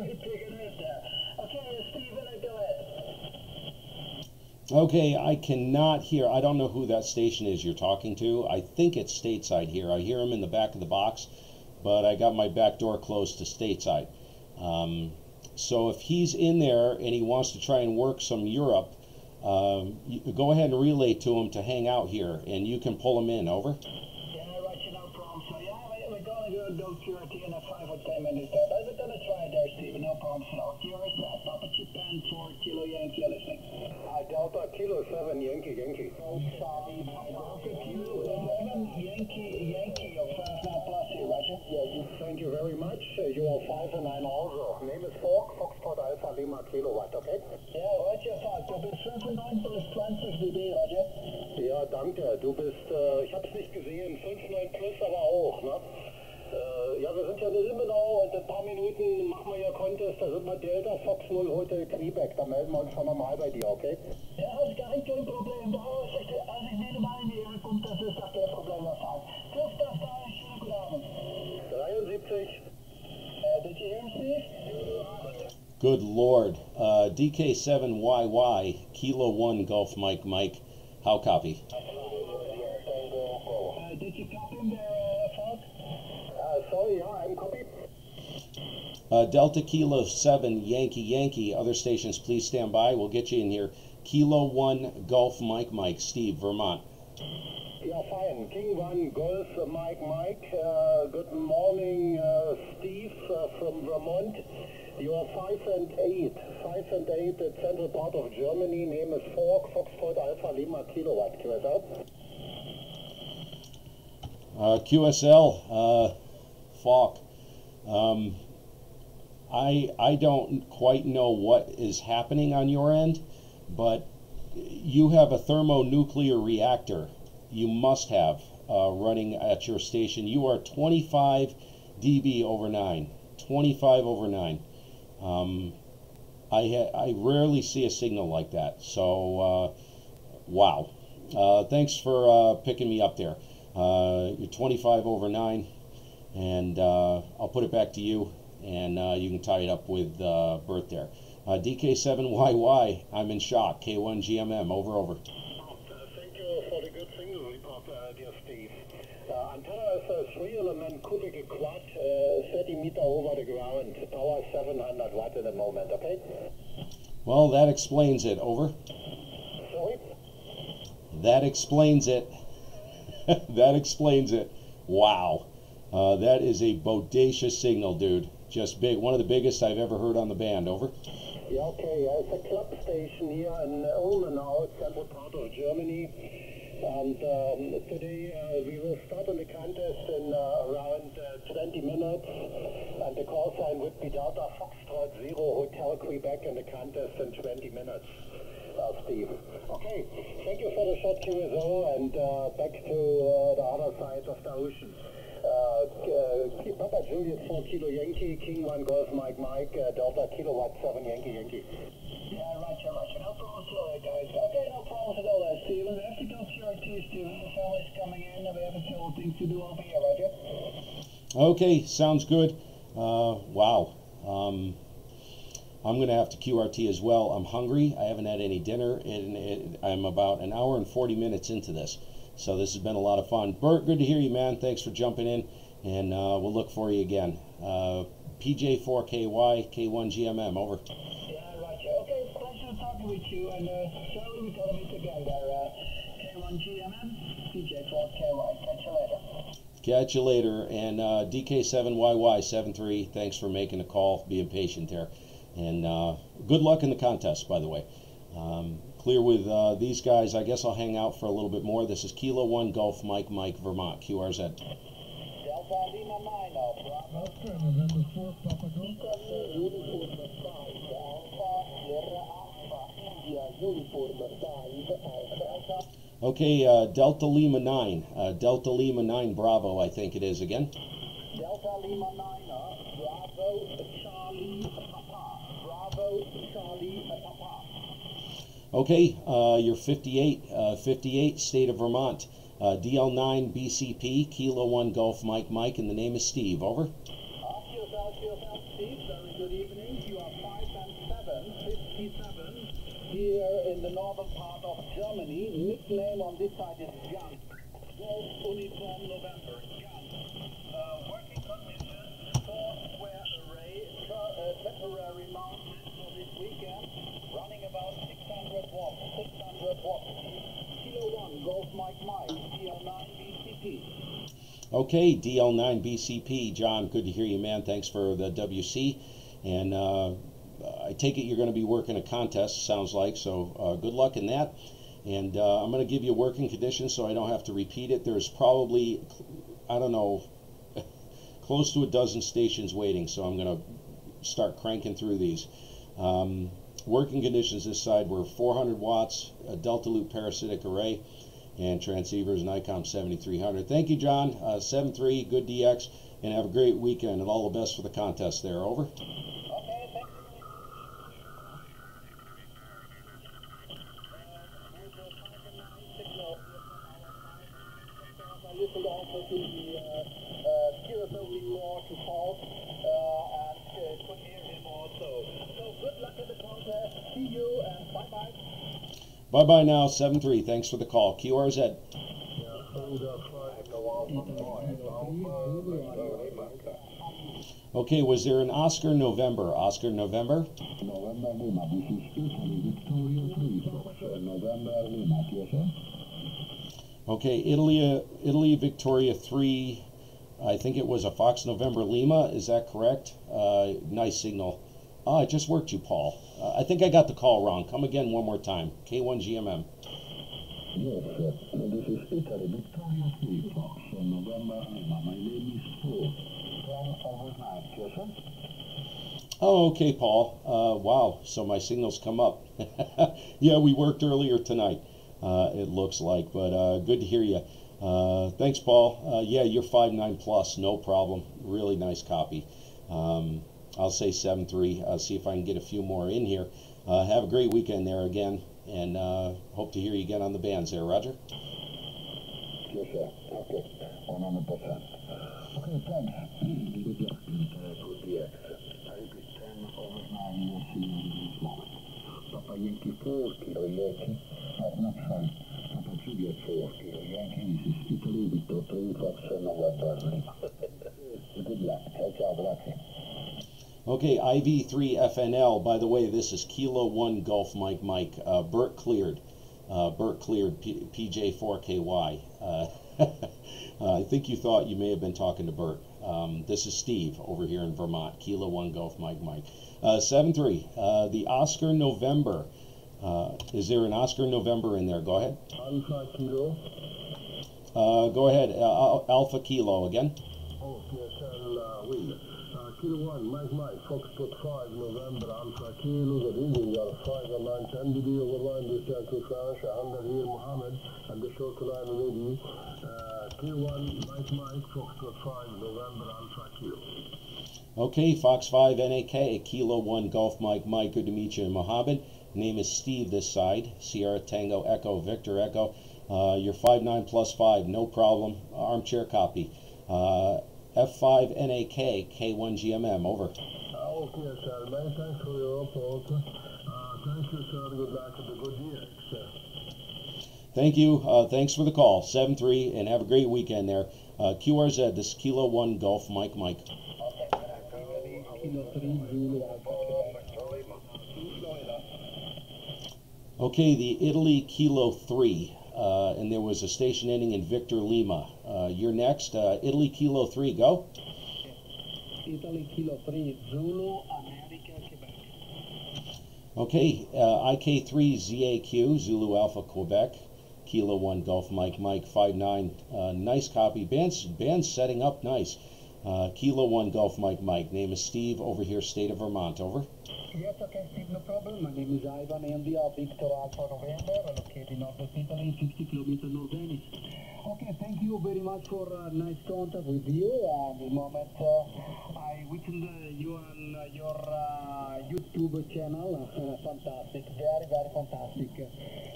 we figured it there. Okay, Steven, go ahead. Okay, I cannot hear. I don't know who that station is you're talking to. I think it's stateside here. I hear him in the back of the box, but I got my back door closed to stateside. So if he's in there and he wants to try and work some Europe, you go ahead and relay to him to hang out here, and you can pull him in. Over. Yeah, right, no problem. So yeah, we're going to go QRT in a 5 or 10 minutes there, but we're going to try there, Steven, no problem. So QRT, Papa Japan for Kilo Yankee, listening. Delta Kilo 7 Yankee. Oh, sorry, Delta Kilo 11 Yankee, you're 59 plus here, Roger. Yeah, thank you very much. You are 5 and 9 also. Name is Foxtrot Alpha Lima Kilowatt, okay? Ja, Roger, du bist 95 plus 20 dB, Roger. Ja, danke. Du bist, ich hab's nicht gesehen, 5,9 plus aber auch, ne? Ja, wir sind ja in Ilmenau und in ein paar Minuten machen wir ja Contest, da sind wir Delta Fox 0 Hotel Quebec, da melden wir uns schon nochmal bei dir, okay? Ja, das ist gar kein Problem. Als ich nehme mal in die Ehre kommt, das ist doch kein Problem, was sagt. Grüß das da, schönen guten Abend. 73. Did you hear me, Steve? Good Lord. DK7YY, Kilo 1 Golf Mike. How copy? Did you copy him there, Falk? Sorry, yeah, I'm copied. Delta Kilo 7 Yankee. Other stations, please stand by. We'll get you in here. Kilo 1 Golf Mike, Steve, Vermont. Yeah, fine. King 1 Golf Mike. Good morning, Steve from Vermont. You are 5 and 8 at central part of Germany. Name is Foxtrot Alpha Lima Kilowatt. QSL? QSL, Falk. I don't quite know what is happening on your end, but you have a thermonuclear reactor. You must have running at your station. You are 25 dB over 9. 25 over 9. I rarely see a signal like that. So, wow. Thanks for picking me up there. You're 25 over 9, and I'll put it back to you, and you can tie it up with Bert there. DK7YY, I'm in shock. K1GMM, over. Thank you for the good signal report, dear Steve. Antenna is a 3-element cubical quad, 30 meter over the ground, power 700 watt at the moment, okay? Well, that explains it. Over. Sorry? That explains it. That explains it. Wow. That is a bodacious signal, dude. Just big. One of the biggest I've ever heard on the band. Over. Yeah, okay. It's a club station here in Ilmenau, central part of Germany. And today we will start on the contest in around 20 minutes. And the call sign would be Delta Foxtrot 0 Hotel Quebec in the contest in 20 minutes. Steve. Okay, thank you for the short QSO, and back to the other side of the ocean. Papa Juliet 4 Kilo Yankee, King 1 Golf Mike, Delta Kilowatt 7 Yankee. Yeah, Roger. No problem at all, guys. Okay, no problem at all, Steven. We have to go QRT, Steven. The family's coming in, and we have a few things to do over here, Roger. Okay, sounds good. Wow. I'm going to have to QRT as well. I'm hungry. I haven't had any dinner, and I'm about an hour and 40 minutes into this. So this has been a lot of fun. Bert, good to hear you, man. Thanks for jumping in, and we'll look for you again. PJ4KY, K1GMM, over. Yeah, Roger. Okay, pleasure talking with you, and sorry we gotta meet again there. K1GMM, PJ4KY. Catch you later. Catch you later. And DK7YY73, thanks for making a call, being patient there. And good luck in the contest, by the way. Clear with these guys. I guess I'll hang out for a little bit more. This is Kilo 1 Golf Mike, Vermont, QRZ. Delta Lima 9, Bravo. Okay, November 4, Papa Uniform 5, Alpha, India, Uniform 5, Alpha. Okay, Delta Lima 9. Delta Lima 9 Bravo, I think it is again. Delta Lima 9, Bravo, Okay, you're 58, state of Vermont. DL9 BCP, Kilo 1 Golf Mike Mike, and the name is Steve. Over. Ask yourself, Steve. Very good evening. You are 5 and 7, 57, here in the northern part of Germany. Nickname on this side is Jan. Golf Uniform November, Jan. Working conditions, 4-square array, temporary mounted for this weekend, running about 600 watts, 600 watts. Kilo 1, Golf Mike Mike, DL9 BCP. Okay, DL9 BCP, John, good to hear you, man. Thanks for the WC. And I take it you're going to be working a contest, sounds like, so good luck in that. And I'm going to give you working conditions so I don't have to repeat it. There's probably, I don't know, close to a dozen stations waiting, so I'm going to start cranking through these. Working conditions this side were 400 watts, a Delta Loop parasitic array, and transceivers Nikon 7300. Thank you, John. 7-3, good DX, and have a great weekend, and all the best for the contest there. Over. Okay, thank you. I listened also to the QSO report to Paul and could hear him also. So good luck in the contest. See you and bye-bye. Bye-bye now, 7-3. Thanks for the call. QRZ. Okay, was there an Oscar November? Oscar November? November Lima, this is Italy, Victoria 3, Fox, November Lima, QSO. Okay, Italy Victoria 3, I think it was a Fox November Lima, is that correct? Nice signal. I just worked you, Paul. I think I got the call wrong. Come again one more time. K1GMM. Yes, this is Italy, Victoria 3, Fox, November Lima. My name is Paul. Plan overnight, QSO. Oh, okay, Paul. Wow, so my signals come up. Yeah, we worked earlier tonight, it looks like, but good to hear you. Thanks, Paul. Yeah, you're 5.9 plus, no problem. Really nice copy. I'll say 7-3. I'll see if I can get a few more in here. Have a great weekend there again, and hope to hear you again on the bands there, Roger. Yes, sir. Okay, 100%. Okay, thanks. Good luck with DX. I repeat, 10 over 9 you'll see in this moment. Papa Yankee 4, Kilo Yankee. Not sorry. Papa Juliet 4, Kilo Yankee. This is Italy, Victor 3, Fox, November Lima. Good luck. Ciao, grazie. Okay, IV3FNL. By the way, this is Kilo 1 Golf Mike Mike. Bert cleared. PJ4KY. I think you thought you may have been talking to Bert. This is Steve over here in Vermont. Kilo 1 Golf Mike Mike. 7-3. The Oscar November. Is there an Oscar November in there? Go ahead. Alpha Kilo. Go ahead. Alpha Kilo again. Oh, PSL Will. Kilo 1, Mike, Foxtrot 5, November, Alpha Kilo, the reading are 5 and 9, 10 dB over line, this to France, under here, Mohammed, and the short line ready. Kilo 1, Mike, Foxtrot 5, November, Alpha Kilo. Okay, Fox 5 NAK, Kilo 1 Golf Mike Mike, good to meet you, Mohammed. Name is Steve this side, Sierra Tango Echo, Victor Echo. You're 5.9 plus 5, no problem, armchair copy. F5 NAK, K1GMM, over. Okay, sir. Many thanks for your report. Thank you, sir. Good luck with the good year, sir. Thank you. Thanks for the call. 7-3, and have a great weekend there. QRZ, this is Kilo 1 Golf Mike Mike. Okay, the Italy Kilo 3. And there was a station ending in Victor Lima. You're next. Italy Kilo 3, go. Italy Kilo 3, Zulu, America, Quebec. Okay, IK3ZAQ, Zulu Alpha, Quebec. Kilo 1 Golf Mike Mike, 5.9. Nice copy. Band's setting up nice. Kilo 1 Golf Mike Mike. Name is Steve, over here, state of Vermont, over. Yes, okay, Steve, no problem. My name is Ivan, India, Victor Alpha November, located in North Italy, 50 kilometers north Venice. Okay, thank you very much for nice contact with you. The moment I witnessed you on your YouTube channel, fantastic, very, very fantastic.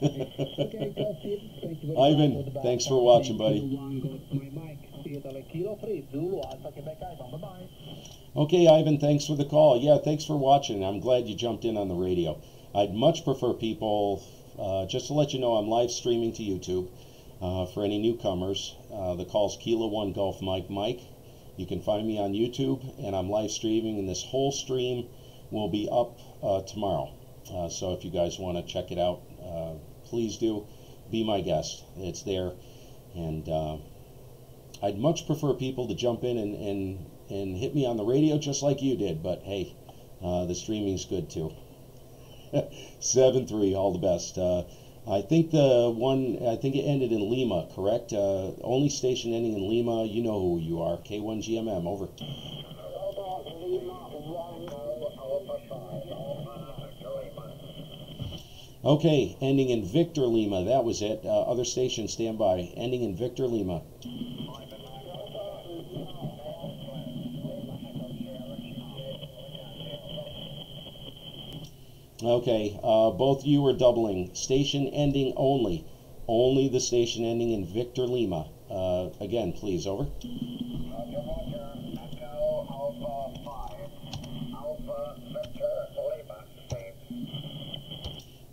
Okay, Steve, thank you very Ivan, much. thanks for watching, buddy. One got my mic. Italy, Kilo 3, Zulu, Alpha, Quebec, Ivan. Bye-bye. Okay, Ivan, thanks for the call. Yeah, thanks for watching. I'm glad you jumped in on the radio. I'd much prefer people, just to let you know, I'm live streaming to YouTube. For any newcomers, the call's Kilo 1 Golf Mike Mike. You can find me on YouTube, and I'm live streaming, and this whole stream will be up tomorrow. So if you guys want to check it out, please do. Be my guest. It's there. And I'd much prefer people to jump in and hit me on the radio just like you did. But hey, the streaming's good too. 7-3, all the best. I think it ended in Lima, correct? Only station ending in Lima. You know who you are. K1GMM, over. Okay, ending in Victor Lima. That was it. Other station, stand by. Ending in Victor Lima. Okay, both you are doubling. Station ending only. Only the station ending in Victor Lima. Again, please, over.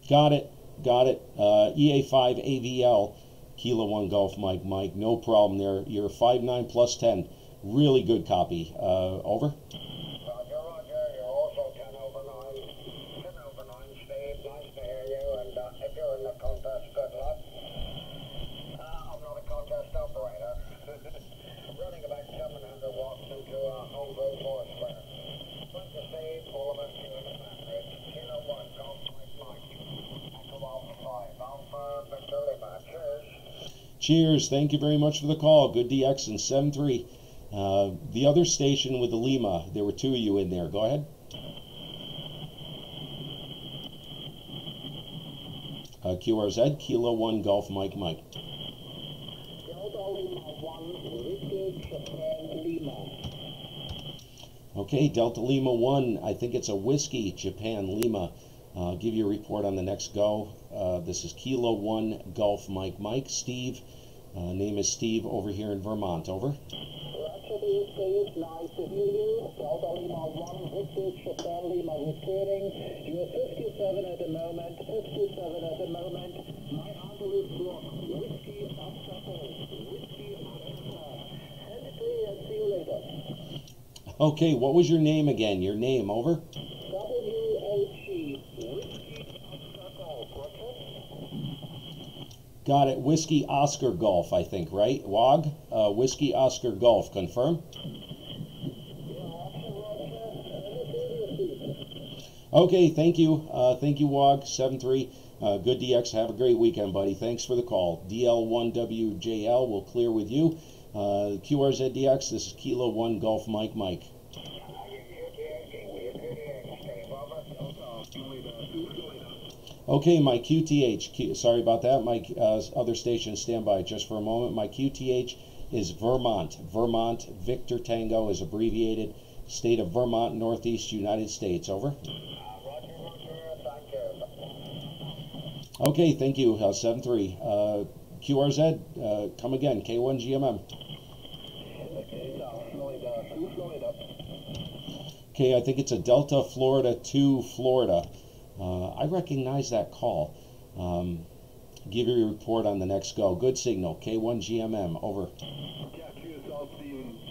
Got it. EA5 AVL, Kilo 1 Golf Mike Mike. No problem there. You're 5-9 plus 10. Really good copy. Over. Cheers. Thank you very much for the call. Good DX and 7-3. The other station with the Lima, there were two of you in there. Go ahead. QRZ, Kilo 1 Golf Mike Mike. Okay, Delta Lima 1. I think it's a Whiskey, Japan Lima. I'll give you a report on the next go. This is Kilo 1 Golf Mike Mike. Steve, name is Steve over here in Vermont. Over. Steve, nice to hear you. Delta Lima 1, Victor, Japan Lima reporting. You're 57 at the moment. 57 at the moment. My handle is blocked. Whiskey obstacle. Whiskey obstacle. Send it to me and see you later. Okay, what was your name again? Your name, over. WHE. Whiskey obstacle. Got it. Whiskey Oscar Golf, I think, right? WOG? Whiskey Oscar Golf. Confirm? Okay, thank you. Thank you, WOG. 7-3. Good DX. Have a great weekend, buddy. Thanks for the call. DL1WJL will clear with you. QRZDX, this is Kilo 1 Golf Mike Mike. Okay, my QTH, sorry about that, my other station, stand by just for a moment. My QTH is Vermont. Vermont, Victor Tango is abbreviated. State of Vermont, Northeast United States. Over. Okay, thank you. 7-3. QRZ, come again. K1GMM. Okay, I think it's a Delta Florida 2 Florida. I recognize that call. Give you a report on the next go. Good signal. K1GMM. Over. Yeah, QSL Stevens.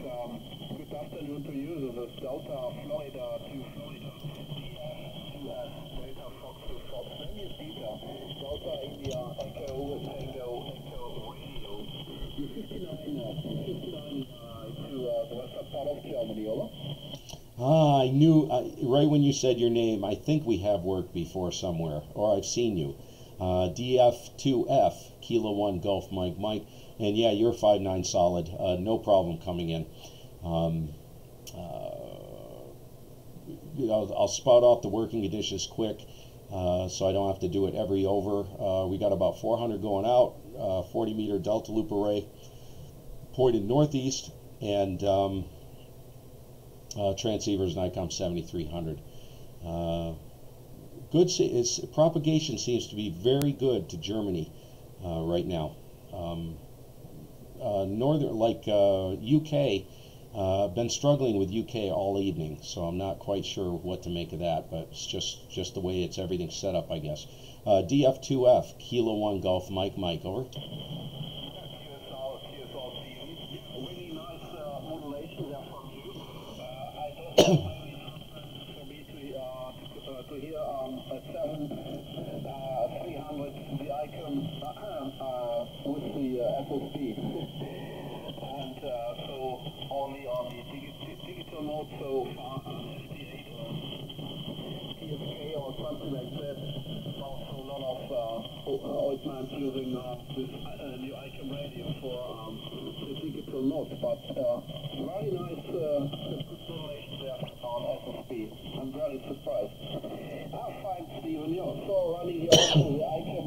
Good afternoon to you. This is Delta Florida 2 Florida. Delta Fox to Fox. Name is Peter. Delta India Echo Tango Radio. 59 to the western part of Germany. Over. I knew, right when you said your name, I think we have worked before somewhere, or I've seen you. DF2F, Kilo 1 Golf Mike Mike. And yeah, you're 5-9 solid. No problem coming in. I'll spout off the working conditions quick, so I don't have to do it every over. We got about 400 going out, 40 meter delta loop array, pointed northeast, and transceivers Nikon 7300. Its propagation seems to be very good to Germany right now. UK, been struggling with UK all evening, so I'm not quite sure what to make of that, but it's just the way everything's set up, I guess. DF2F, Kilo 1 Golf Mike, over. Really nice modulation there from you. I just for me to hear at 7300 the icon with the SSD. And so only on the digital mode, so FT8 or PSK or something like that. Also a lot of old mans using this new icon radio for the digital mode, but very nice modulation there on SSD. I'm very surprised. Fine, Steven. You're also running here also the icon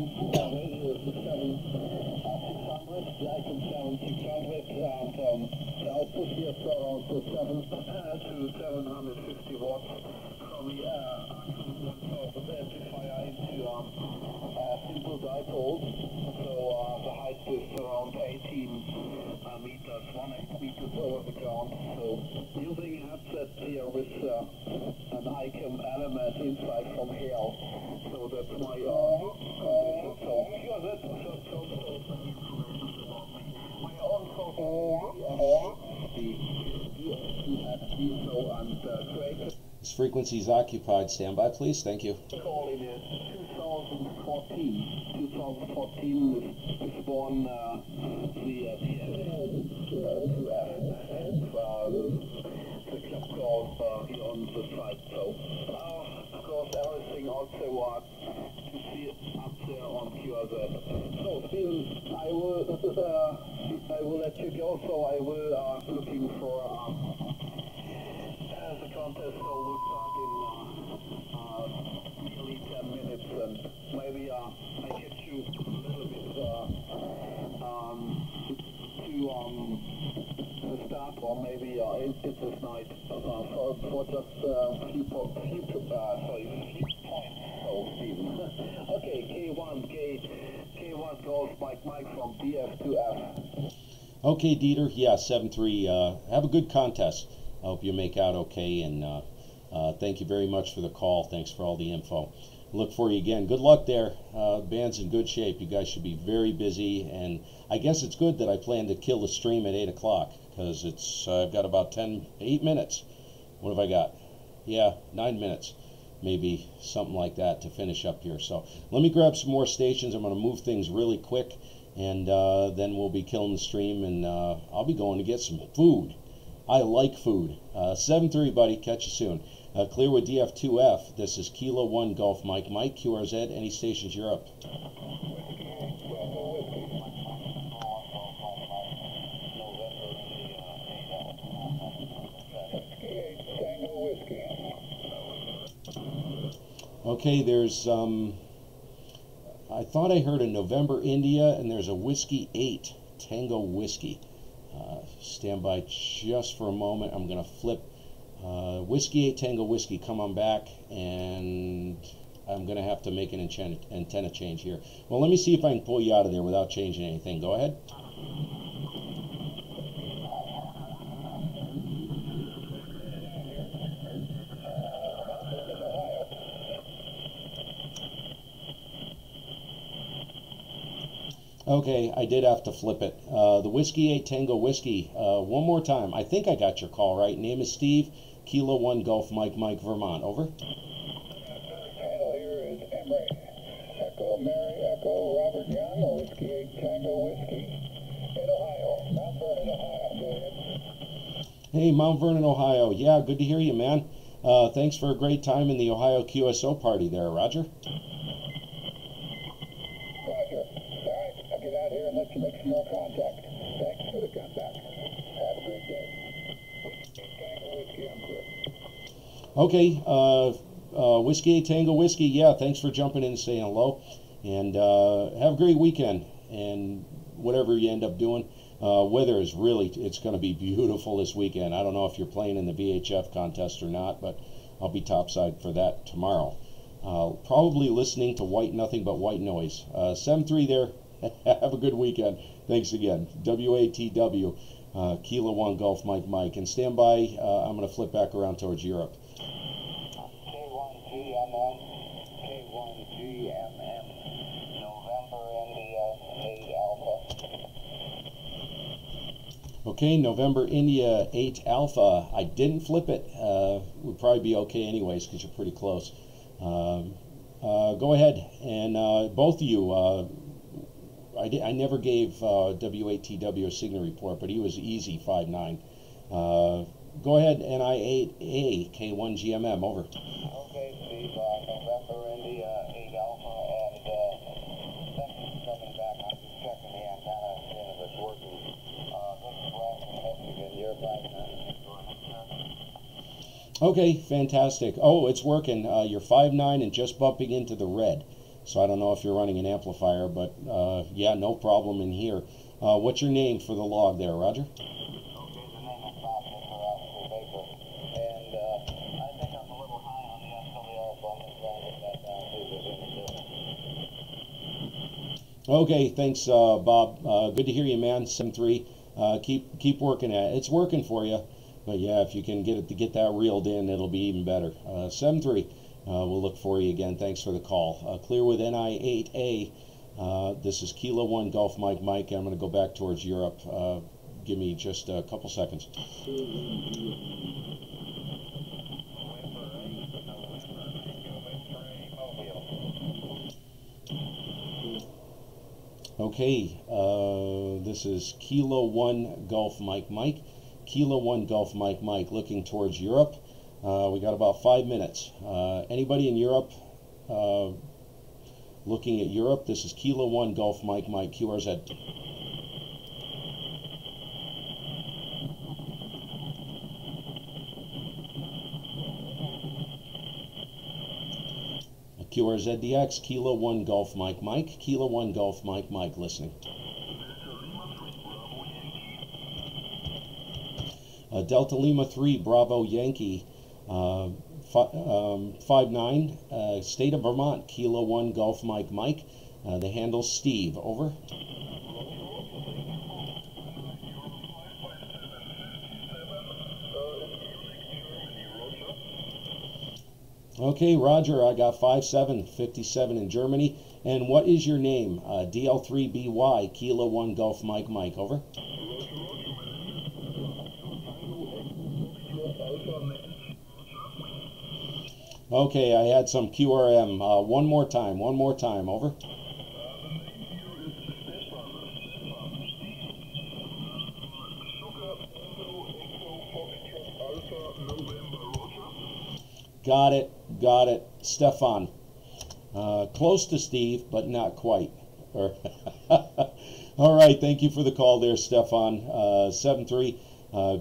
radio 600, the icon 7600, and the output here is around 7 to 750 watts from the amplifier into simple dipoles. So the height is around 18 meters, 1 meters over the ground. So using a headset here with an icon element inside from here. So that's my condition. So yeah, that's some information about me. My own This frequency is occupied. Stand by, please. Thank you. Calling it 2014. 2014 is born the club calls here on the site. So of course everything also to see up there on QRZ. So Steven, I will let you go. So I will looking for the contest. So we'll start in nearly 10 minutes, and maybe I get you a little bit to start, or maybe it's this night for just few points. So Steven. Okay, K1 Golf Mike from DF2F. Okay, Dieter. Yeah, 7-3. Have a good contest. I hope you make out okay, and thank you very much for the call. Thanks for all the info. Look for you again. Good luck there. Band's in good shape. You guys should be very busy, and I guess it's good that I plan to kill the stream at 8 o'clock, because it's I've got about 8 minutes. What have I got? Yeah, 9 minutes. Maybe something like that to finish up here. So let me grab some more stations. I'm going to move things really quick, and then we'll be killing the stream, and I'll be going to get some food. I like food. 7-3, buddy. Catch you soon. Clear with DF2F. This is Kilo 1 Golf Mike, QRZ. Any stations, you're up. Okay, there's I thought I heard a November India, and there's a Whiskey 8 Tango Whiskey. Stand by just for a moment. I'm going to flip Whiskey 8 Tango Whiskey. Come on back, and I'm going to have to make an antenna change here. Well, let me see if I can pull you out of there without changing anything. Go ahead. Okay, I did have to flip it. The Whiskey 8 Tango Whiskey. One more time. I think I got your call right. Name is Steve. Kilo 1 Golf Mike, Vermont. Over. Channel here is Emery. Echo, Mary, Echo, Robert Young, Whiskey 8 Tango Whiskey in Ohio. Mount Vernon, Ohio. Go ahead. Hey, Mount Vernon, Ohio. Yeah, good to hear you, man. Thanks for a great time in the Ohio QSO party there, Roger. Let you make some more contact. Thanks for the contact. Have a great day. Tango Whiskey, I'm clear. Okay, Whiskey Tango Whiskey, yeah, thanks for jumping in and saying hello. And have a great weekend. And whatever you end up doing, weather is really, it's going to be beautiful this weekend. I don't know if you're playing in the VHF contest or not, but I'll be topside for that tomorrow. Probably listening to nothing but white noise. 7-3 there. Have a good weekend. Thanks again. WATW, Kilo 1 Golf Mike Mike. And stand by, I'm going to flip back around towards Europe. K1GMM, K1GMM, November India 8 Alpha. Okay, November India 8 Alpha. I didn't flip it. Would probably be okay anyways because you're pretty close. Go ahead, and both of you, I never gave WATW a signal report, but he was easy 5-9. Go ahead, NI8A, K1GMM, over. Okay, Steve, November India 8 Alpha, and thank you for coming back. I'm just checking the antenna, seeing if it's working. This is Ross from Michigan, you're 5-9. Go ahead, sir. Okay, fantastic. Oh, it's working. You're 5-9 and just bumping into the red. So I don't know if you're running an amplifier, but yeah, no problem in here. What's your name for the log there, Roger? Okay, the name is Bob Mr. Oscar Baker, and I think I'm a little high on the SWR, so I'm going to try and get that down, see if there's any difference. Okay, thanks, Bob. Good to hear you, man. 7-3. Keep working at it. It's working for you. But yeah, if you can get that reeled in, it'll be even better. 7-3. We'll look for you again. Thanks for the call. Clear with NI8A. This is Kilo 1 Golf Mike Mike. I'm going to go back towards Europe. Give me just a couple seconds. Okay, this is Kilo 1 Golf Mike Mike. Kilo 1 Golf Mike Mike looking towards Europe. We got about 5 minutes. Anybody in Europe looking at Europe? This is Kilo 1 Golf Mike Mike QRZ. QRZDX, Kilo 1 Golf Mike Mike. Kilo 1 Golf Mike Mike listening. Delta Lima 3 Bravo Yankee 5-9 State of Vermont Kilo 1 Golf Mike Mike. The handle's Steve, over. Okay, Roger, I got 57 in Germany. And what is your name? DL3BY Kilo 1 Golf Mike Mike, over. Okay, I had some QRM. One more time, over. Got it. Stefan. Close to Steve, but not quite. All right, thank you for the call there, Stefan. 7-3.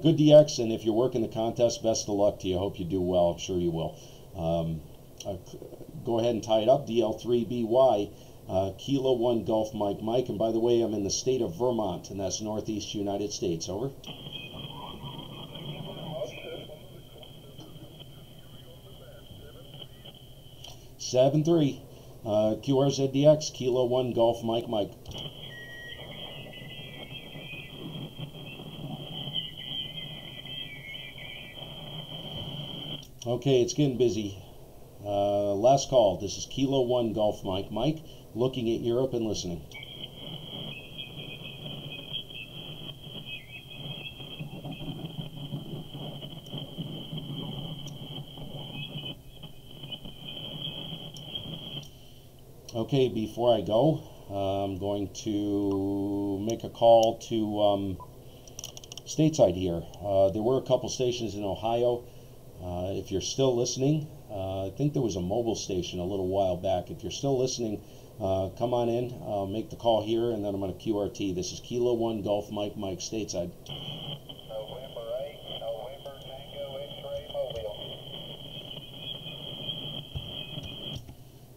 Good DX, and if you're working the contest, best of luck to you. Hope you do well. I'm sure you will. Go ahead and tie it up. DL3BY, Kilo 1 Golf Mike Mike. And by the way, I'm in the state of Vermont, and that's Northeast United States. Over. Seven 3. QRZDX, Kilo 1 Golf Mike Mike. Okay, it's getting busy. Last call. This is Kilo 1 Golf Mike Mike, looking at Europe and listening. Okay, before I go, I'm going to make a call to stateside here. There were a couple stations in Ohio. If you're still listening, I think there was a mobile station a little while back. If you're still listening, come on in, make the call here, and then I'm going to QRT. This is Kilo 1 Golf Mike Mike stateside. November 8, November Tango X-ray mobile.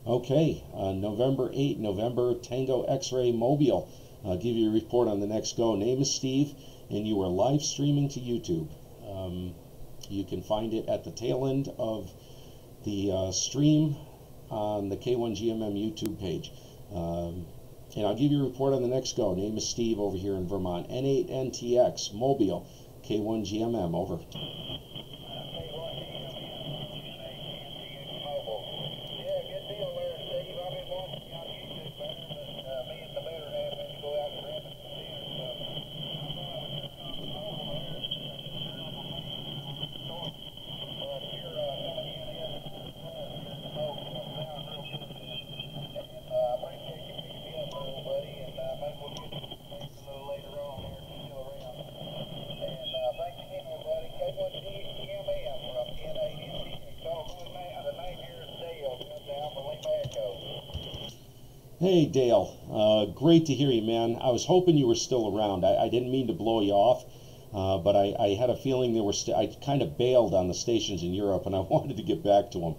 Okay, November 8, November Tango X-Ray Mobile. I'll give you a report on the next go. Name is Steve, and you are live streaming to YouTube. You can find it at the tail end of the stream on the K1GMM YouTube page. And I'll give you a report on the next go. Name is Steve over here in Vermont. M0MCX Mobile, K1GMM, over. Hey Dale, great to hear you, man. I was hoping you were still around. I didn't mean to blow you off, but I had a feeling there were. I kind of bailed on the stations in Europe, and I wanted to get back to them.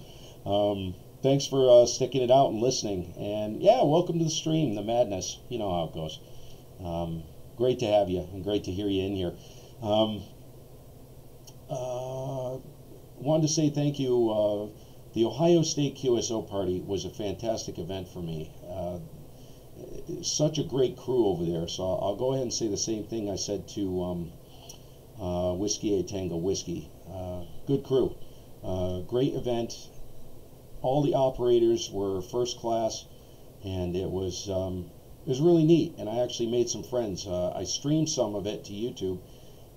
Thanks for sticking it out and listening. And yeah, welcome to the stream, the madness. You know how it goes. Great to have you, and great to hear you in here. Wanted to say thank you. The Ohio State QSO party was a fantastic event for me. Such a great crew over there. So I'll go ahead and say the same thing I said to Whiskey A Tango Whiskey. Good crew. Great event. All the operators were first class, and it was really neat. And I actually made some friends. I streamed some of it to YouTube,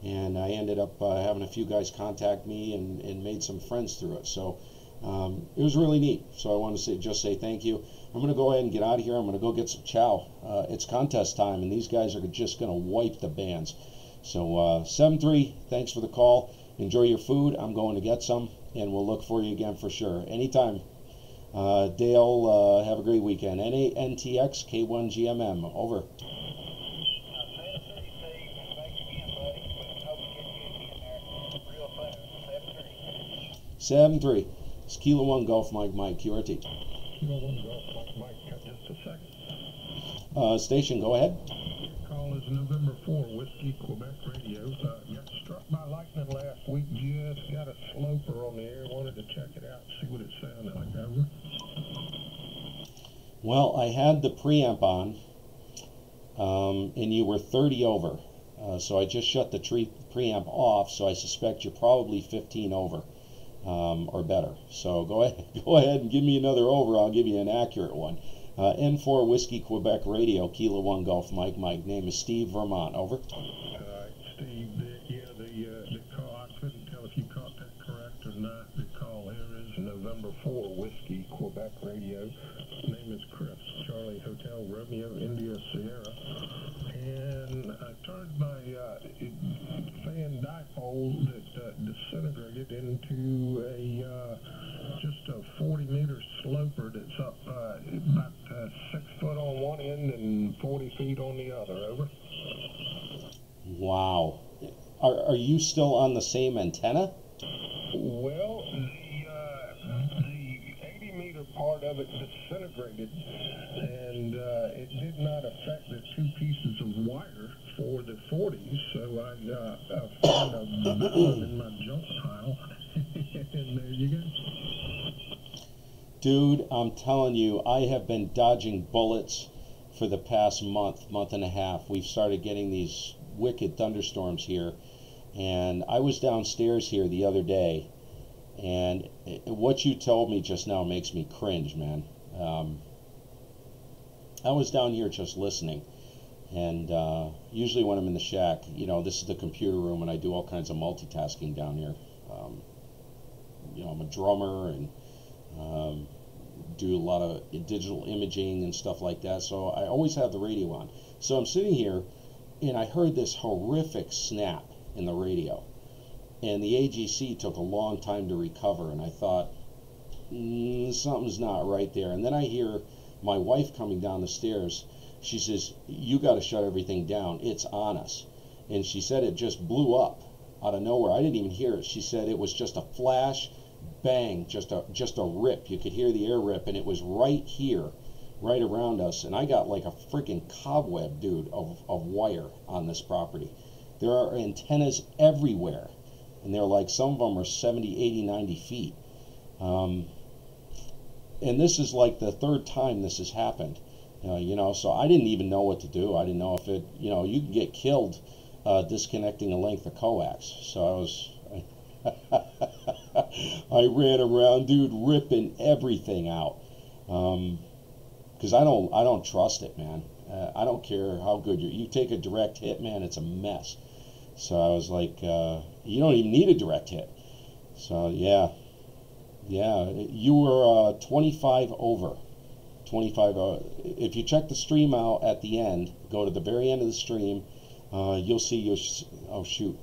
and I ended up having a few guys contact me and made some friends through it. So it was really neat. So I want to just say thank you. I'm going to go ahead and get out of here. I'm going to go get some chow. It's contest time, and these guys are just going to wipe the bands. So 7-3, thanks for the call. Enjoy your food. I'm going to get some, and we'll look for you again for sure. Anytime. Dale, have a great weekend. M0MCX K1GMM, over. 7-3. It's Kilo 1 Golf Mike QRT. Kilo 1 Golf Mike, just a second. Station, go ahead. Call is November 4, Whiskey, Quebec Radio. Got struck by lightning last week. Just got a sloper on the air. Wanted to check it out, see what it sounded like. Over. Well, I had the preamp on, and you were 30 over. So I just shut the preamp off, so I suspect you're probably 15 over. Or better. So go ahead and give me another over. I'll give you an accurate one. N4 Whiskey Quebec Radio, Kilo 1 Golf Mike. Name is Steve, Vermont, over. Steve, the call, I couldn't tell if you caught that correct or not. The call here is November 4 Whiskey Quebec Radio. Name is Chris, Charlie Hotel Romeo India Sierra. And I turned my fan dipole that disintegrated into just a 40-meter sloper that's up about 6 foot on one end and 40 feet on the other. Over. Wow. Are you still on the same antenna? Well, the 80-meter part of it disintegrated, and it did not affect the two pieces of wire for the 40s, so I found a mound in my junk pile, and there you go. Dude, I'm telling you, I have been dodging bullets for the past month and a half. We've started getting these wicked thunderstorms here, and I was downstairs here the other day, and what you told me just now makes me cringe, man. I was down here just listening, and usually when I'm in the shack, you know, this is the computer room, and I do all kinds of multitasking down here. You know, I'm a drummer and do a lot of digital imaging and stuff like that, so I always have the radio on. So I'm sitting here, and I heard this horrific snap in the radio, and the AGC took a long time to recover, and I thought, something's not right there. And then I hear my wife coming down the stairs. She says, you got to shut everything down, it's on us. And she said it just blew up out of nowhere. I didn't even hear it. She said it was just a flash, bang, just a rip. You could hear the air rip, and it was right here, right around us. And I got like a freaking cobweb, dude, of wire on this property. There are antennas everywhere, and they're like, some of them are 70, 80, 90 feet. And this is like the third time this has happened. You know, so I didn't even know what to do. I didn't know if it, you know, you can get killed disconnecting a length of coax. So I was, I ran around, dude, ripping everything out, because I don't trust it, man. I don't care how good you take a direct hit, man. It's a mess. So I was like, you don't even need a direct hit. So yeah, you were 25 over. 25. If you check the stream out at the end, go to the very end of the stream, you'll see your. Oh shoot,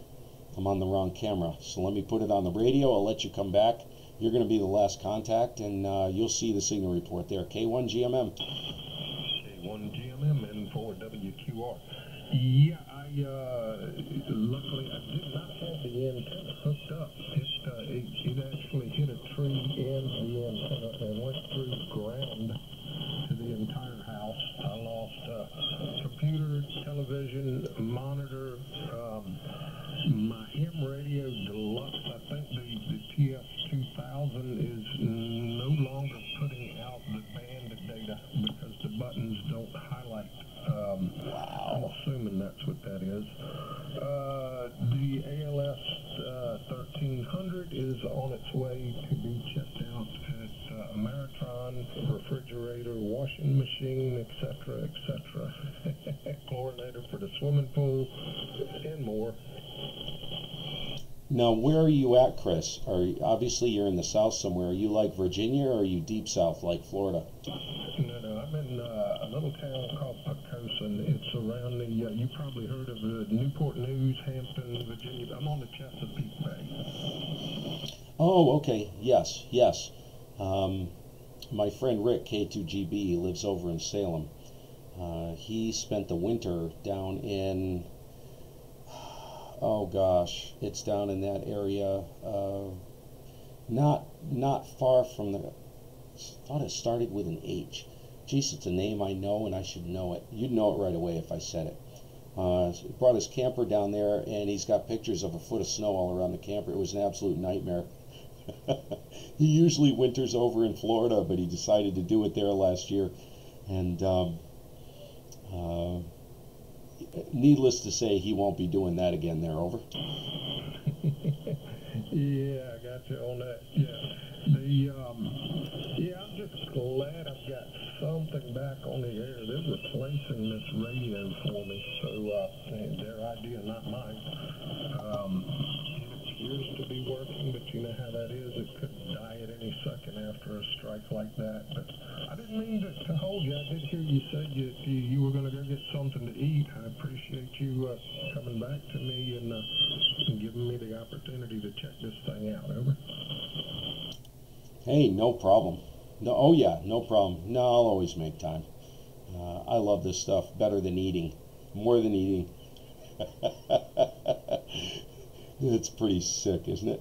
I'm on the wrong camera. So let me put it on the radio. I'll let you come back. You're going to be the last contact, and you'll see the signal report there. K1GMM. K1GMM and N4WQR. Yeah, luckily I did not have the antenna hooked up. It actually hit a tree and the antenna and went through the ground to the entire house. I lost computer, television, monitor, my ham radio deluxe. I think the TF2000 is no longer putting out the band data because the buttons don't highlight. I'm assuming that's what that is. The ALS 1300 is on its way to be checked out at Ameritron, refrigerator, washing machine, etc., etc. Chlorinator for the swimming pool, and more. Now, where are you at, Chris? Obviously you're in the south somewhere. Are you like Virginia, or are you deep south like Florida? No, I'm in a little town called Pocosin. It's around the, you probably heard of the Newport News, Hampton, Virginia. I'm on the Chesapeake Bay. Oh, okay. Yes. My friend Rick, K2GB, lives over in Salem. He spent the winter down in, oh gosh, it's down in that area, not far from the, I thought it started with an H. Geez, it's a name I know, and I should know it. You'd know it right away if I said it. He brought his camper down there, and he's got pictures of a foot of snow all around the camper. It was an absolute nightmare. He usually winters over in Florida, but he decided to do it there last year. And needless to say, he won't be doing that again there. Over. Yeah, I got you on that. Yeah, I'm just glad I've got something back on the air. They're replacing this radio for me, so their idea, not mine. It appears to be working, but you know how that is. It could die at any second after a strike like that. But I didn't mean to hold you. I did hear you say you were going to go get something to eat. I appreciate you coming back to me and giving me the opportunity to check this thing out. Over. Hey, no problem. No, oh yeah, no problem. No, I'll always make time. I love this stuff better than eating, more than eating. It's pretty sick, isn't it?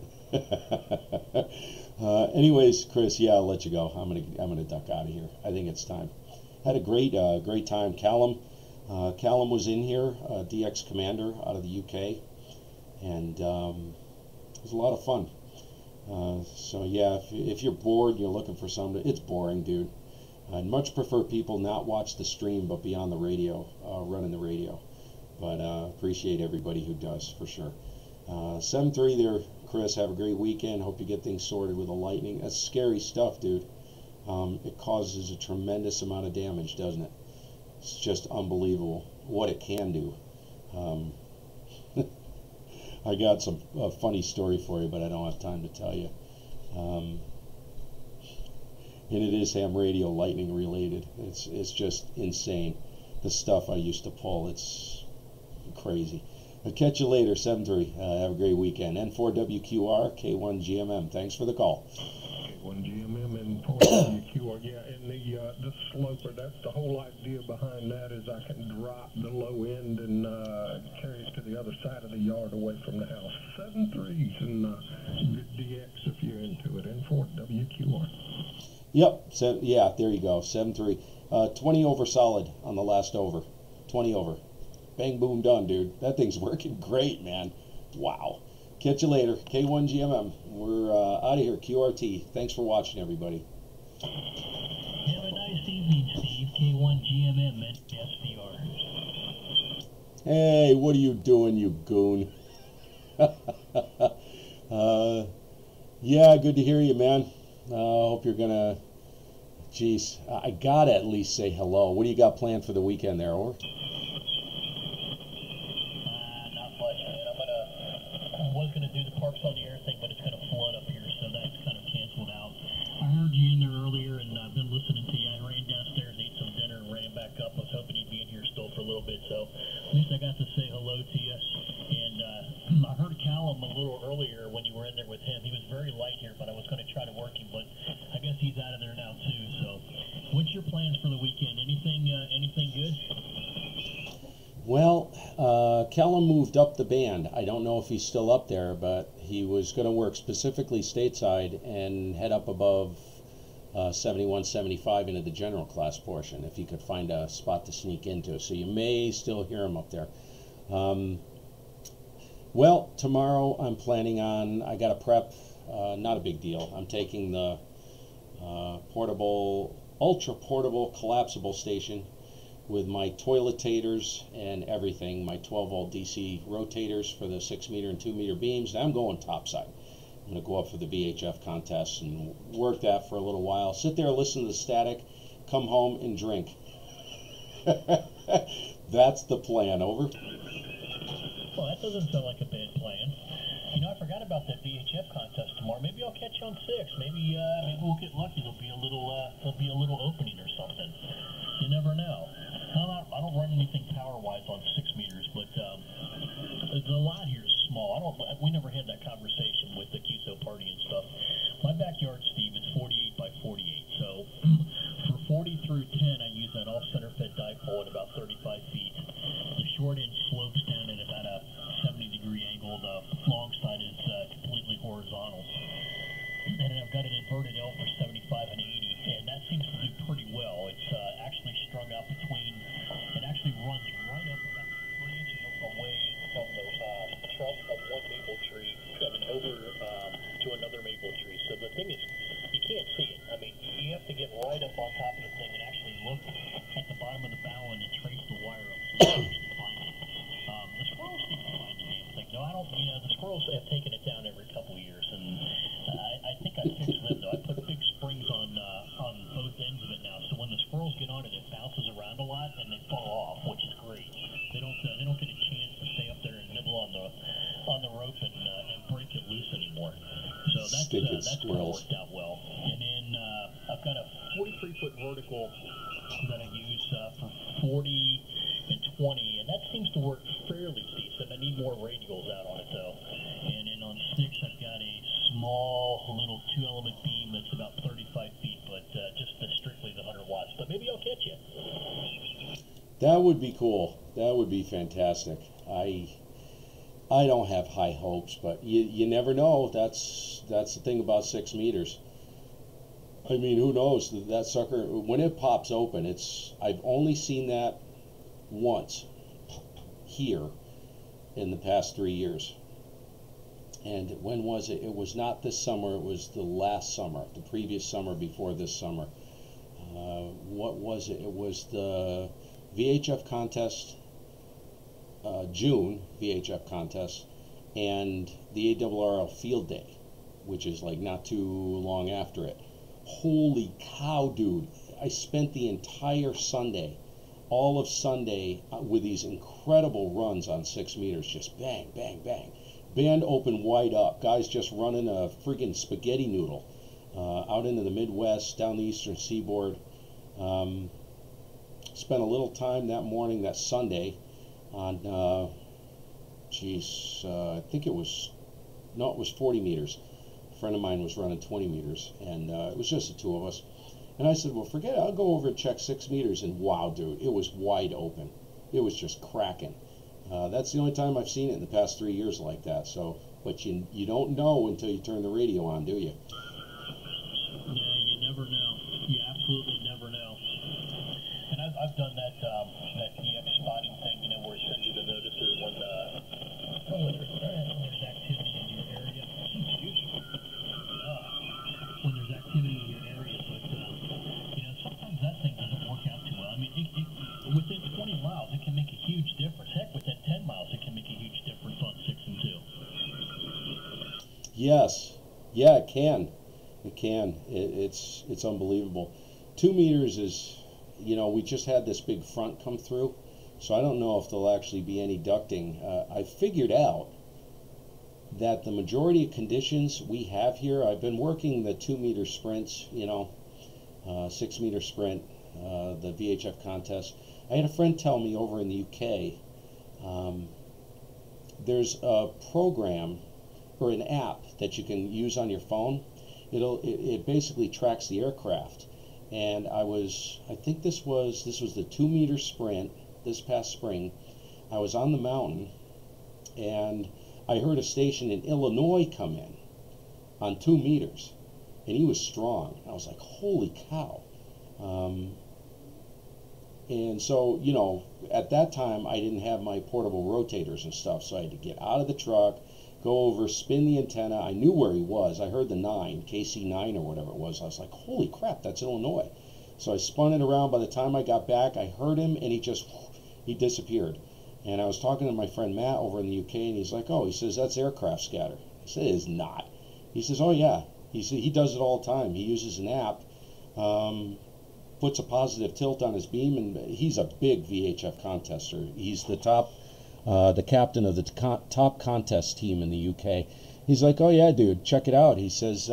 Anyways, Chris, yeah, I'll let you go. I'm gonna duck out of here. I think it's time. Had a great time. Callum was in here, DX Commander out of the UK, and it was a lot of fun. So yeah, if you're bored and you're looking for something, it's boring, dude. I'd much prefer people not watch the stream but be on the radio, running the radio. But appreciate everybody who does, for sure. 7-3 there, Chris. Have a great weekend. Hope you get things sorted with the lightning. That's scary stuff, dude. It causes a tremendous amount of damage, doesn't it? It's just unbelievable what it can do. I got a funny story for you, but I don't have time to tell you. And it is ham radio lightning related. It's just insane. The stuff I used to pull, it's crazy. I'll catch you later, 7-3. Have a great weekend. N4WQR, K1GMM. Thanks for the call. K1GMM and N4WQR. Yeah, and in the sloper. That's the whole idea behind that, is I can drop the low end and carry it to the other side of the yard away from the house. 7.3s and good DX if you're into it. N4 WQR. Yep. So, yeah, there you go. 7.3. 20 over solid on the last over. 20 over. Bang, boom, done, dude. That thing's working great, man. Wow. Catch you later. K1GMM. We're out of here. QRT. Thanks for watching, everybody. Have a nice evening, Steve. K1GMM and SVR. Hey, what are you doing, you goon? Yeah, good to hear you, man. Hope you're gonna... Jeez, I gotta at least say hello. What do you got planned for the weekend there, or? Not much, man. I was gonna do the Parks on the Air thing, but it's gonna flood up here, so that's kind of canceled out. I heard you in there earlier, and I've been listening to you. I ran downstairs, ate some dinner, and ran back up. I was hoping you'd be in here still for a little bit, so at least I got to say hello to you. And I heard Callum a little earlier when you were in there with him. He was very light here, but I was going to try to work him, but I guess he's out of there now too. So, what's your plans for the weekend? Anything good? Well, Callum moved up the band. I don't know if he's still up there, but he was going to work specifically stateside and head up above 71, 75 into the general class portion if he could find a spot to sneak into. So you may still hear him up there. Well, tomorrow I'm planning on, I got to prep, not a big deal. I'm taking the portable, ultra portable collapsible station with my toiletators and everything, my 12 volt DC rotators for the 6 meter and 2 meter beams. I'm going topside. I'm going to go up for the VHF contest and work that for a little while. Sit there, listen to the static, come home and drink. That's the plan. Over. Well, that doesn't sound like a bad plan. You know, I forgot about that VHF contest tomorrow. Maybe I'll catch you on 6. Maybe we'll get lucky. There'll be a little opening or something. You never know. I don't run anything power-wise on 6 meters, but the lot here is small. We never had that conversation with the QSO party and stuff. My backyard, Steve, is 48 by 48. So for 40 through 10, I use that off-center fed dipole at about 35 feet. The short end slopes down at about a 70-degree angle. The long side is completely horizontal. And then I've got an inverted L for 75 and 80, and that seems to do pretty well. It's actually strung out between, it actually runs right up about 3 inches away from the trunk of one maple tree and over to another maple tree. So the thing is, you can't see it. I mean, you have to get right up on top of the thing and actually look at the bottom of the bow and trace the wire up so you can actually find it. The squirrels seem to find the damn thing. No, I don't, the squirrels have taken it down every couple of years, and I think I fixed them, though. I put big springs on both ends of it now, so when the squirrels get on it, it bounces around a lot, and they fall off, which is great. They don't get a chance to stay up there and nibble on the rope and break it loose anymore. So that's worked out well. And then I've got a 43-foot vertical that I use for 40 and 20, and that seems to work fairly decent. I need more radials out on it, though. And then on 6, I've got a small little 2-element beam that's about 35 feet, but just strictly the 100 watts. But maybe I'll catch you. That would be cool. That would be fantastic. I don't have high hopes, but you never know. That's the thing about 6 meters. I mean, who knows? That sucker, when it pops open, I've only seen that once here in the past 3 years. And when was it? It was not this summer. It was the last summer, the previous summer before this summer. What was it? It was the VHF contest, June VHF contest, and the ARRL field day, which is like not too long after it. Holy cow, dude. I spent the entire Sunday, all of Sunday, with these incredible runs on 6 meters, just bang, bang, bang. Band open wide up. Guys just running a friggin' spaghetti noodle out into the Midwest, down the eastern seaboard. Spent a little time that morning, that Sunday, on, I think it was 40 meters. A friend of mine was running 20 meters, and it was just the two of us. And I said, well, forget it. I'll go over and check 6 meters. And wow, dude, it was wide open. It was just cracking. That's the only time I've seen it in the past 3 years like that. So, but you don't know until you turn the radio on, do you? Yeah, you never know. You absolutely never know. And I've done that PX spotting thing, you know, where it sends you the notices when there's activity in your area. When there's activity in your area, but you know, sometimes that thing doesn't work out too well. I mean, within 20 miles, it can make a huge difference. Heck, within 10 miles, it can make a huge difference on 6 and 2. Yes, yeah, it can. It can. It's unbelievable. 2 meters is, you know, we just had this big front come through, so I don't know if there'll actually be any ducting. I figured out that the majority of conditions we have here, I've been working the 2 meter sprints, you know, 6 meter sprint, the VHF contest. I had a friend tell me over in the UK, there's a program or an app that you can use on your phone. It basically tracks the aircraft. And I think this was the 2 meter sprint this past spring. I was on the mountain and I heard a station in Illinois come in on 2 meters, and he was strong. I was like, holy cow. And so, you know, at that time I didn't have my portable rotators and stuff, so I had to get out of the truck, go over, spin the antenna. I knew where he was. I heard the 9, KC9 or whatever it was. I was like, holy crap, that's Illinois. So I spun it around. By the time I got back, I heard him, and he disappeared. And I was talking to my friend Matt over in the UK, and he's like, oh, he says, that's aircraft scatter. I said, it is not. He says, oh, yeah. He said he does it all the time. He uses an app, puts a positive tilt on his beam, and he's a big VHF contester. He's the captain of the top contest team in the UK. He's like, oh, yeah, dude, check it out. He says,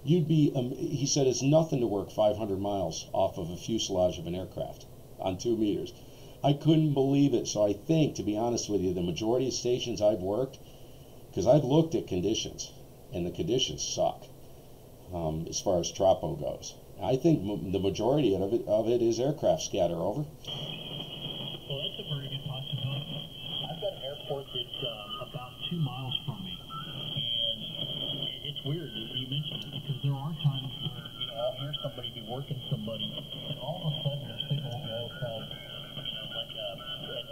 he said it's nothing to work 500 miles off of a fuselage of an aircraft on 2 meters. I couldn't believe it. So I think, to be honest with you, the majority of stations I've worked, because I've looked at conditions, and the conditions suck as far as tropo goes. I think the majority of it is aircraft scatter. Over. Well, that's a very good possibility. I've got an airport that's about 2 miles from me, and it's weird that you mentioned it, because there are times where, you know, I'll hear somebody be working somebody, and all of a sudden their signal will go from, you know, like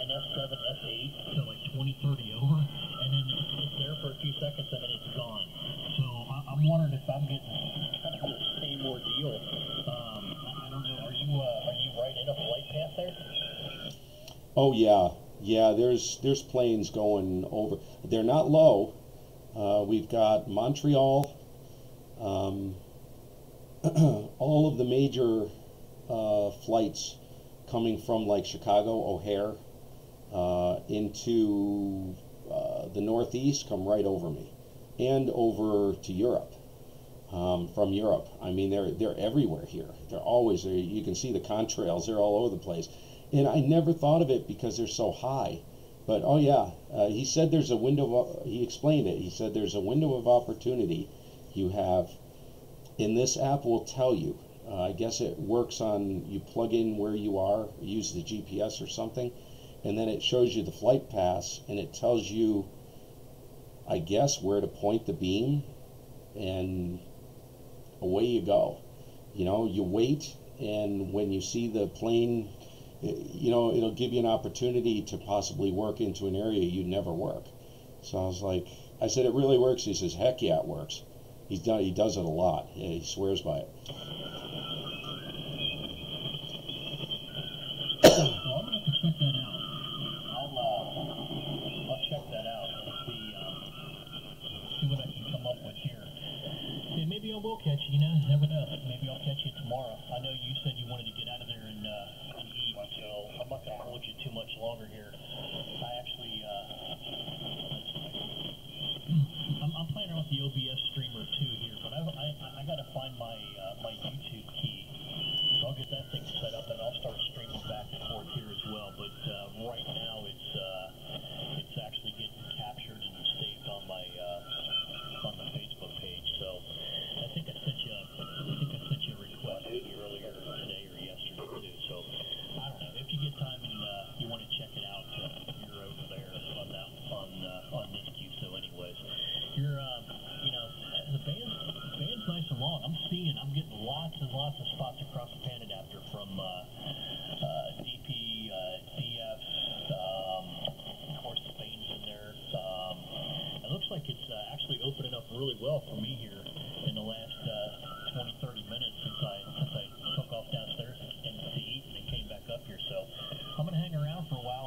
an S7, S8 to like 20, 30 over, and then it's there for a few seconds and then it's gone. So I'm wondering if I'm getting kind of the same ordeal. I don't know. Are you right in a flight path there? Oh yeah, yeah. There's planes going over. They're not low. We've got Montreal. All of the major flights coming from like Chicago, O'Hare, into the Northeast come right over me, and over to Europe. From Europe, I mean, they're everywhere here. They're always there. You can see the contrails. They're all over the place. And I never thought of it because they're so high. But, oh, yeah, he said there's a window, he explained it. He said there's a window of opportunity you have, and this app will tell you. I guess it works on, you plug in where you are, use the GPS or something, and then it shows you the flight paths, and it tells you, I guess, where to point the beam, and away you go. You know, you wait, and when you see the plane, you know, it'll give you an opportunity to possibly work into an area you'd never work. So I was like, I said, it really works? He says, heck yeah, it works. He does it a lot. Yeah, he swears by it. Well, I'm going to have to check that out. I'll check that out and see what I can come up with here. And maybe I will catch you, you know, never know. Maybe I'll catch you tomorrow. I know you said you wanted to get out of there and eat, so I'm not going to hold you too much longer here. I actually, I'm playing around with the OBS streamer too here, but I got to find my YouTube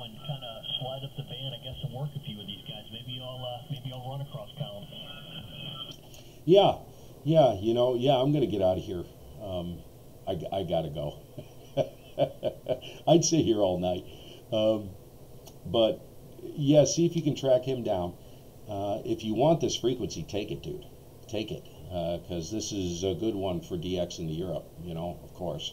now and kind of slide up the band. I guess and work a few of these guys. Maybe I'll run across Callum. Yeah, you know, yeah, I'm gonna get out of here. I gotta go. I'd sit here all night. But yeah, see if you can track him down. If you want this frequency, take it, dude. Take it, because this is a good one for DX into Europe. You know, of course.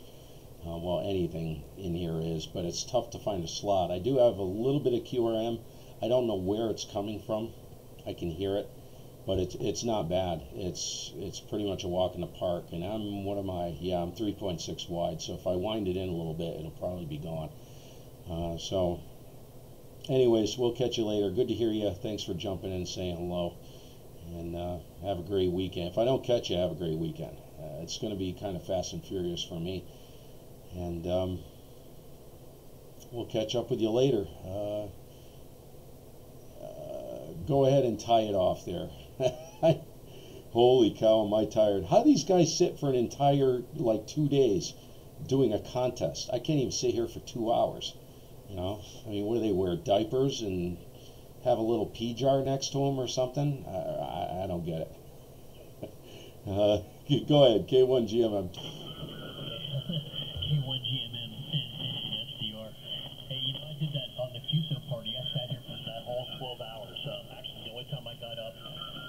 Well, anything in here is, but it's tough to find a slot. I do have a little bit of QRM. I don't know where it's coming from. I can hear it, but it's not bad. It's pretty much a walk in the park. And I'm, what am I? Yeah, I'm 3.6 wide. So if I wind it in a little bit, it'll probably be gone. So anyways, we'll catch you later. Good to hear you. Thanks for jumping in and saying hello. And have a great weekend. If I don't catch you, have a great weekend. It's going to be kind of fast and furious for me. And we'll catch up with you later. Go ahead and tie it off there. Holy cow, am I tired. How do these guys sit for an entire, like, 2 days doing a contest? I can't even sit here for 2 hours. You know, I mean, what do they wear, diapers and have a little pee jar next to them or something? I don't get it. Go ahead, K1GMM. K1GMM and SDR. Hey, you know, I did that on the QSO party. I sat here for that whole 12 hours. Actually, the only time I got up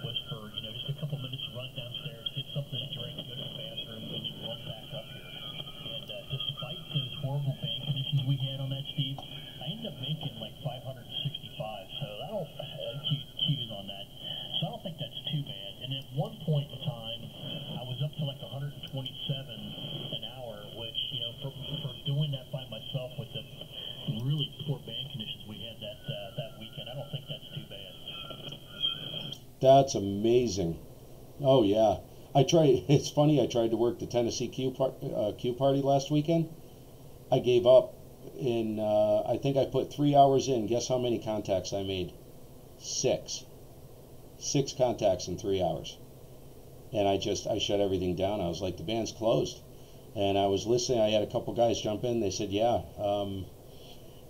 was for, you know, just a couple minutes to run downstairs, get something to drink, go to the bathroom, and then run back up here. And despite those horrible bank conditions we had on that, Steve, I ended up making like 565. So I don't Q's on that. So I don't think that's too bad. And at one point in time, I was up to like 127 an hour, which, you know, for doing that by myself with the really poor band conditions we had that weekend, I don't think that's too bad. That's amazing. Oh yeah, I tried. It's funny. I tried to work the Tennessee Q party last weekend. I gave up in. I think I put 3 hours in. Guess how many contacts I made? 6. 6 contacts in 3 hours. And I shut everything down. I was like, the band's closed. And I was listening. I had a couple guys jump in. They said, yeah,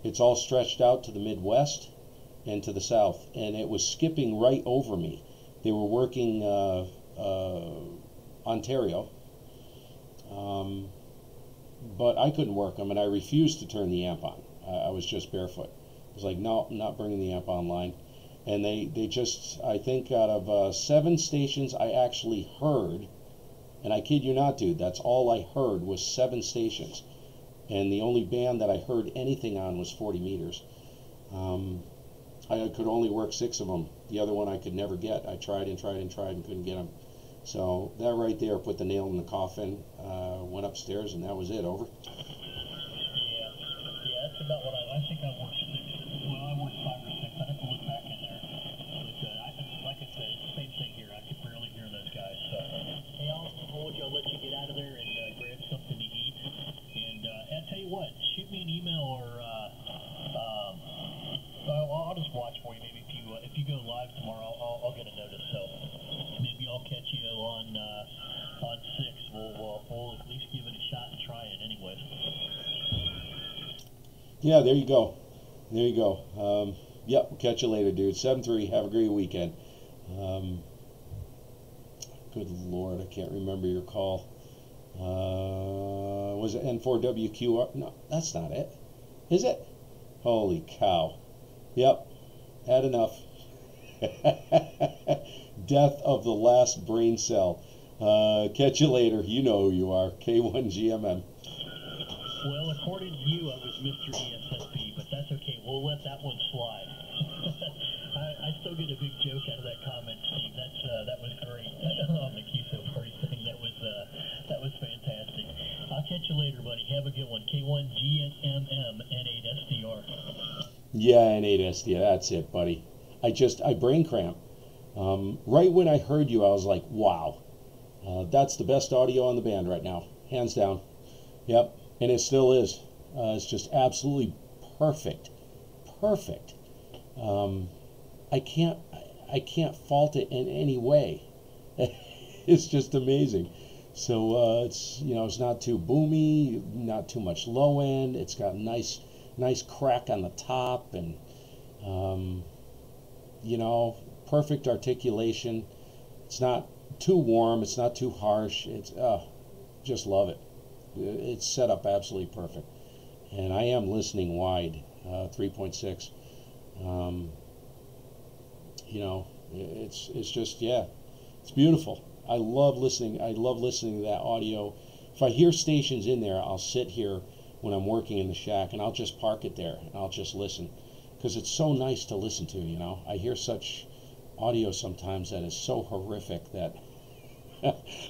it's all stretched out to the Midwest and to the South. And it was skipping right over me. They were working Ontario. But I couldn't work them, and I refused to turn the amp on. I was just barefoot. I was like, no, I'm not bringing the amp online. And they just, I think out of 7 stations I actually heard, and I kid you not, dude, that's all I heard was 7 stations. And the only band that I heard anything on was 40 meters. I could only work 6 of them. The other one I could never get. I tried and tried and tried and couldn't get them. So that right there put the nail in the coffin. Went upstairs and that was it. Over. Yeah, that's about what I think I worked 6. Well, I worked 5 or 6. I'd have to look back in there. But like I said, same thing here. I could barely hear those guys. So, hey, I'll let you get out of there and grab something to eat. And I'll tell you what, shoot me an email or I'll just watch for you. Maybe if you go live tomorrow, I'll get a notice. So maybe I'll catch you on 6. We'll at least give it a shot and try it anyway. Yeah, there you go. There you go. Yep, catch you later, dude. 7-3. Have a great weekend. Good Lord, I can't remember your call. Was it N4WQR? No, that's not it. Is it? Holy cow. Yep, had enough. Death of the last brain cell. Catch you later. You know who you are. K1GMM. Well, according to you, I was Mr. ESSP, but that's okay. We'll let that one slide. I still get a big joke out of that comment, Steve. That was great on the QSO party thing. That was fantastic. I'll catch you later, buddy. Have a good one. K1GMM N8SDR. Yeah, N8SDR. That's it, buddy. I brain cramp. Right when I heard you, I was like, wow, that's the best audio on the band right now, hands down. Yep, and it still is. It's just absolutely perfect. I can't fault it in any way. It's just amazing. So it's, you know, it's not too boomy, not too much low end. It's got nice nice crack on the top, and you know, perfect articulation. It's not too warm, it's not too harsh. It's just love it. It's set up absolutely perfect, and I am listening wide, 3.6. You know, it's just, yeah, it's beautiful. I love listening. I love listening to that audio. If I hear stations in there, I'll sit here when I'm working in the shack, and I'll just park it there, and I'll just listen, because it's so nice to listen to. You know, I hear such audio sometimes that is so horrific that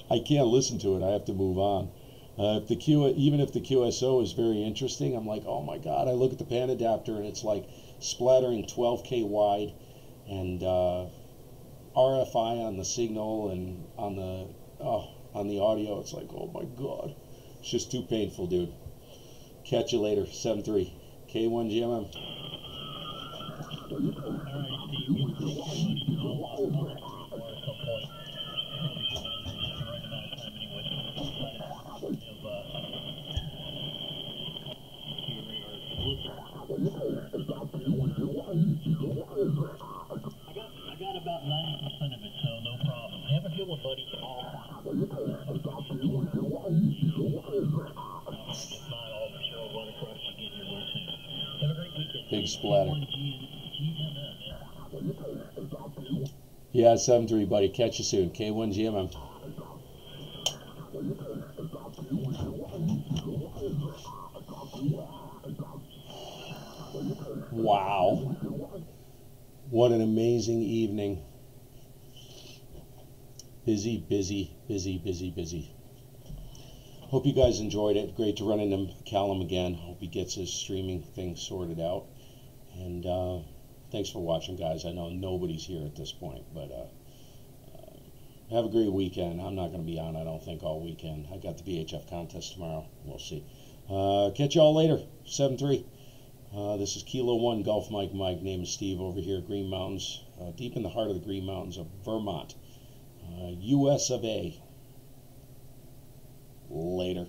I can't listen to it. I have to move on. Even if the QSO is very interesting, I'm like, oh my God. I look at the pan adapter and it's like splattering 12K wide, and RFI on the signal, and on the audio. It's like, oh my God. It's just too painful, dude. Catch you later. 7-3. K1GMM. All right, Steve. Thank you very much. I'll at some point. I got about 90% of it, so no problem. Have a good one, buddy. If not, I'll be sure I'll run across you again here real soon. Have a great weekend. Big splatter. K1GMM. Yeah, 7-3, buddy. Catch you soon. K1GMM. Wow. What an amazing evening. Busy, busy, busy, busy, busy. Hope you guys enjoyed it. Great to run into Callum again. Hope he gets his streaming thing sorted out. And thanks for watching, guys. I know nobody's here at this point, but have a great weekend. I'm not going to be on, I don't think, all weekend. I got the VHF contest tomorrow. We'll see. Catch y'all later. 7-3. This is Kilo 1 Golf Mike. Name is Steve over here, Green Mountains, deep in the heart of the Green Mountains of Vermont, US of A. Later.